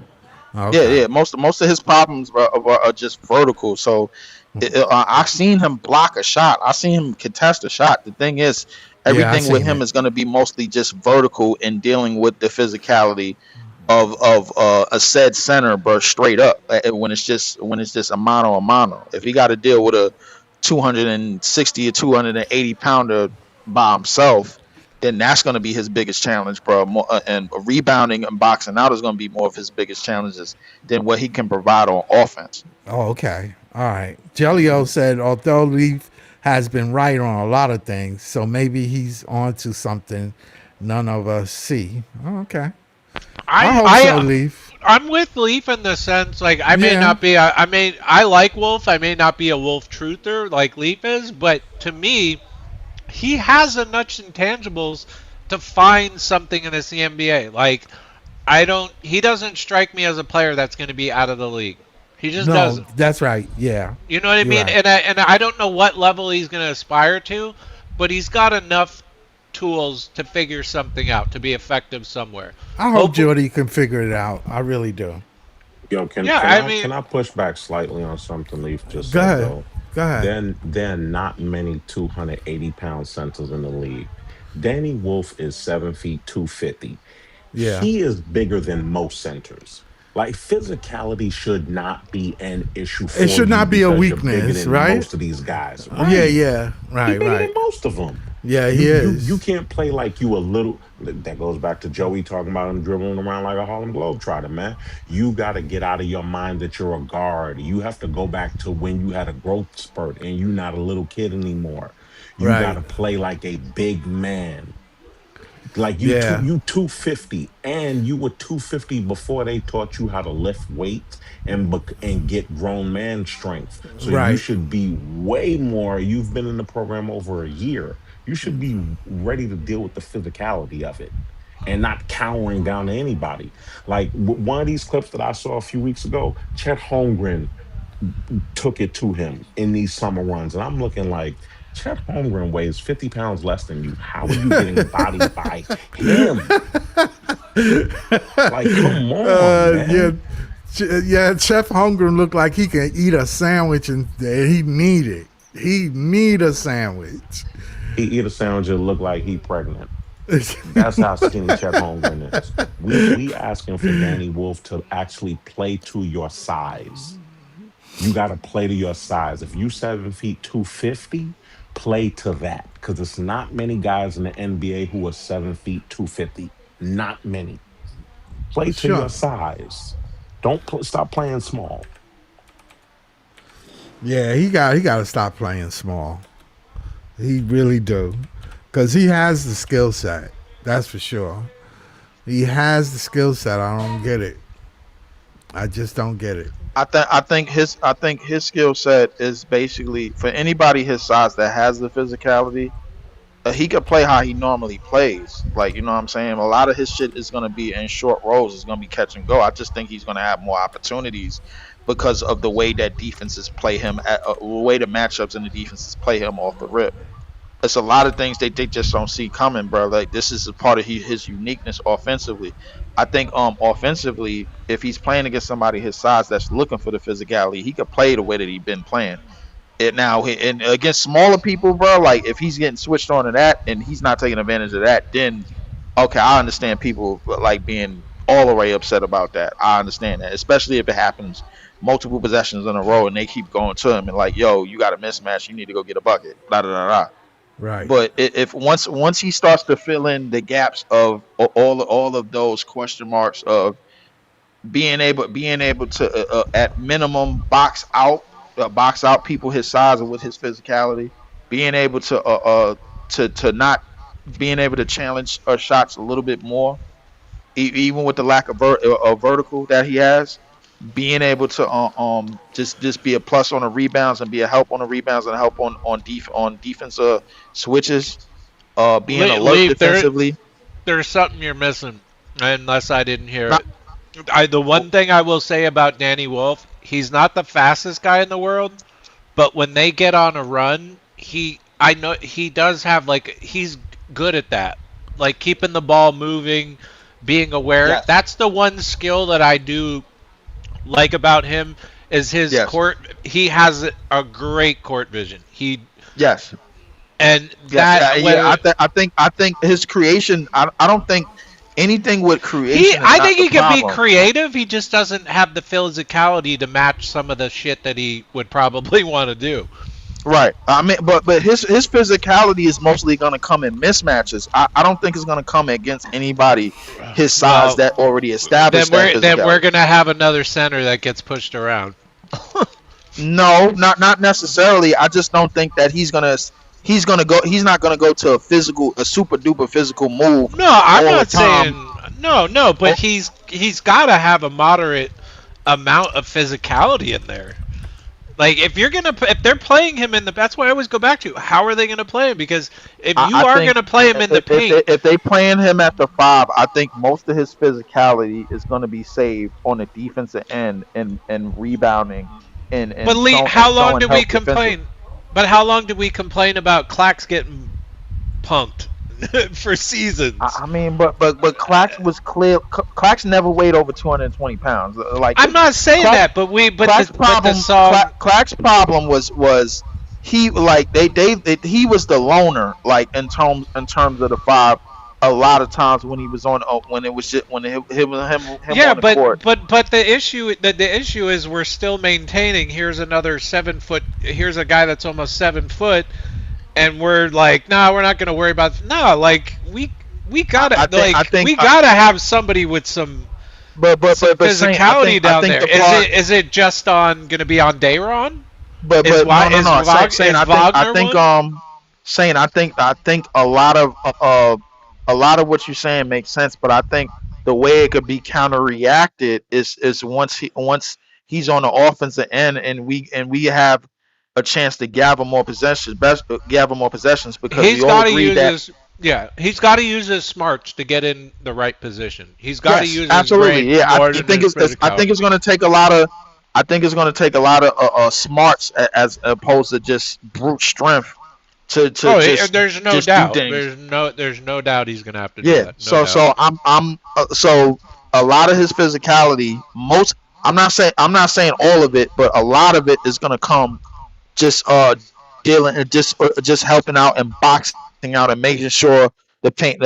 Okay. Yeah. Most of his problems are just vertical. So I've seen him block a shot. I've seen him contest a shot. The thing is, everything with him is going to be mostly just vertical and dealing with the physicality of a said center, but straight up when it's just a mano. If he got to deal with a 260 or 280 pounder by himself, then that's going to be his biggest challenge, bro. And rebounding and boxing out is going to be more of his biggest challenges than what he can provide on offense. Oh, okay. All right. Jellio said, although Leaf has been right on a lot of things, so maybe he's on to something none of us see. Oh, okay. I hope so, Leaf. I'm with Leaf in the sense, like, I like Wolf. I may not be a Wolf truther like Leaf is, but to me, he has enough intangibles to find something in this NBA. Like, he doesn't strike me as a player that's going to be out of the league. He just doesn't. That's right. Yeah. You know what I mean? Right. And I don't know what level he's going to aspire to, but he's got enough tools to figure something out, to be effective somewhere. I hope Jordy can figure it out. I really do. Yo, can I push back slightly on something Leaf just Go said, ahead. though? Go ahead. There are not many 280-pound centers in the league. Danny Wolf is 7 feet 250. Yeah. He is bigger than most centers. Like physicality should not be an issue It for should you not be a because you're bigger weakness, than right? most of these guys. Yeah, Right. yeah. He Right, bigger right. than most of them. Yeah, he You is. can't play like you a little. That goes back to Joey talking about him dribbling around like a Harlem Globetrotter, man. You got to get out of your mind that you're a guard. You have to go back to when you had a growth spurt and you're not a little kid anymore. You got Right. to play like a big man. Like Yeah. you 250 and you were 250 before they taught you how to lift weights and get grown man strength. So you Right. should be way more. You've been in the program over a year. You should be ready to deal with the physicality of it and not cowering down to anybody. Like one of these clips that I saw a few weeks ago, Chet Holmgren took it to him in these summer runs. And I'm looking like, Chet Holmgren weighs 50 pounds less than you. How are you getting bodied by him? Like, come on, Yeah. man. Yeah, Chef Holmgren looked like he can eat a sandwich and he need it. He need a sandwich. He eat a sandwich and look like he pregnant. That's how skinny Chet Holmgren is. We asking for Danny Wolf to actually play to your size. You got to play to your size. If you 7 feet 250, play to that because it's not many guys in the NBA who are 7 feet 250. Not many. For Play to your sure. size. Don't stop playing small. Yeah, he got to stop playing small. He really do, because he has the skill set. That's for sure. He has the skill set. I don't get it. I just don't get it. I think his skill set is basically for anybody his size that has the physicality. He could play how he normally plays. Like, you know what I'm saying? A lot of his shit is going to be in short rows. It's going to be catch and go. I just think he's going to have more opportunities because of the way that defenses play him, the way the matchups and the defenses play him off the rip. It's a lot of things they just don't see coming, bro. Like, this is a part of his uniqueness offensively. I think offensively, if he's playing against somebody his size that's looking for the physicality, he could play the way that he's been playing. It now and against smaller people, bro, like if he's getting switched on to that and he's not taking advantage of that, then okay, I understand people like being all the way upset about that. I understand that, especially if it happens multiple possessions in a row and they keep going to him and like, yo, you got a mismatch, you need to go get a bucket, da da da da. Right. But if once he starts to fill in the gaps of all of those question marks of being able to at minimum box out people his size and with his physicality, being able to not being able to challenge shots a little bit more, even with the lack of vertical that he has, being able to just be a plus on the rebounds and be a help on the rebounds and help on defensive switches, being alert defensively. There's something you're missing, unless I didn't hear it. The one thing I will say about Danny Wolf, he's not the fastest guy in the world, but when they get on a run, I know he does have he's good at that, like keeping the ball moving, being aware. Yes. That's the one skill that I do like about him is his court. He has a great court vision. Yes. And that I think his creation. I don't think anything with creation. I think he can be creative. He just doesn't have the physicality to match some of the shit that he would probably want to do. Right. I mean, but his physicality is mostly going to come in mismatches. I don't think it's going to come against anybody his size that already established. Then we're going to have another center that gets pushed around. No, not necessarily. I just don't think that he's not going to go to a super duper physical move. No, I'm not saying no, but he's got to have a moderate amount of physicality in there. Like if they're playing him that's why I always go back to how are they going to play him? Because if you are going to play him in the paint, if they playing him at the 5, I think most of his physicality is going to be saved on the defensive end and rebounding. But Lee, how long did we complain? But how long did we complain about Clax getting punked? for seasons. I mean, but Clax was clear. Clax never weighed over 220 pounds. Like I'm not saying Clax, that, but problem. the song. Clax's problem was he like they he was the loner like in terms of the five. A lot of times when he was on when it was just, when him Yeah, on the court. but the issue is we're still maintaining. Here's another 7 foot. Here's a guy that's almost 7 foot, and we're like, no, we're not going to worry about. No, like we gotta gotta have somebody with some physicality down there. Is it just on going to be on Dayron? But no. I think a lot of what you're saying makes sense, but I think the way it could be counter-reacted is once he's on the offensive end and we have a chance to gather more possessions because he's we all agree that he's got to use his smarts to get in the right position. He's got to use absolutely. His brain I think it's going to take a lot of smarts as opposed to just brute strength. There's no doubt. There's no doubt he's gonna have to do that. So a lot of his physicality, I'm not saying all of it, but a lot of it is gonna come just dealing just helping out and boxing out and making sure the paint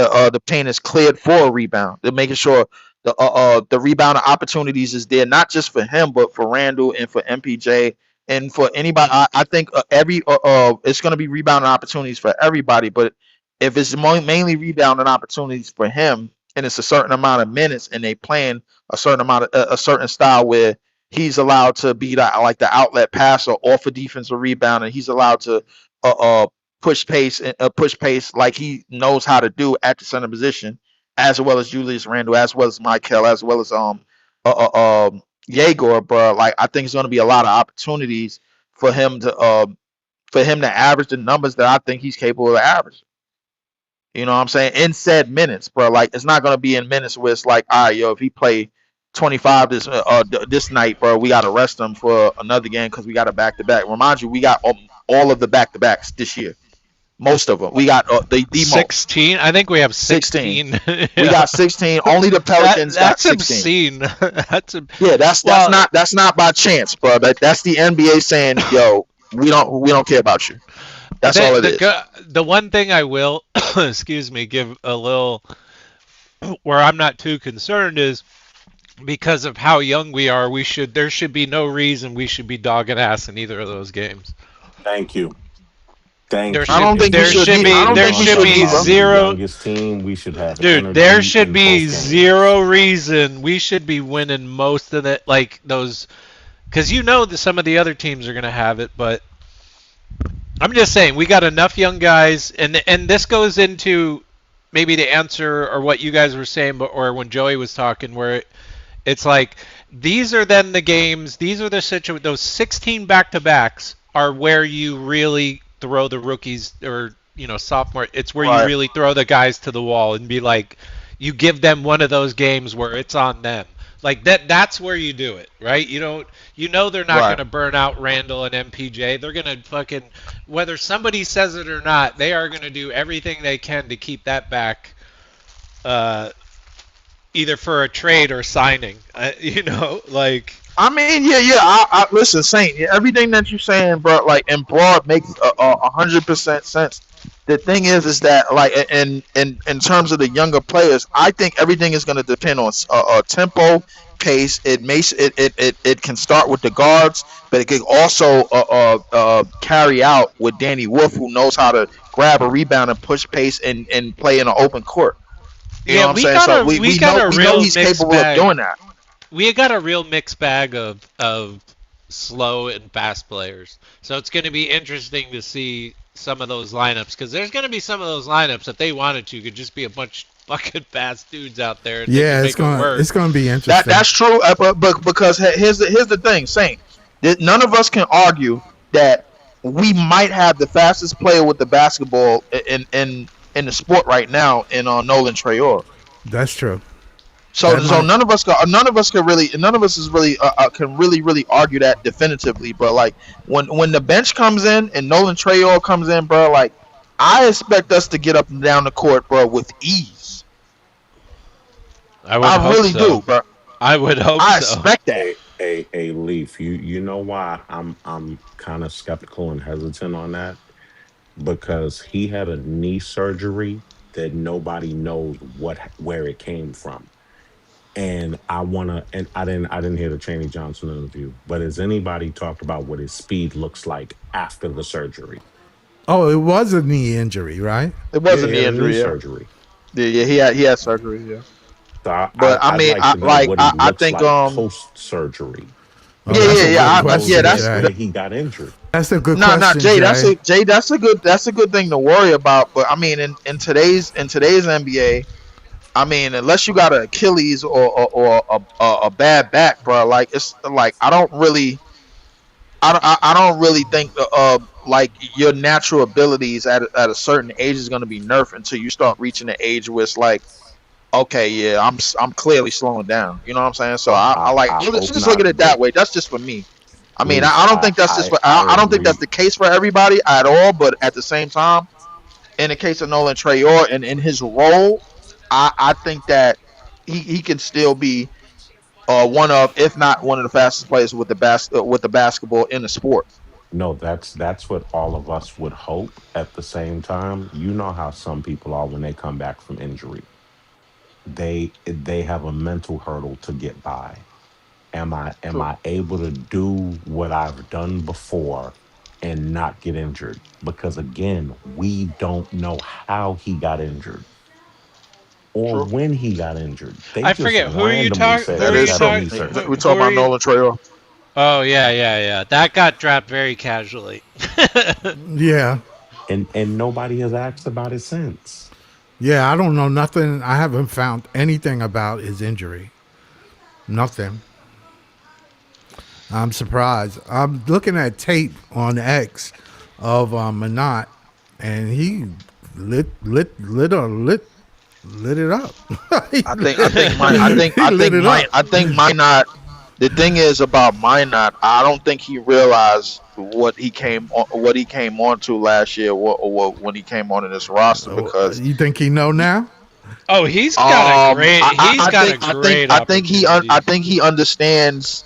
is cleared for a rebound. They're making sure the rebound opportunities is there, not just for him but for Randall and for MPJ. And for anybody, I think it's going to be rebounding opportunities for everybody. But if it's mainly rebounding opportunities for him, and it's a certain amount of minutes, and they playing a certain style where he's allowed to be like the outlet passer off a defensive rebound, and he's allowed to push pace like he knows how to do at the center position, as well as Julius Randle, as well as Michael, as well as Yegor, bro. Like I think it's going to be a lot of opportunities for him to average the numbers that I think he's capable of averaging. You know what I'm saying? In said minutes, bro. Like it's not going to be in minutes where it's like, all right, yo, if he play 25 this night, bro, we got to rest him for another game because we got a back-to-back. Remind you, we got all of the back-to-backs this year. Most of them. We got the 16. I think we have 16. We got 16. Only the Pelicans got 16. That's obscene. That's not by chance, bro. That's the NBA saying, "Yo, we don't care about you." That's all it is. The one thing I will, excuse me, give a little where I'm not too concerned is because of how young we are. There should be no reason we should be dogging ass in either of those games. Thank you. There should be zero. Youngest team, we should have. Dude, there should be zero reason we should be winning most of it, like those, because that some of the other teams are gonna have it. But I'm just saying we got enough young guys, and this goes into maybe the answer or what you guys were saying, or when Joey was talking, where it's like these are then the games, these are the situations. Those 16 back-to-backs are where you really throw the rookies or sophomore. It's where you really throw the guys to the wall and be like, you give them one of those games where it's on them. Like that's where you do it, right? They're not going to burn out Randall and MPJ. They're going to fucking, whether somebody says it or not, they are going to do everything they can to keep that back, either for a trade or signing. I mean, I listen, Saint. Everything that you're saying, bro, like in broad, makes 100% sense. The thing is that like in terms of the younger players, I think everything is going to depend on tempo, pace. It can start with the guards, but it can also carry out with Danny Wolf, who knows how to grab a rebound and push pace and play in an open court. You know what I'm saying? So we know he's capable of doing that. We got a real mixed bag of slow and fast players. So it's going to be interesting to see some of those lineups, because there's going to be some of those lineups, if they wanted to, could just be a bunch of fucking fast dudes out there. And it's going to be interesting. That's true, but because here's the thing, Saint. None of us can argue that we might have the fastest player with the basketball in the sport right now in Nolan Traore. That's true. So none of us can really argue that definitively, bro. Like when the bench comes in and Nolan Traore comes in, bro, like I expect us to get up and down the court, bro, with ease. I would I hope really do, so. bro. I would hope I so. expect that. A Leaf. You know why I'm kind of skeptical and hesitant on that, because he had a knee surgery that nobody knows where it came from. And I didn't hear the Chaney Johnson interview, but has anybody talked about what his speed looks like after the surgery? Oh, it was a knee injury, right? It Yeah, wasn't he the had a knee injury, yeah. surgery. Yeah, he had surgery, yeah. So But I I'd mean, like to know what he I looks think like post surgery, Oh, yeah, that's yeah, a so good he yeah. knows Yeah, question, that's Jay. where he got injured. That's a good no, question, Jay. Jay. That's a good thing to worry about. But I mean, in today's NBA, I mean, unless you got an Achilles or a bad back, bro, like it's like I don't really think like your natural abilities at a certain age is going to be nerfed until you start reaching the age where it's like, okay, yeah, I'm clearly slowing down. You know what I'm saying? So Well, I like I I hope just look at not, it that but way. That's just for me. I mean, Leaf, I don't think that's just I don't think that's agree. the case for everybody at all. But at the same time, in the case of Nolan Trayor and in his role, I think that he can still be one of, if not one of the fastest players with the basketball in the sport. No, that's what all of us would hope. At the same time, you know how some people are when they come back from injury. They have a mental hurdle to get by. Am True. I able to do what I've done before and not get injured? Because again, we don't know how he got injured or True. when he got injured. They I just forget who are you randomly talking. said Who That are he you is had a true. knee talking? We surgery. talk Who are about you? Nolan Trayor. Oh yeah, yeah, yeah. That got dropped very casually. Yeah. And nobody has asked about it since. Yeah, I don't know nothing. I haven't found anything about his injury. Nothing. I'm surprised. I'm looking at tape on X of Manat, and he lit it up. He lit it up. I think Minot. The thing is about Minot, I don't think he realized what he came on to last year, when he came on in this roster because You think he know now? Oh, he's got a great. He's I got a think great opportunity. I think he understands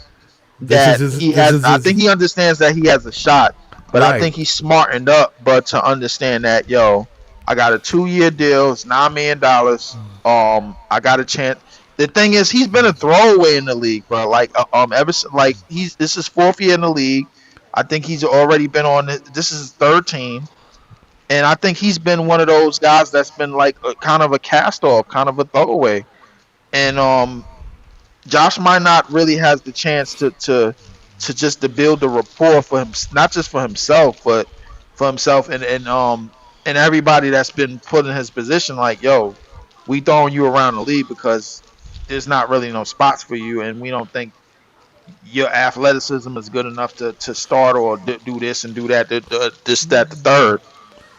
This is that his. he This has is I his. think he understands that he has a shot, but I Right. think he's smartened up but to understand that, yo, I got a 2-year deal, it's $9 million. I got a chance. The thing is, he's been a throwaway in the league, bro. Like ever since, like this is 4th year in the league. I think he's already been on this is his 3rd team. And I think he's been one of those guys that's been like kind of a cast off, kind of a throwaway. And Josh might not really has the chance to just to build a rapport for him, not just for himself, but for himself and everybody that's been put in his position. Like, yo, we throwing you around the league because there's not really no spots for you, and we don't think your athleticism is good enough to start or do this and do that, this, that, the third.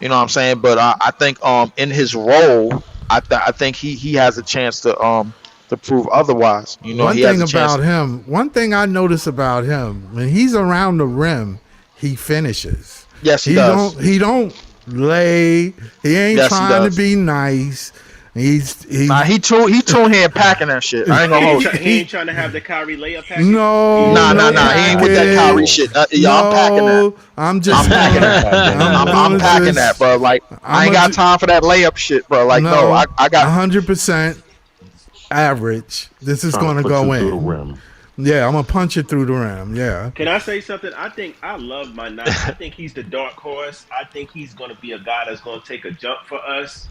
You know what I'm saying? But I think in his role, I think he has a chance to prove otherwise. You know, One he has thing a chance. about him, one thing I notice about him, when he's around the rim, he finishes. Yes, he does. He don't lay. He ain't Yes, he trying to does. be nice. He's Nah, he too hand packing that shit. I ain't gonna hold you. He ain't trying to have the Kyrie layup package. no, Nah, no he ain't with that Kyrie package. shit. I'm packing that. No, I'm just I'm packing that. I'm I'm packing that, bro. Like I ain't got time for that layup shit, bro. Like no, I got 100% average. This is Trying to gonna put go you through the in. rim. Yeah, I'm gonna punch it through the rim. Yeah. Can I say something? I think I love my nine. I think he's the dark horse. I think he's going to be a guy that's going to take a jump for us.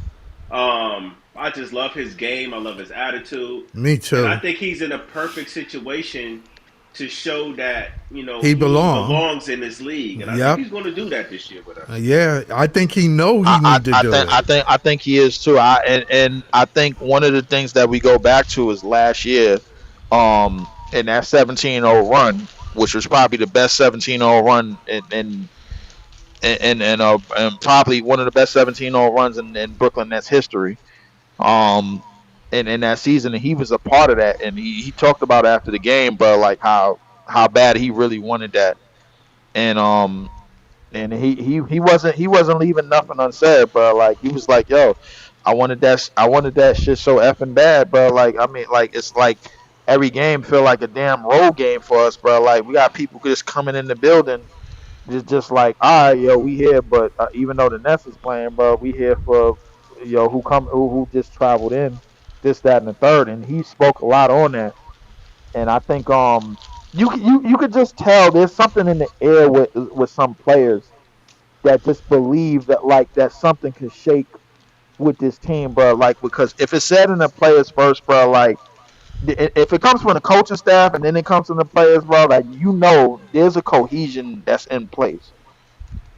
I just love his game. I love his attitude, Me and I too. think he's in a perfect situation to show that He he belong. belongs in this league, and I Yep. think he's going to do that this year with us. Yeah, I think he know he need to do it. I think he is too. And I think one of the things that we go back to is last year, in that 17-0 run, which was probably the best 17-0 run and probably one of the best 17-0 runs in Brooklyn Nets history. And in that season, and he was a part of that, and he talked about it after the game, bro, like how bad he really wanted that, and and he wasn't leaving nothing unsaid, bro. Like he was like, "Yo, I wanted that shit so effing bad, bro." Like I mean, like it's like every game feel like a damn road game for us, bro. Like we got people just coming in the building, just like, all right, yo, we here, but even though the Nets is playing, bro, we here for who just traveled in, this, that, and the third, and he spoke a lot on that, and I think you could just tell there's something in the air with some players that just believe that like that something could shake with this team, bro. Like because if it's said in the players first, bro, like if it comes from the coaching staff and then it comes from the players, bro, like there's a cohesion that's in place.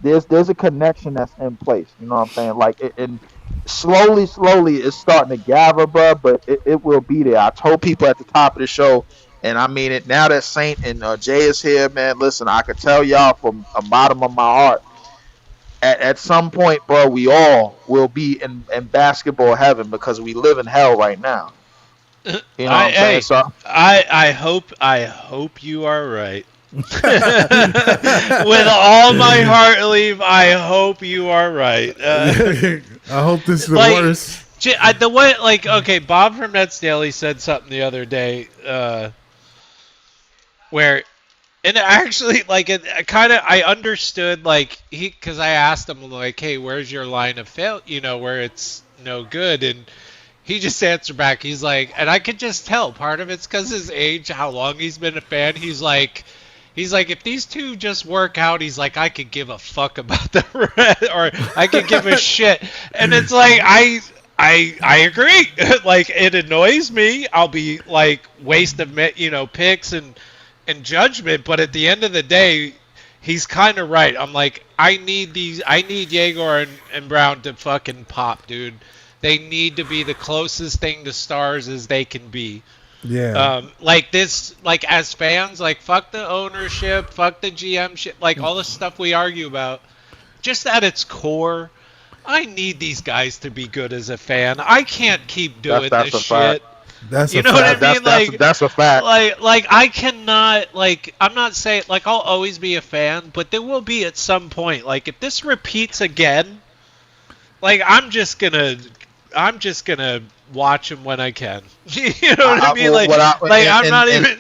There's a connection that's in place. You know what I'm saying? Like and slowly it's starting to gather, bro. But it will be there. I told people at the top of the show, and I mean it. Now that Saint and Jay is here, man. Listen, I could tell y'all from the bottom of my heart. At some point, bro, we all will be in basketball heaven because we live in hell right now. You know what I'm saying? So I hope you are right. With all my heart, Leave. I hope you are right. I hope this is the like, worst. The way, like, okay, Bob from Nets Daily said something the other day, where, and actually, like, I understood, like, because I asked him, like, hey, where's your line of fail, where it's no good, and he just answered back, he's like, and I could just tell, part of it's because his age, how long he's been a fan, he's like, if these two just work out, he's like, I could give a fuck about the rest, or I could give a shit, and it's like, I agree, like, it annoys me, I'll be, like, waste of, picks and judgment, but at the end of the day, he's kind of right. I'm like, I need Jaeger and Brown to fucking pop, dude. They need to be the closest thing to stars as they can be. Yeah. Like this, like as fans, like fuck the ownership, fuck the GM shit, like all the stuff we argue about. Just at its core, I need these guys to be good as a fan. I can't keep doing that's this a fact. shit. That's You know what I mean? That's a fact. Like I cannot, like, I'm not saying, like, I'll always be a fan, but there will be at some point, like, if this repeats again, like, I'm just gonna watch him when I can. You know what I mean? I'm not even.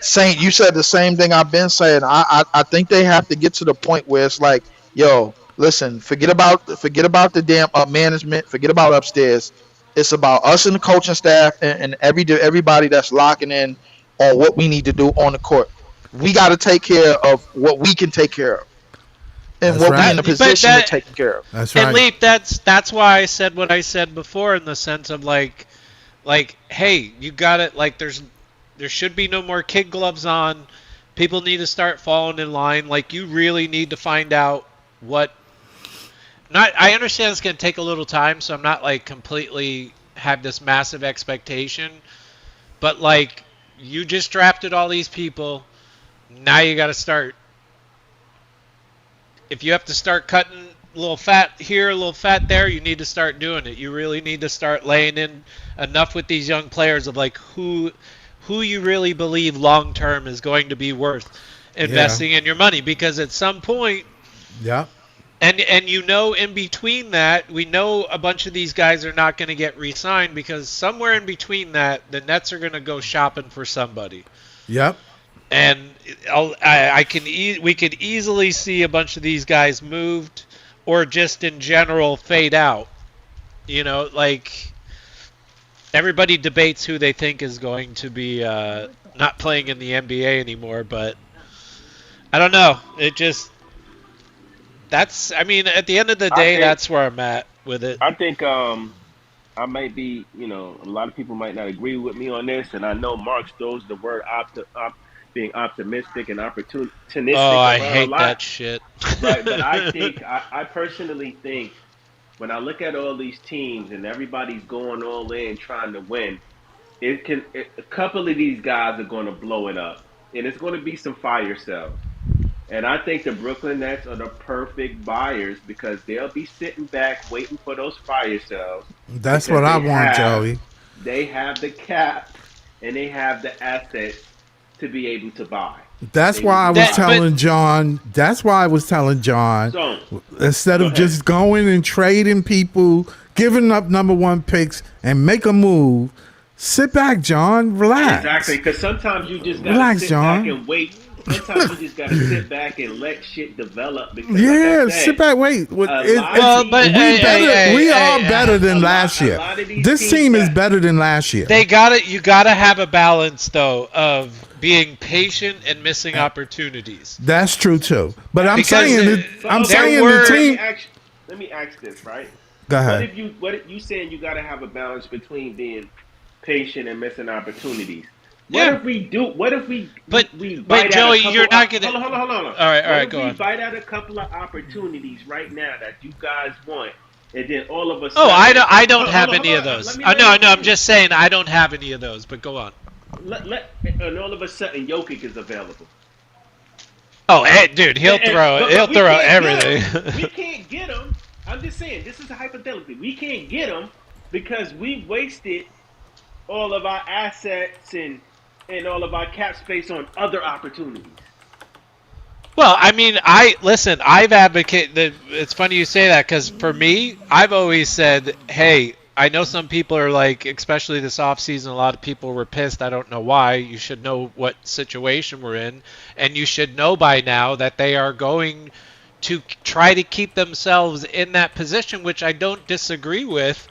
Saint, you said the same thing I've been saying. I think they have to get to the point where it's like, yo, listen, forget about the damn management, forget about upstairs. It's about us and the coaching staff and everybody that's locking in on what we need to do on the court. We got to take care of what we can take care of, and what we're in a position to take care of. That's right. And Leap, that's why I said what I said before, in the sense of like, hey, you got it. Like, there should be no more kid gloves on. People need to start falling in line. Like, you really need to find out what. I understand it's going to take a little time, so I'm not, like, completely have this massive expectation. But, like, you just drafted all these people. Now you got to start. If you have to start cutting a little fat here, a little fat there, you need to start doing it. You really need to start laying in enough with these young players of, like, who you really believe long-term is going to be worth investing in your money. Because at some point... Yeah. And in between that, we know a bunch of these guys are not going to get re-signed, because somewhere in between that, the Nets are going to go shopping for somebody. Yep. And we could easily see a bunch of these guys moved, or just in general fade out. Like, everybody debates who they think is going to be not playing in the NBA anymore, but I don't know. It just... at the end of the day, that's where I'm at with it. I think I might be, a lot of people might not agree with me on this, and I know Mark throws the word being optimistic and opportunistic. Oh, I hate that shit. Right, but I personally think, when I look at all these teams and everybody's going all in trying to win, a couple of these guys are going to blow it up, and it's going to be some fire sales. And I think the Brooklyn Nets are the perfect buyers, because they'll be sitting back waiting for those fire sales. That's what I want, Joey. They have the cap and they have the assets to be able to buy. That's Maybe why I be was That, five. but telling John. That's why I was telling John. So Instead go of ahead. just going and trading people, giving up number one picks, and make a move, sit back, John. Relax. Exactly, because sometimes you just gotta Relax, sit back John. and wait. Sometimes you just gotta sit back and let shit develop. Because, like I Yeah, sit said, back. Wait, a lot of well, these, but hey, hey, we are hey, better than a last lot, a year. lot of these This teams team is that better than last year. they got it. You got to have a balance though of being patient and missing opportunities. That's true too. But I'm Because saying, So, I'm okay, saying were- the team. let me ask this, right? Go What ahead. if you saying you gotta have a balance between being patient and missing opportunities? What Yeah. if we do? What if we But bite at Joey, a couple? you're not gonna. Hold on. All right, What if go we on. bite at a couple of opportunities right now that you guys want, and then all of a Oh, sudden, I don't have hold any of on. those. Let me I let know, me I know. I'm finish. just saying I don't have any of those. But go on. And all of a sudden, Jokic is available. Oh, hey, dude, he'll throw But we can't get him. everything. We can't get him. I'm just saying, this is a hypothetical. We can't get him because we wasted all of our assets and all of our cap space on other opportunities. Well, I mean, listen. I've advocated. It's funny you say that because for me, I've always said, hey, I know some people are like, especially this offseason, a lot of people were pissed. I don't know why. You should know what situation we're in, and you should know by now that they are going to try to keep themselves in that position, which I don't disagree with.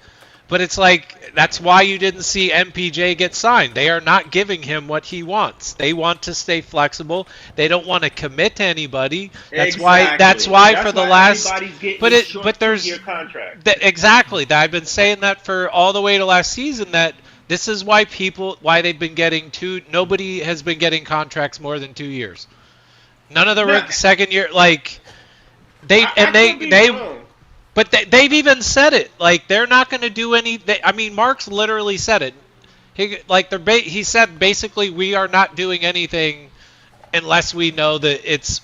But it's like that's why you didn't see MPJ get signed. They are not giving him what he wants. They want to stay flexible. They don't want to commit to anybody. That's why. That's why for the last. But there's contract. Exactly. I've been saying that for all the way to last season. That this is why they've been getting nobody has been getting contracts more than 2 years. None of the second year Wrong. But they've even said it. Like they're not going to do any. I mean, Mark's literally said it. He said basically we are not doing anything unless we know that it's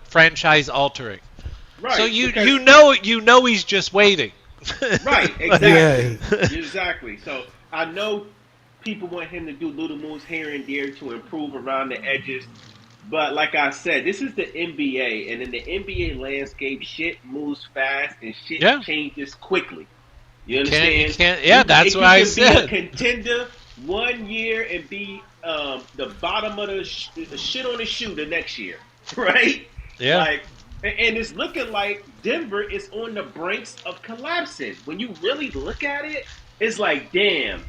franchise altering. Right. So you know he's just waiting. Right. Exactly. Exactly. So I know people want him to do little moves here and there to improve around the edges. But like I said, this is the NBA, and in the NBA landscape, shit moves fast and shit changes quickly. You understand? That's what I said. Be a contender 1 year and be the bottom of the shit on the shoe the next year, right? Yeah. And it's looking like Denver is on the brinks of collapsing. When you really look at it, it's like, damn,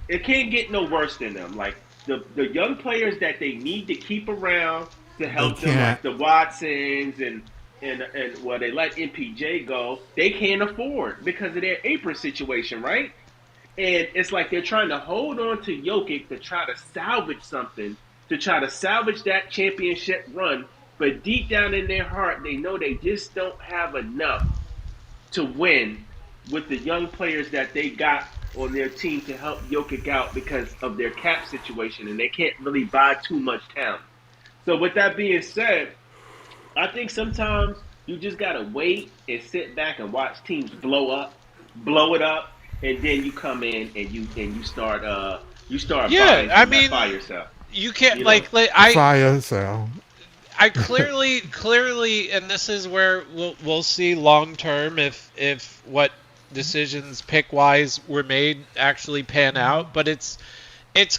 it can't get no worse than them. Like, the young players that they need to keep around to help them, like the Watsons and they let MPJ go, they can't afford because of their apron situation, right? And it's like they're trying to hold on to Jokic to try to salvage something, to try to salvage that championship run. But deep down in their heart, they know they just don't have enough to win with the young players that they got on their team to help Jokic out because of their cap situation, and they can't really buy too much talent. So with that being said, I think sometimes you just gotta wait and sit back and watch teams blow it up, and then you come in and you start buying fire sale. You can't fire sale. I clearly, and this is where we'll see long term if what decisions pick wise were made actually pan out. But it's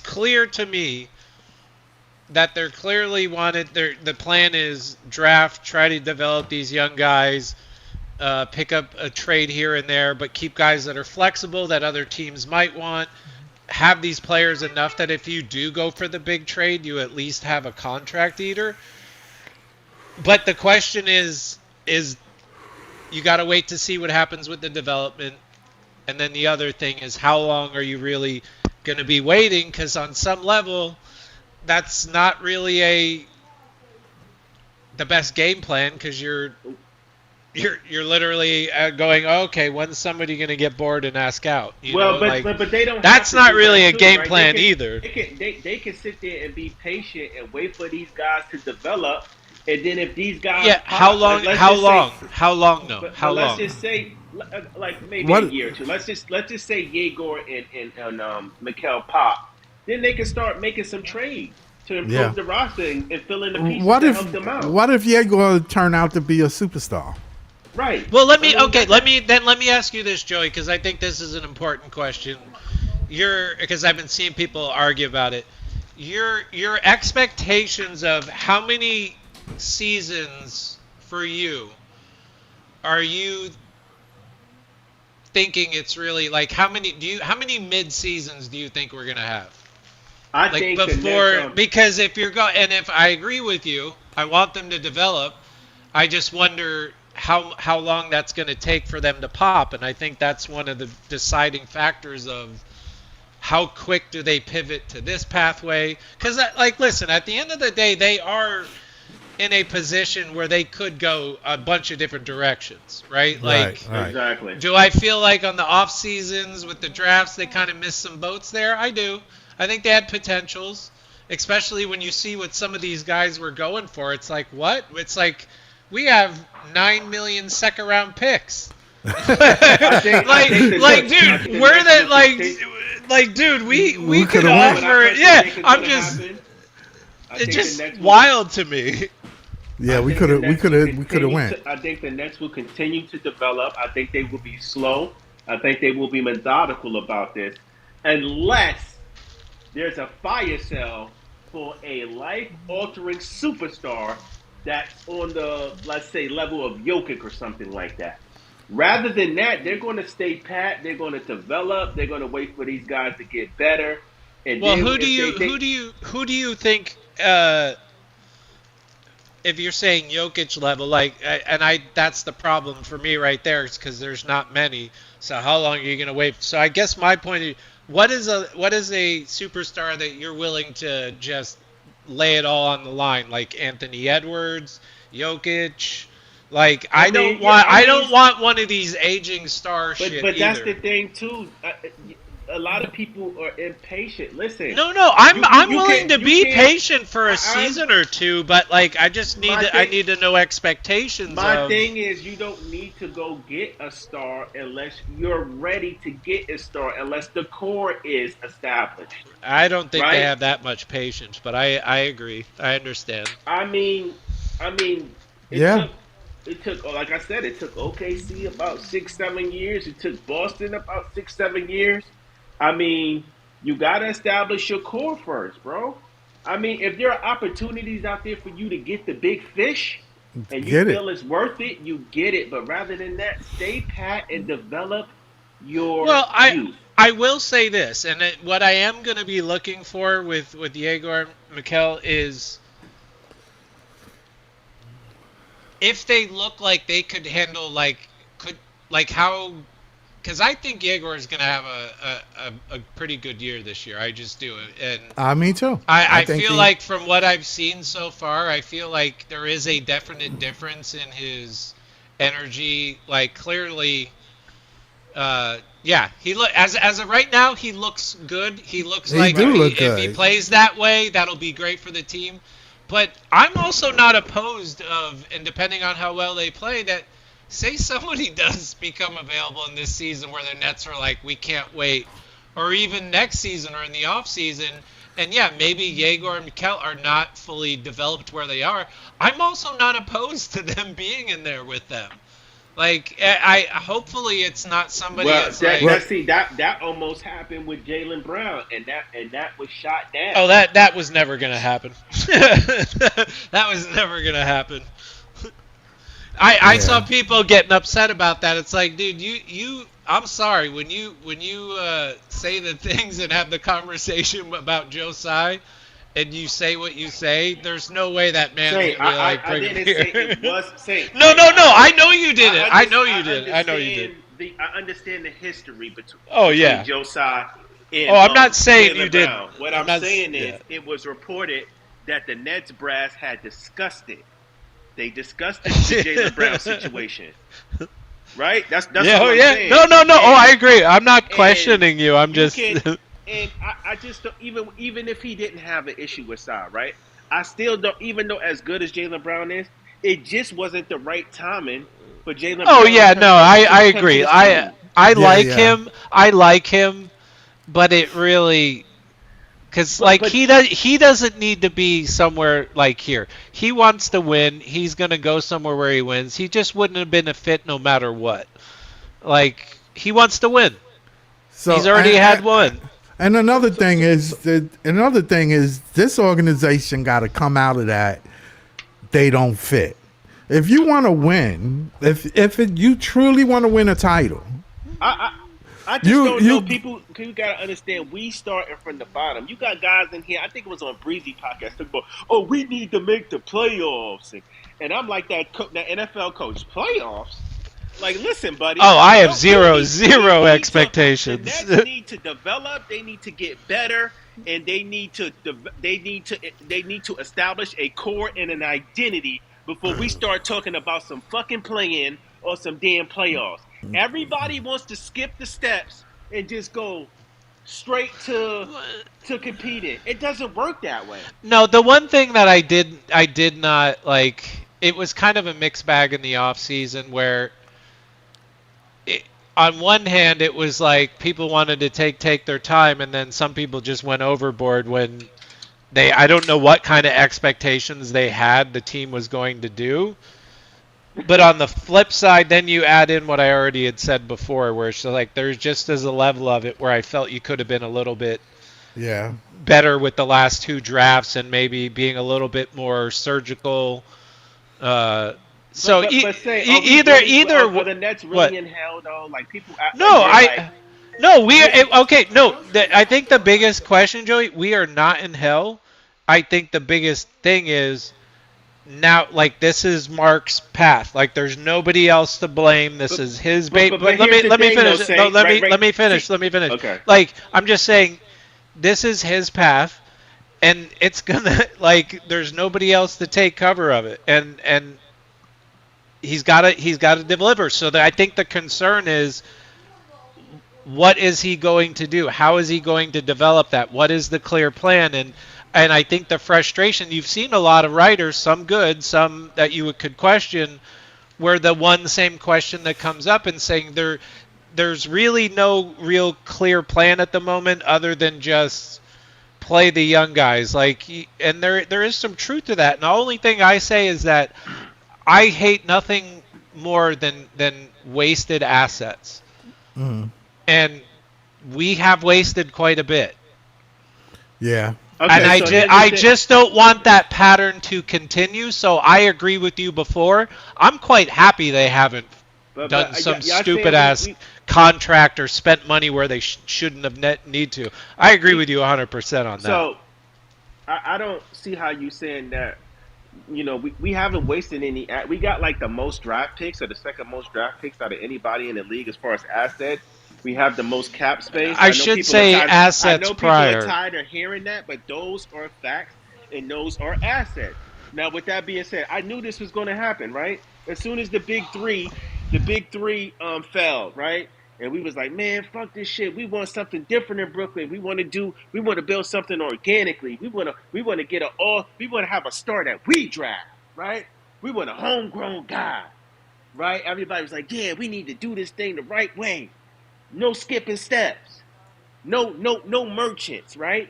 clear to me that they're clearly wanted. The plan is draft, try to develop these young guys, pick up a trade here and there, but keep guys that are flexible that other teams might want. Have these players enough that if you do go for the big trade, you at least have a contract eater. But the question is you got to wait to see what happens with the development. And then the other thing is, how long are you really going to be waiting? Because on some level, that's not really the best game plan, because you're literally going, okay, when's somebody going to get bored and ask out? But they don't. That's not really a game right? plan either. They can sit there and be patient and wait for these guys to develop. And then if these guys, how long? Let's just say, like maybe a year or two. Let's just say Yegor and Mikel pop. Then they can start making some trades to Yeah. improve the roster and fill in the pieces What to if help them out. what if Yegor turned out to be a superstar? Right. Well, let I me mean, okay. Let me ask you this, Joey, because I think this is an important question. Because I've been seeing people argue about it. Your expectations of how many seasons for you are you thinking it's really like how many mid seasons do you think we're gonna have? I Like think before, because if you're going, and if I agree with you, I want them to develop. I just wonder how long that's going to take for them to pop, and I think that's one of the deciding factors of how quick do they pivot to this pathway. Because, like, listen, at the end of the day, they are in a position where they could go a bunch of different directions, right? Like, Right. exactly. do I feel like on the off seasons with the drafts they kind of missed some boats there? I do. I think they had potentials, especially when you see what some of these guys were going for. It's like, what? It's like we have 9 million second round picks. Dude, we're that dude, we could offer. Yeah, I'm just. It's just wild to me. Yeah, we could have went. I think the Nets will continue to develop. I think they will be slow. I think they will be methodical about this, unless there's a fire sale for a life-altering superstar that's on the, let's say, level of Jokic or something like that. Rather than that, they're going to stay pat. They're going to develop. They're going to wait for these guys to get better. And well, then who do you think? If you're saying Jokic level, that's the problem for me right there, is because there's not many. So how long are you going to wait? So I guess my point is, what is a superstar that you're willing to just lay it all on the line, like Anthony Edwards, Jokic? Like I don't want one of these aging star shit. But that's either. the thing too. A lot of people are impatient. Listen. No, I'm willing to be patient for a season or two, but like I just need to know expectations. My thing is, you don't need to go get a star unless you're ready to get a star, unless the core is established. I don't think they have that much patience, but I agree. I understand. I mean, Yeah. It took, like I said, it took OKC about 6-7 years. It took Boston about 6-7 years. I mean, you got to establish your core first, bro. I mean, if there are opportunities out there for you to get the big fish and you feel it's worth it, you get it. But rather than that, stay pat and develop your youth. I will say this, and what I am going to be looking for with Yegor Mikkel is if they look like they could handle how, because I think Yegor is going to have a pretty good year this year. I just do, and me too. I feel like from what I've seen so far, I feel like there is a definite difference in his energy. Like clearly, he as of right now, he looks good. He looks like if he plays that way, that'll be great for the team. But I'm also not opposed of, and depending on how well they play, that say somebody does become available in this season where the Nets are like, we can't wait, or even next season or in the off season, and yeah, maybe Yegor and Mikkel are not fully developed where they are. I'm also not opposed to them being in there with them. Like, I hopefully it's not somebody that almost happened with Jaylen Brown, and that was shot down. Oh, that was never gonna happen. That was never gonna happen. I saw people getting upset about that. It's like, dude, you I'm sorry when you say the things and have the conversation about Joe Tsai, and you say what you say, there's no way that man would be like, bring him here. It was Say. No, I know you did it. I know you did. I understand the history between Joe Tsai and I'm not saying you did. What I'm saying is it was reported that the Nets brass had discussed it. They discussed the Jaylen Brown situation. Right? That's what I'm saying. No. I agree. I'm not questioning you. I'm just and I just don't, even if he didn't have an issue with Tsai, right? I still don't, even though as good as Jaylen Brown is, it just wasn't the right timing for Jaylen Brown. Oh yeah, no, I agree. I like him. I like him, but it really Cause like but he doesn't need to be somewhere like here. He wants to win. He's gonna go somewhere where he wins. He just wouldn't have been a fit no matter what. Like he wants to win. He's So already had one. and another thing is this organization got to come out of that. They don't fit. If you want to win, you truly want to win a title, I I just you don't know. you People gotta understand. We starting from the bottom. You got guys in here. I think it was on Breezy podcast talking about, oh, we need to make the playoffs, and I'm like that NFL coach, playoffs. Like, listen, buddy. Oh, I have No, zero the expectations. Nets need to develop. They need to get better, and they need to establish a core and an identity before we start talking about some fucking play-in or some damn playoffs. Everybody wants to skip the steps and just go straight to competing. It doesn't work that way. No, the one thing that I did not like. It was kind of a mixed bag in the off season where on one hand, it was like people wanted to take their time, and then some people just went overboard when I don't know what kind of expectations they had the team was going to do. But on the flip side, then you add in what I already had said before, where it's like there's just as a level of it where I felt you could have been a little bit better with the last two drafts and maybe being a little bit more surgical. So but say, are the Nets really in hell though? Like people. I think the biggest question, Joey, we are not in hell. I think the biggest thing is now, like, this is Mark's path. Like, there's nobody else to blame. This is his bait. But let me finish. Let me finish. Okay. Like, I'm just saying, this is his path, and it's gonna there's nobody else to take cover of it, and he's got to deliver. So I think the concern is, what is he going to do? How is he going to develop that? What is the clear plan? And I think the frustration, you've seen a lot of writers, some good, some that you could question, where the same question that comes up and saying there's really no real clear plan at the moment other than just play the young guys. And there is some truth to that. And the only thing I say is that I hate nothing more than wasted assets. Mm-hmm. And we have wasted quite a bit. Yeah. Okay, and I just don't want that pattern to continue. So I agree with you before. I'm quite happy they haven't done some stupid ass contract or spent money where they shouldn't have need to. I agree with you 100% on that. So I don't see how you saying that. You know, we haven't wasted any. We got like the most draft picks, or the second most draft picks out of anybody in the league as far as assets. We have the most cap space. I should say assets prior. I know people are tired of hearing that, but those are facts and those are assets. Now, with that being said, I knew this was going to happen, right? As soon as the big three fell, right? And we was like, man, fuck this shit. We want something different in Brooklyn. We want to build something organically. We want to have a star that we draft, right? We want a homegrown guy, right? Everybody was like, yeah, we need to do this thing the right way. No skipping steps. No merchants, right?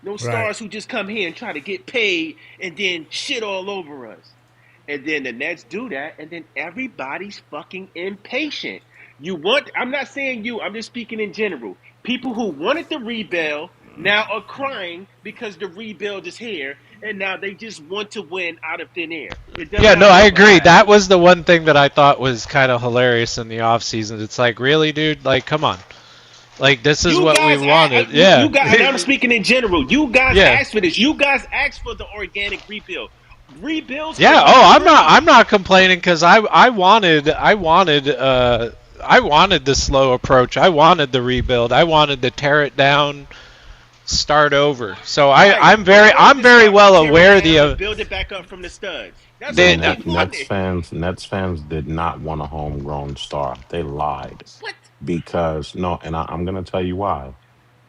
No stars who just come here and try to get paid and then shit all over us. And then the Nets do that, and then everybody's fucking impatient. I'm not saying you, I'm just speaking in general. People who wanted the rebuild now are crying because the rebuild is here, and now they just want to win out of thin air. Yeah, no, I agree. That was the one thing that I thought was kind of hilarious in the offseason. It's like, really, dude? Like, come on. Like, this is what we wanted. Yeah. And I'm speaking in general. You guys asked for this. You guys asked for the organic rebuild. Rebuilds. Yeah. I'm not complaining because I wanted the slow approach. I wanted the rebuild. I wanted to tear it down, start over. So I'm very well aware of build it back up from the studs. Nets fans did not want a homegrown star. They lied. What? Because I'm gonna tell you why.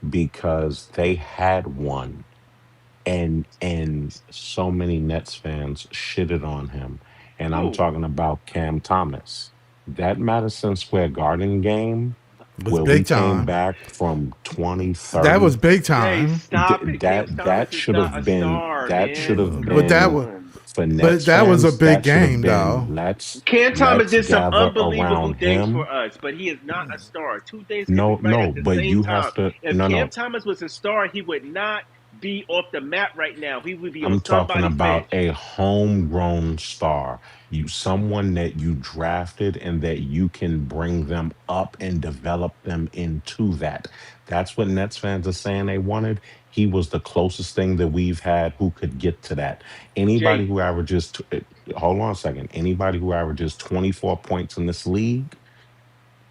Because they had one, and so many Nets fans shitted on him. And I'm talking about Cam Thomas. That Madison Square Garden game It was where we big came time. back from 2030. That was big Jay, time. stop it. Cam That Thomas is should not a have been star, man. Come But that was, on. for but Nets that was a fans. big That should have game, been though. Cam Thomas let's did some gather unbelievable around things for him. us, but he is not a star. Two things can be No, right no, at the but same you time. have to. If No, Cam no. Thomas was a star, he would not be off the map right now. He would be on I'm talking somebody's about bench. a homegrown star. Someone that you drafted and that you can bring them up and develop them into that. That's what Nets fans are saying they wanted. He was the closest thing that we've had who could get to that. Anybody Jay, who averages, hold on a second, anybody who averages 24 points in this league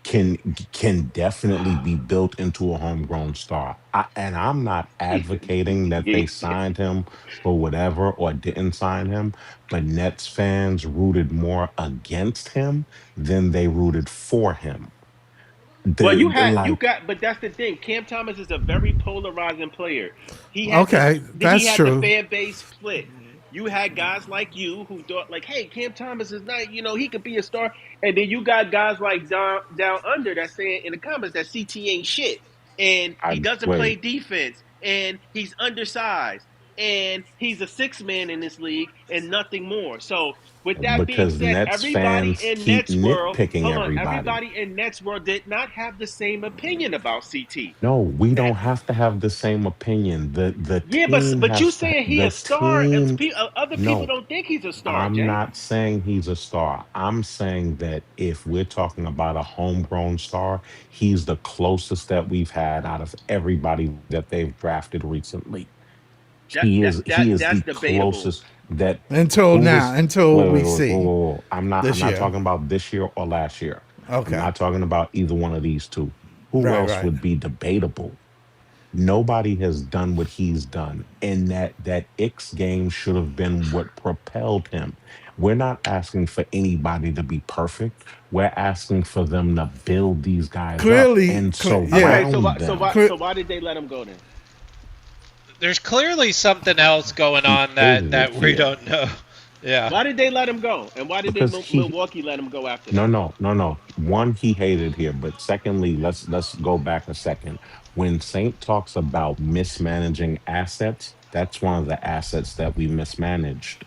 can definitely be built into a homegrown star. And I'm not advocating that they signed him for whatever or didn't sign him, but Nets fans rooted more against him than they rooted for him. well, Like, but that's the thing. Cam Thomas is a very polarizing player. Okay, He that's had the true. fan base split. You had guys like you who thought like, hey, Cam Thomas is not, he could be a star. And then you got guys like down under that saying in the comments that CT ain't shit. And he I doesn't play wait, defense. And he's undersized. And he's a six man in this league and nothing more. So with that being because said, Nets everybody fans in keep Nets world, nitpicking hold on, everybody. everybody in Nets world did not have the same opinion about CT. No, we don't have to have the same opinion. The Yeah, team but you has to. saying he a The star? team. Other people No, don't think he's a star, I'm Jay. not saying he's a star. I'm saying that if we're talking about a homegrown star, he's the closest that we've had out of everybody that they've drafted recently. He is the That's debatable. closest that Until who now, was until wait, we wait, wait, whoa, see whoa, whoa. I'm this not year. talking about this year or last year. I'm Okay. not talking about either one of these two. Who Right, else right. would be debatable? Nobody has done what he's done, and that X game should have been what propelled him. We're not asking for anybody to be perfect. We're asking for them to build these guys up Clearly, and yeah. Okay, surround them. Cle- so why did they let him go then? There's clearly something else going He on hated it that we here don't know. Yeah. Why did they let him go? And why did because he Milwaukee let him go after no, that? no, no, no. One, he hated here, but secondly, let's go back a second. When Saint talks about mismanaging assets, that's one of the assets that we mismanaged.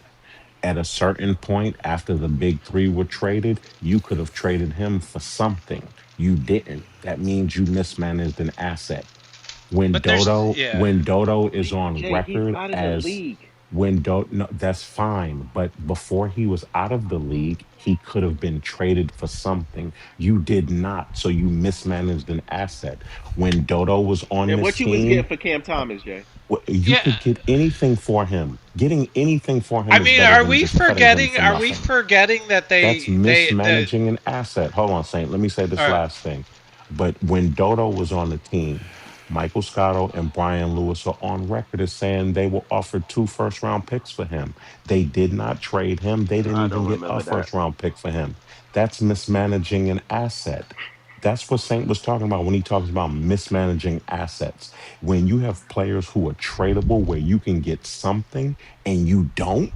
At a certain point after the big three were traded, you could have traded him for something. You didn't. That means you mismanaged an asset. But there's yeah. When Dodo is on Jay, he's record out of the as league. when Dodo, no, that's fine. But before he was out of the league, he could have been traded for something. You did not, so you mismanaged an asset. When Dodo was on And this what you was getting team, for Cam Thomas, Jay? you Yeah. could get anything for him. Getting anything for him I is mean, better than just cutting him for are we nothing. forgetting that That's the mismanaging an asset. Hold on, Saint. Let me say this all right. last thing. But when Dodo was on the team, Michael Scotto and Brian Lewis are on record as saying they were offered 2 first-round picks for him. They did not trade him. They didn't I even don't get a remember that. first-round pick for him. That's mismanaging an asset. That's what Saint was talking about when he talks about mismanaging assets. When you have players who are tradable, where you can get something and you don't,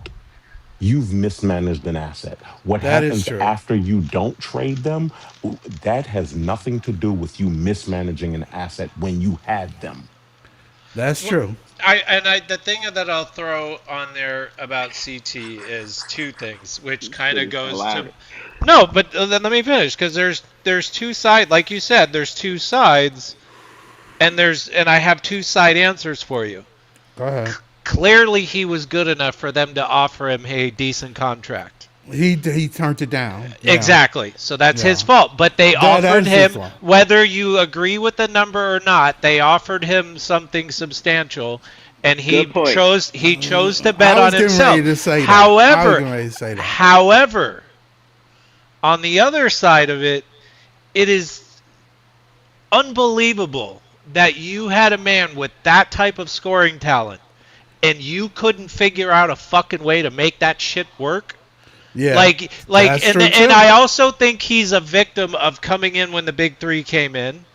you've mismanaged an asset. What That is happens true. after you don't trade them, that has nothing to do with you mismanaging an asset when you had them. That's Well, true. the thing that I'll throw on there about CT is two things, which kind of Shit is goes to hilarious. no, but then let me finish because there's two sides, like you said, there's two sides, and I have two side answers for you. Go ahead. Clearly, he was good enough for them to offer him a decent contract. He turned it down. Yeah. Exactly. So that's his Yeah. fault. But they offered That is his him, fault. whether you agree with the number or not, they offered him something substantial, and Good point. he chose to bet I on was getting himself. ready to say that. I was However, getting ready to say that. however, on the other side of it, it is unbelievable that you had a man with that type of scoring talent, and you couldn't figure out a fucking way to make that shit work. Yeah. Like, That's true and too. I also think he's a victim of coming in when the big three came in,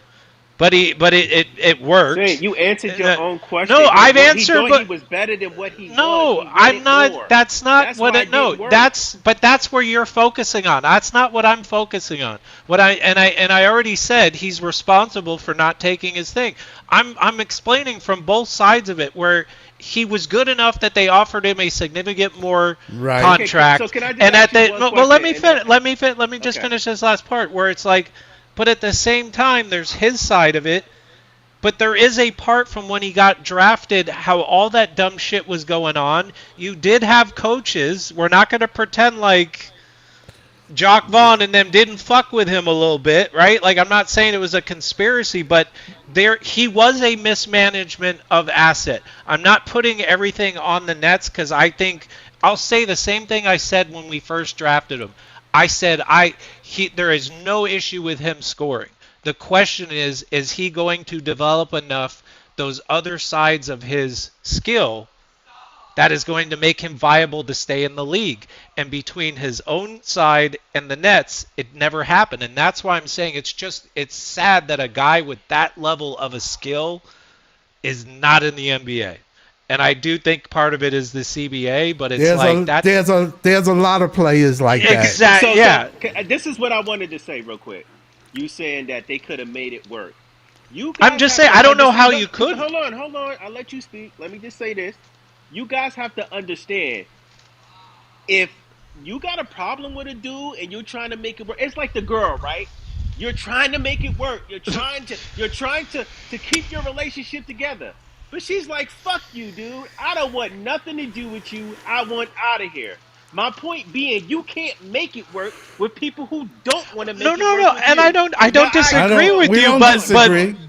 but it worked. Saying you answered your own question. No, I've answered, he but he was better than what he was. no, He I'm not. more. That's not what it. No, work. that's where you're focusing on. That's not what I'm focusing on. I already said he's responsible for not taking his thing. I'm explaining from both sides of it where he was good enough that they offered him a significant more contract. Okay, so can I just and ask at you the one well, let me question? finish. Let me just finish this last part where it's like, but at the same time, there's his side of it. But there is a part from when he got drafted, how all that dumb shit was going on. You did have coaches. We're not going to pretend like Jock Vaughn and them didn't fuck with him a little bit, right? Like, I'm not saying it was a conspiracy, but he was a mismanagement of asset. I'm not putting everything on the Nets because I think I'll say the same thing I said when we first drafted him. I said there is no issue with him scoring. The question is he going to develop enough those other sides of his skill that is going to make him viable to stay in the league? And between his own side and the Nets, it never happened. And that's why I'm saying it's sad that a guy with that level of a skill is not in the NBA. And I do think part of it is the CBA, but there's a lot of players like that. Exactly. So, this is what I wanted to say real quick. You saying that they could have made it work. I'm just saying I don't know how you could. Hold on. I'll let you speak. Let me just say this. You guys have to understand, if you got a problem with a dude and you're trying to make it work, it's like the girl, right? You're trying to make it work. You're trying to keep your relationship together. But she's like, fuck you, dude. I don't want nothing to do with you. I want out of here. My point being, you can't make it work with people who don't want to make it work. No, and I don't disagree with you,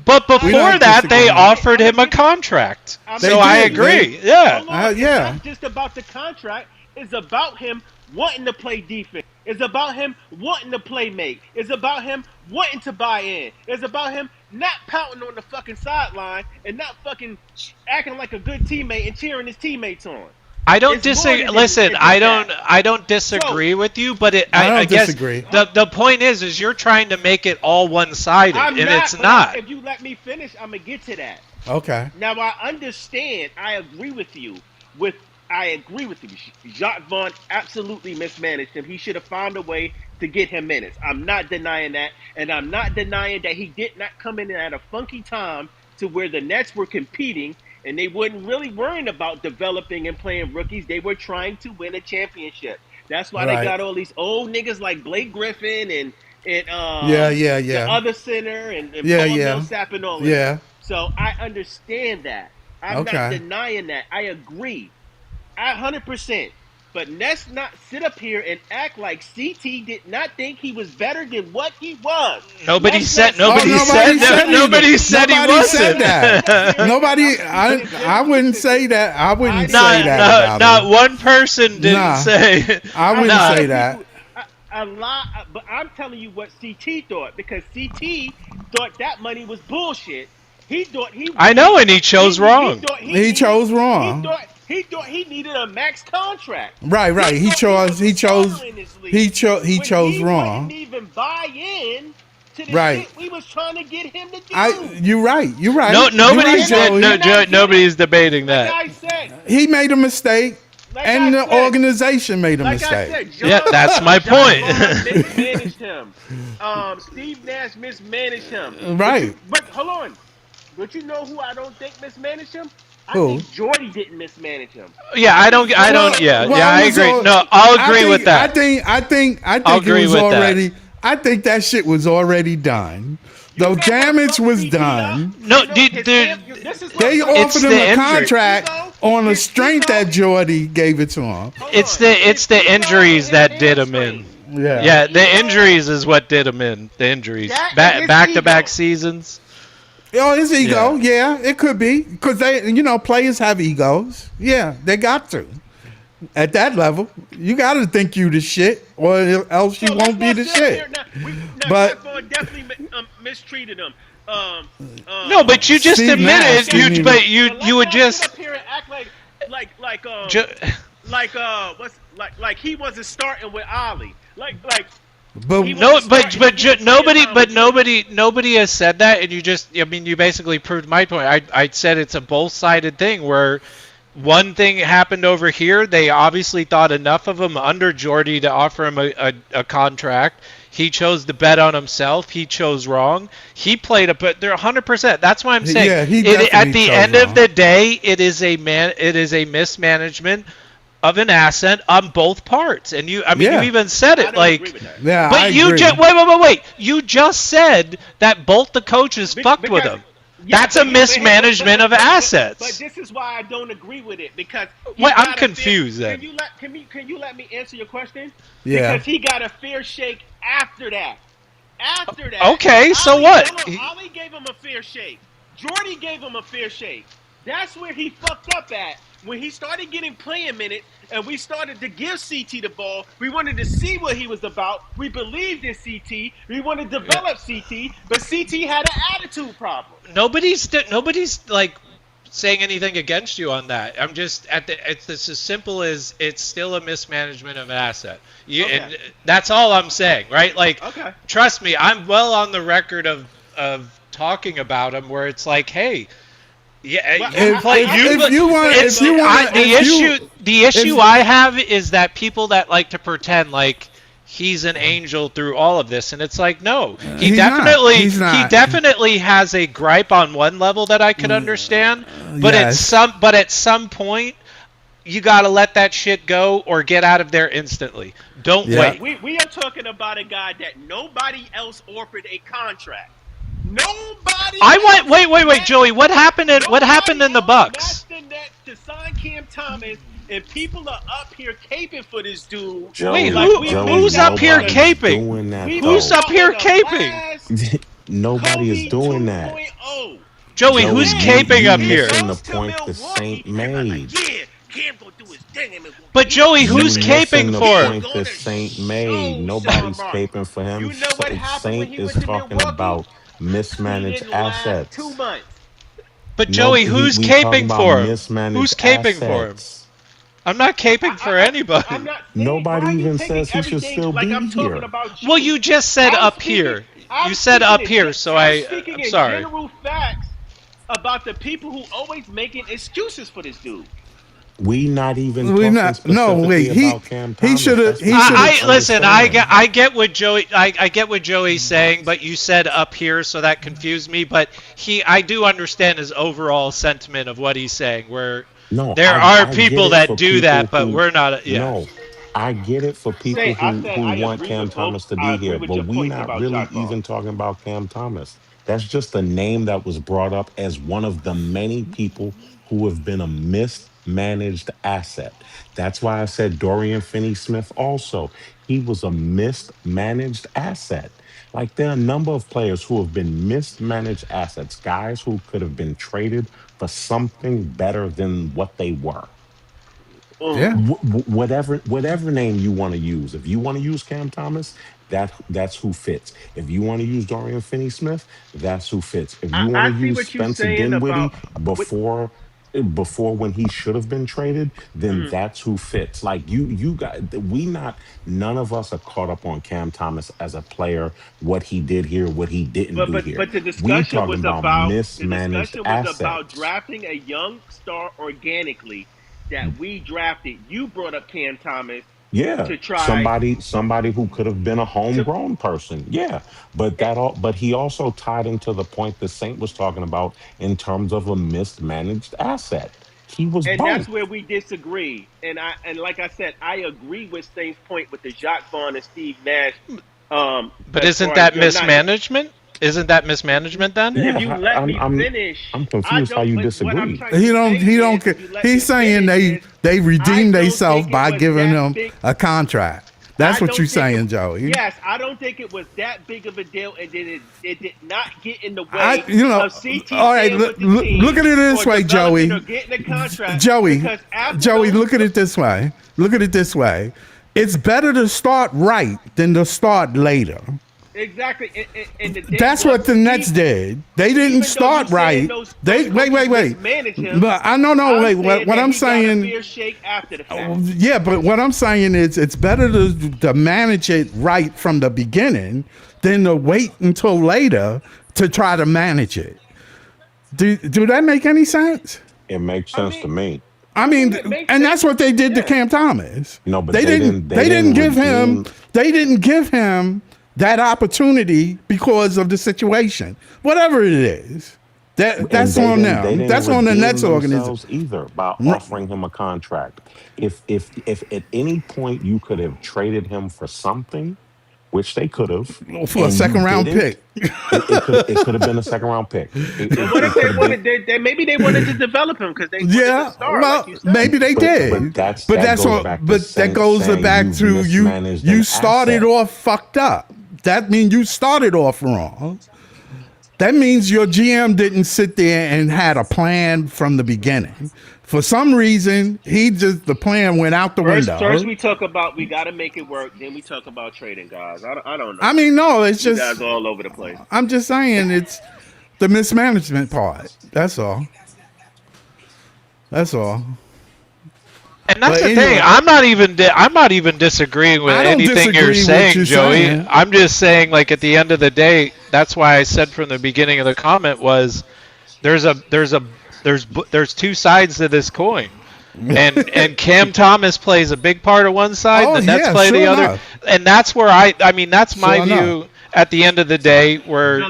but before that, they disagree. offered him a contract. So I agree. Yeah. It's not just about the contract. It's about him wanting to play defense. It's about him wanting to play make. It's about him wanting to buy in. It's about him not pouting on the fucking sideline and not fucking acting like a good teammate and cheering his teammates on. I don't disagree. Listen, I don't disagree with you, but I guess disagree. The point is you're trying to make it all one-sided, and it's not. If you let me finish, I'm gonna get to that. Okay. Now I understand. I agree with you. Jacques Vaughn absolutely mismanaged him. He should have found a way to get him minutes. I'm not denying that, and I'm not denying that he did not come in at a funky time to where the Nets were competing. And they weren't really worrying about developing and playing rookies. They were trying to win a championship. That's why they got all these old niggas like Blake Griffin and the other center and Paul Millsap and all that. Yeah. So I understand that. I'm not denying that. I agree. 100%. But let's not sit up here and act like CT did not think he was better than what he was. Nobody said he wasn't. Nobody. I wouldn't say that. I wouldn't say that. Not one person didn't say. I wouldn't say that. A lot, but I'm telling you what CT thought, because CT thought that money was bullshit. I know, and he chose wrong. He chose wrong. He thought he needed a max contract. Right. He chose wrong. He didn't even buy in to the shit we was trying to get him to do. You're right. No, nobody's debating that. Like I said, he made a mistake, and the organization made a mistake. That's my point. Mismanaged him. Steve Nash mismanaged him. Right. But hold on. But you know who I don't think mismanaged him? I Who? think Jordy didn't mismanage him. Yeah, I don't. I agree. No, I'll agree with that. I think it was already. I think that shit was already done. The damage was done. No, they offered him a contract on the strength that Jordy gave it to him. It's the injuries that did him in. Yeah, the injuries is what did him in. The injuries, back-to-back seasons. Oh, his ego, yeah, it could be, because players have egos. Yeah, they got to. At that level, you got to think you the shit, or else you won't be the shit. But definitely mistreated him. No, but you just admitted you would just up here and act like he wasn't starting with Ollie. Like But nobody has said that, and you basically proved my point. I said it's a both-sided thing where one thing happened over here. They obviously thought enough of him under Jordy to offer him a contract. He chose to bet on himself. He chose wrong. He played but they're 100%. That's why I'm saying at the end of the day, it is a mismanagement of an asset on both parts. And you even said it but wait. You just said that both the coaches fucked with him. That's a mismanagement of assets. But this is why I don't agree with it because I'm confused. Then can you let me answer your question? Yeah. Because he got a fair shake after that. Okay, so what? Ollie gave him a fair shake. Jordy gave him a fair shake. That's where he fucked up at. When he started getting playing minutes and we started to give CT the ball, we wanted to see what he was about. We believed in CT. We wanted to develop CT, but CT had an attitude problem. Nobody's like saying anything against you on that. I'm just it's as simple as it's still a mismanagement of an asset. And that's all I'm saying, right? Like, trust me, I'm well on the record of talking about him where it's like, hey. Yeah, the issue I have is that people that like to pretend like he's an angel through all of this, and it's like, no, he definitely has a gripe on one level that I could understand, but at some point you got to let that shit go or get out of there instantly. Don't wait. We are talking about a guy that nobody else offered a contract. Nobody. Wait, Joey. What happened in the Bucks? To sign Cam Thomas, and people are up here caping for this dude. Joey, who's up here caping? Who's up here caping? Nobody is doing that. Joey, who's caping up here? The point the Saint made. But Joey, who's caping for him? The point the Saint made. Nobody's caping for him. Saint is talking about mismanaged assets. 2 months. But Joey, who's caping for him? Who's caping for him? I'm not caping for anybody. Nobody even says he should still be here. Well, you just said up here. You said up here, so I'm sorry. General facts about the people who always making excuses for this dude. We not even talking specifically about Cam Thomas. He should have. Listen. I get what Joey. I get what Joey's saying, but you said up here, so that confused me. But I do understand his overall sentiment of what he's saying. Where there are people that do that, but we're not. Yeah. No, I get it for people who want Cam Thomas to be here, but we're not really even talking about Cam Thomas. That's just a name that was brought up as one of the many people who have been a mismanaged asset. That's why I said Dorian Finney-Smith also. He was a mismanaged asset. Like, there are a number of players who have been mismanaged assets, guys who could have been traded for something better than what they were. Yeah. Whatever name you want to use. If you want to use Cam Thomas, that's who fits. If you want to use Dorian Finney-Smith, that's who fits. If you want to use Spencer Dinwiddie before when he should have been traded, then that's who fits. Like, you got none of us are caught up on Cam Thomas as a player, what he did here, what he didn't do here. But the discussion was about mismanaged assets. About drafting a young star organically that we drafted. You brought up Cam Thomas. Yeah, to try somebody who could have been a homegrown person. Yeah, but he also tied into the point that Saint was talking about in terms of a mismanaged asset. He was and both. That's where we disagree. And like I said, I agree with Saint's point with the Jacques Vaughn and Steve Nash. But isn't that mismanagement? Isn't that mismanagement then? If you let me finish, I'm confused how you disagree. He don't. He's saying they redeemed themselves by giving him a contract. That's what you're saying, Joey. Yes, I don't think it was that big of a deal, and then it did not get in the way of CT. All right, look at it this way, Joey. Joey, look at it this way. Look at it this way. It's better to start right than to start later. Exactly. And the thing That's was, what the Nets did. They didn't start right. They wait. Manage him. But I no wait. What I'm he got a saying. fair shake after the fact. Yeah, but what I'm saying is it's better to manage it right from the beginning than to wait until later to try to manage it. Do that make any sense? It makes sense to me. I mean, and that's what they did to Cam Thomas. No, but they didn't give him that opportunity because of the situation. Whatever it is, that's on them. That's on the Nets organization either by offering him a contract. If at any point you could have traded him for something, which they could have for a second round pick. It could have been a second round pick. What if they wanted? Maybe they wanted to develop him because they wanted to start, well, like you said. maybe they did. That goes back to you started off fucked up. That means you started off wrong. That means your GM didn't sit there and had a plan from the beginning. For some reason, the plan went out the window. First, we talk about we got to make it work. Then we talk about trading guys. I don't know. I mean, no, it's just you guys all over the place. I'm just saying it's the mismanagement part. That's all. And that's the thing. I'm not even disagreeing with anything you're saying, Joey. I'm just saying, like, at the end of the day, that's why I said from the beginning of the comment was there's two sides to this coin. And Cam Thomas plays a big part of one side, the Nets play the other. And that's where I mean that's my view at the end of the day where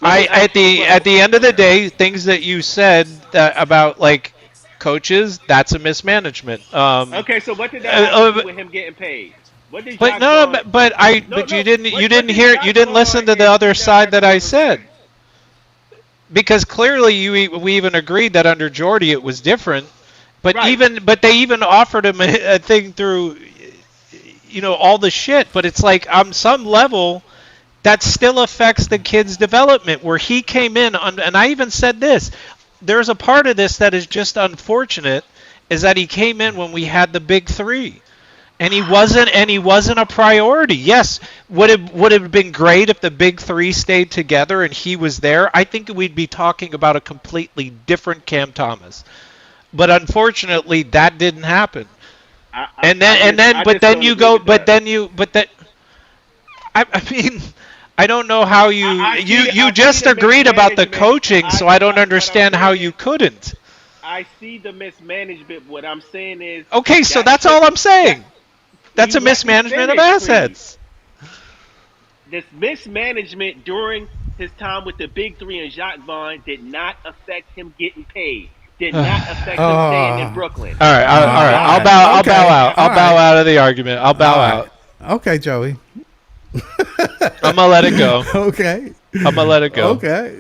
at the end of the day, things that you said about like coaches, that's a mismanagement. Okay, so what did that have to do with him getting paid? What did you didn't listen to the other side that I said. Because clearly we even agreed that under Jordy it was different, but they even offered him a thing through all the shit, but it's like on some level that still affects the kid's development where he came in and I even said this. There's a part of this that is just unfortunate is that he came in when we had the big three. And he wasn't a priority. Yes, would have been great if the big three stayed together and he was there. I think we'd be talking about a completely different Cam Thomas. But unfortunately that didn't happen. I mean I don't know how you just agreed about the coaching, so I don't understand how you couldn't. I see the mismanagement. What I'm saying is okay, so that's all I'm saying. That's a mismanagement of assets. This mismanagement during his time with the big three and Jacques Vaughn did not affect him getting paid. Did not affect him staying in Brooklyn. All right. I'll bow out. I'll bow out of the argument. I'll bow out. Okay, Joey. I'm gonna let it go. Okay. I'm gonna let it go. Okay.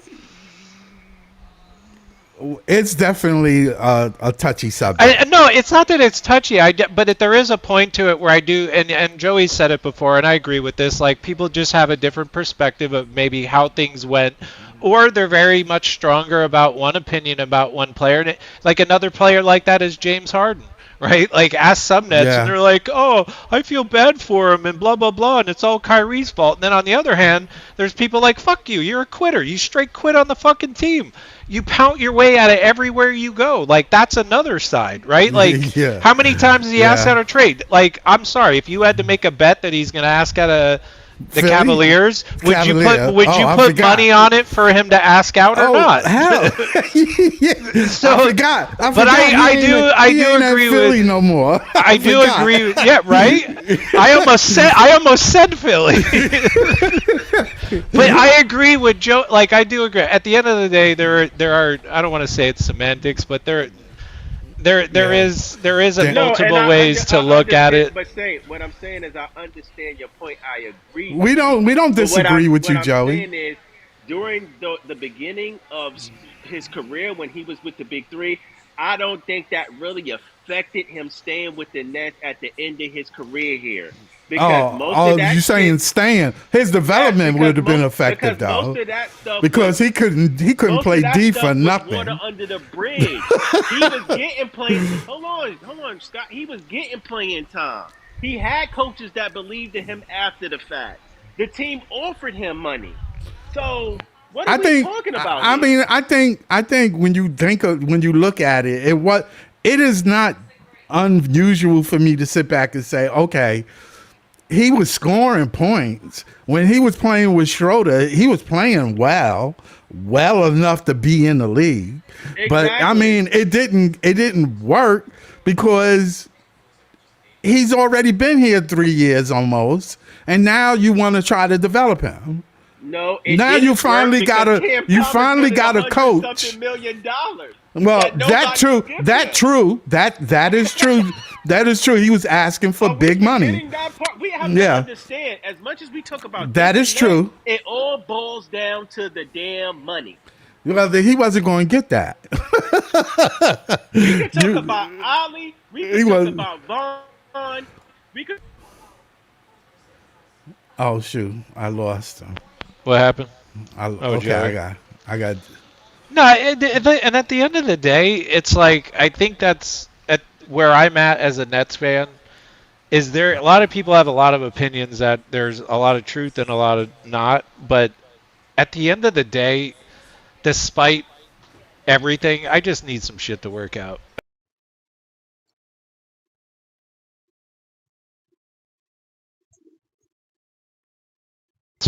It's definitely a touchy subject. No, it's not that it's touchy. But there is a point to it where I do, and Joey said it before, and I agree with this. Like people just have a different perspective of maybe how things went, or they're very much stronger about one opinion about one player. And like another player like that is James Harden. Right? Like, ask some Nets, and they're like, oh, I feel bad for him, and blah, blah, blah, and it's all Kyrie's fault. And then on the other hand, there's people like, fuck you, you're a quitter. You straight quit on the fucking team. You pout your way out of everywhere you go. Like, that's another side, right? Like, how many times has he asked out a trade? Like, I'm sorry, if you had to make a bet that he's going to ask out a the Cavaliers, would you put money on it for him to ask out or not? Hell. So I forgot. But I do agree Philly with no more. I do agree. Yeah, right. I almost said Philly. But I agree with Joe. Like I do agree. At the end of the day, there are. I don't want to say it's semantics, but there is multiple ways to look at it. But what I'm saying is I understand your point. I agree. We don't disagree with you, Joey. What I'm saying is during the beginning of his career when he was with the Big Three, I don't think that really affected him staying with the Nets at the end of his career here. Because you're saying staying his development would have been affected though. Most of that stuff because he couldn't play D for nothing. Water under the bridge. He was getting playing. Hold on, Scott. He was getting playing time. He had coaches that believed in him after the fact. The team offered him money. So what I are we think. talking about I here? mean, I think when you when you look at it, it is not unusual for me to sit back and say, okay, he was scoring points when he was playing with Schroeder. He was playing well enough to be in the league. Exactly. But I mean, it didn't work because he's already been here 3 years almost, and now you want to try to develop him. No, now you finally got a coach. $100 million. Well, that true. That is true. That is true. He was asking for big money. We have to understand, as much as we talk about that is true. It all boils down to the damn money. Well, he wasn't going to get that. We could talk about Ali. We could talk about Vaughn. We could. Oh shoot! I lost him. What happened? I got. No, and at the end of the day, it's like I think that's at where I'm at as a Nets fan. Is there a lot of people have a lot of opinions that there's a lot of truth and a lot of not, but at the end of the day, despite everything, I just need some shit to work out.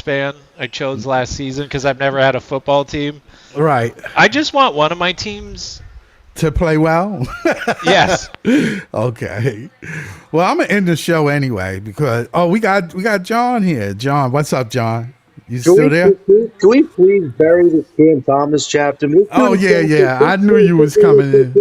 Fan I chose last season because I've never had a football team. Right. I just want one of my teams to play well. Yes. Okay. Well, I'm gonna end the show anyway because we got John here. John, what's up, John? You still there? Can we please bury the Cam Thomas chapter? Yeah. I knew you was coming in.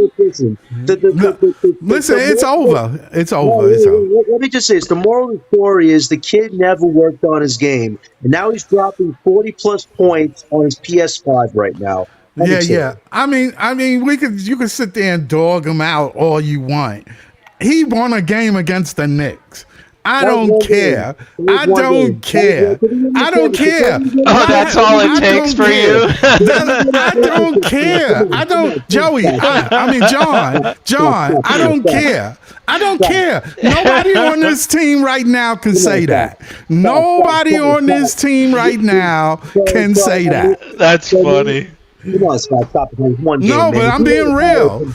Listen, it's over. It's over. Let me just say this. The moral of the story is the kid never worked on his game. And now he's dropping 40-plus points on his PS5 right now. Yeah. I mean, you could sit there and dog him out all you want. He won a game against the Knicks. I don't care. I don't care. Oh, that's all it takes for you? I don't care. I don't, Joey. John. I don't care. I don't care. Nobody on this team right now can say that. Nobody on this team right now can say that. That's funny. No, but I'm being real.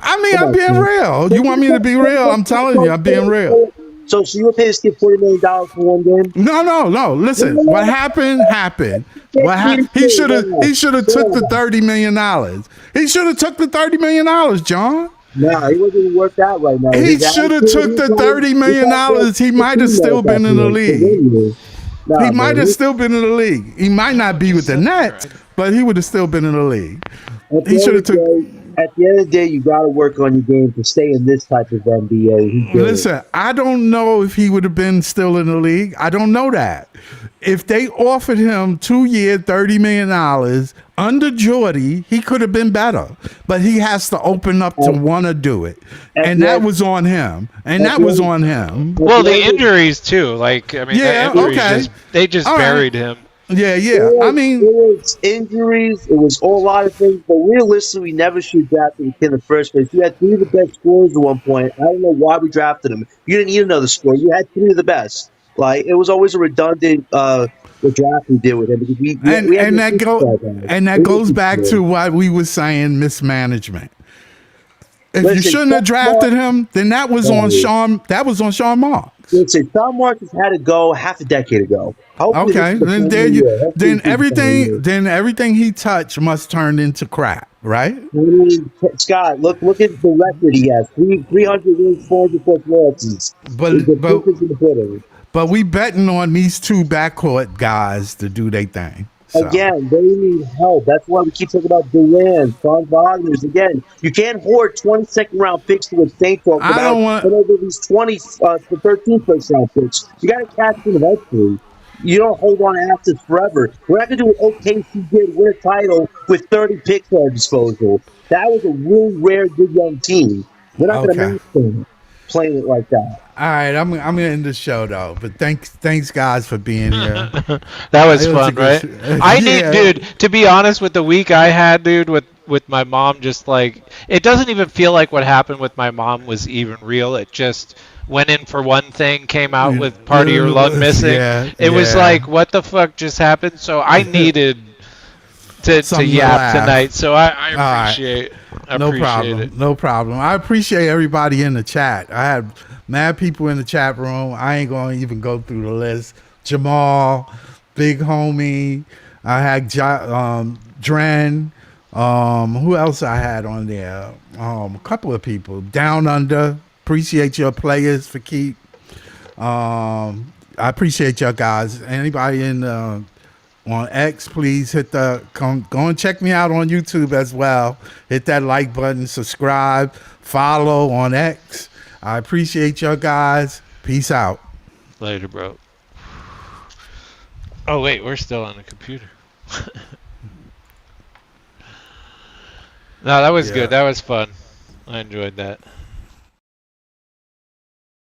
I'm being real. You want me to be real? I'm telling you, I'm being real. So you were paying this kid $40 million for one game? No. Listen, what happened. He should have took the $30 million. He should have took the $30 million, John. Nah, he wasn't even worked out right now. He should have took the $30 million. He might have still been in the league. He might have still been in the league. He might not be with the Nets, but he would have still been in the league. He should have took. At the end of the day, you got to work on your game to stay in this type of NBA. Listen, I don't know if he would have been still in the league. I don't know that. If they offered him 2-year, $30 million under Jordy, he could have been better. But he has to open up to want to do it. And that was on him. Well, the injuries, too. The injuries they just buried him. Yeah. I mean, it was injuries. It was a lot of things. But realistically, we never should draft him in the first place. You had 3 of the best scorers at one point. I don't know why we drafted him. You didn't need another scorer. You had 3 of the best. It was always a redundant the draft we did with him because that goes back to what we were saying, mismanagement. If you shouldn't have drafted him, then that was on Sean. That was on Sean Marks. Listen, Sean Marks had to go half a decade ago. Okay, then everything he touched must turn into crap, right? I mean, Scott, look at the record he has: 300 wins, 400 plus losses. But we betting on these 2 backcourt guys to do their thing. So. Again, they need help. That's why we keep talking about Durant, Franz Wagner's. Again, you can't hoard 22nd round picks to what Saints talk about. These 20 to 13th first round picks. You got to catch them eventually. You don't hold on to assets forever. We're not going to do what OKC did, win a title with 30 picks at our disposal. That was a really rare, good young team. We're not going to make them playing it like that. All right, I'm gonna end the show though. But thanks guys for being here. That was fun, right? Dude. To be honest, with the week I had, dude, with my mom, just it doesn't even feel like what happened with my mom was even real. It just went in for one thing, came out with part of your lung missing. Yeah, It was yeah. like, what the fuck just happened? So I needed to Something to yap laugh. tonight. So I All right. appreciate No appreciate problem. it. No problem. I appreciate everybody in the chat. I had mad people in the chat room. I ain't going to even go through the list. Jamal, Big Homie. I had Dren. Who else I had on there? A couple of people. Down Under. Appreciate your players for keep. I appreciate y'all guys. Anybody in on X, please hit go and check me out on YouTube as well. Hit that like button, subscribe, follow on X. I appreciate y'all guys. Peace out. Later, bro. Oh wait, we're still on the computer. No, that was good. That was fun. I enjoyed that.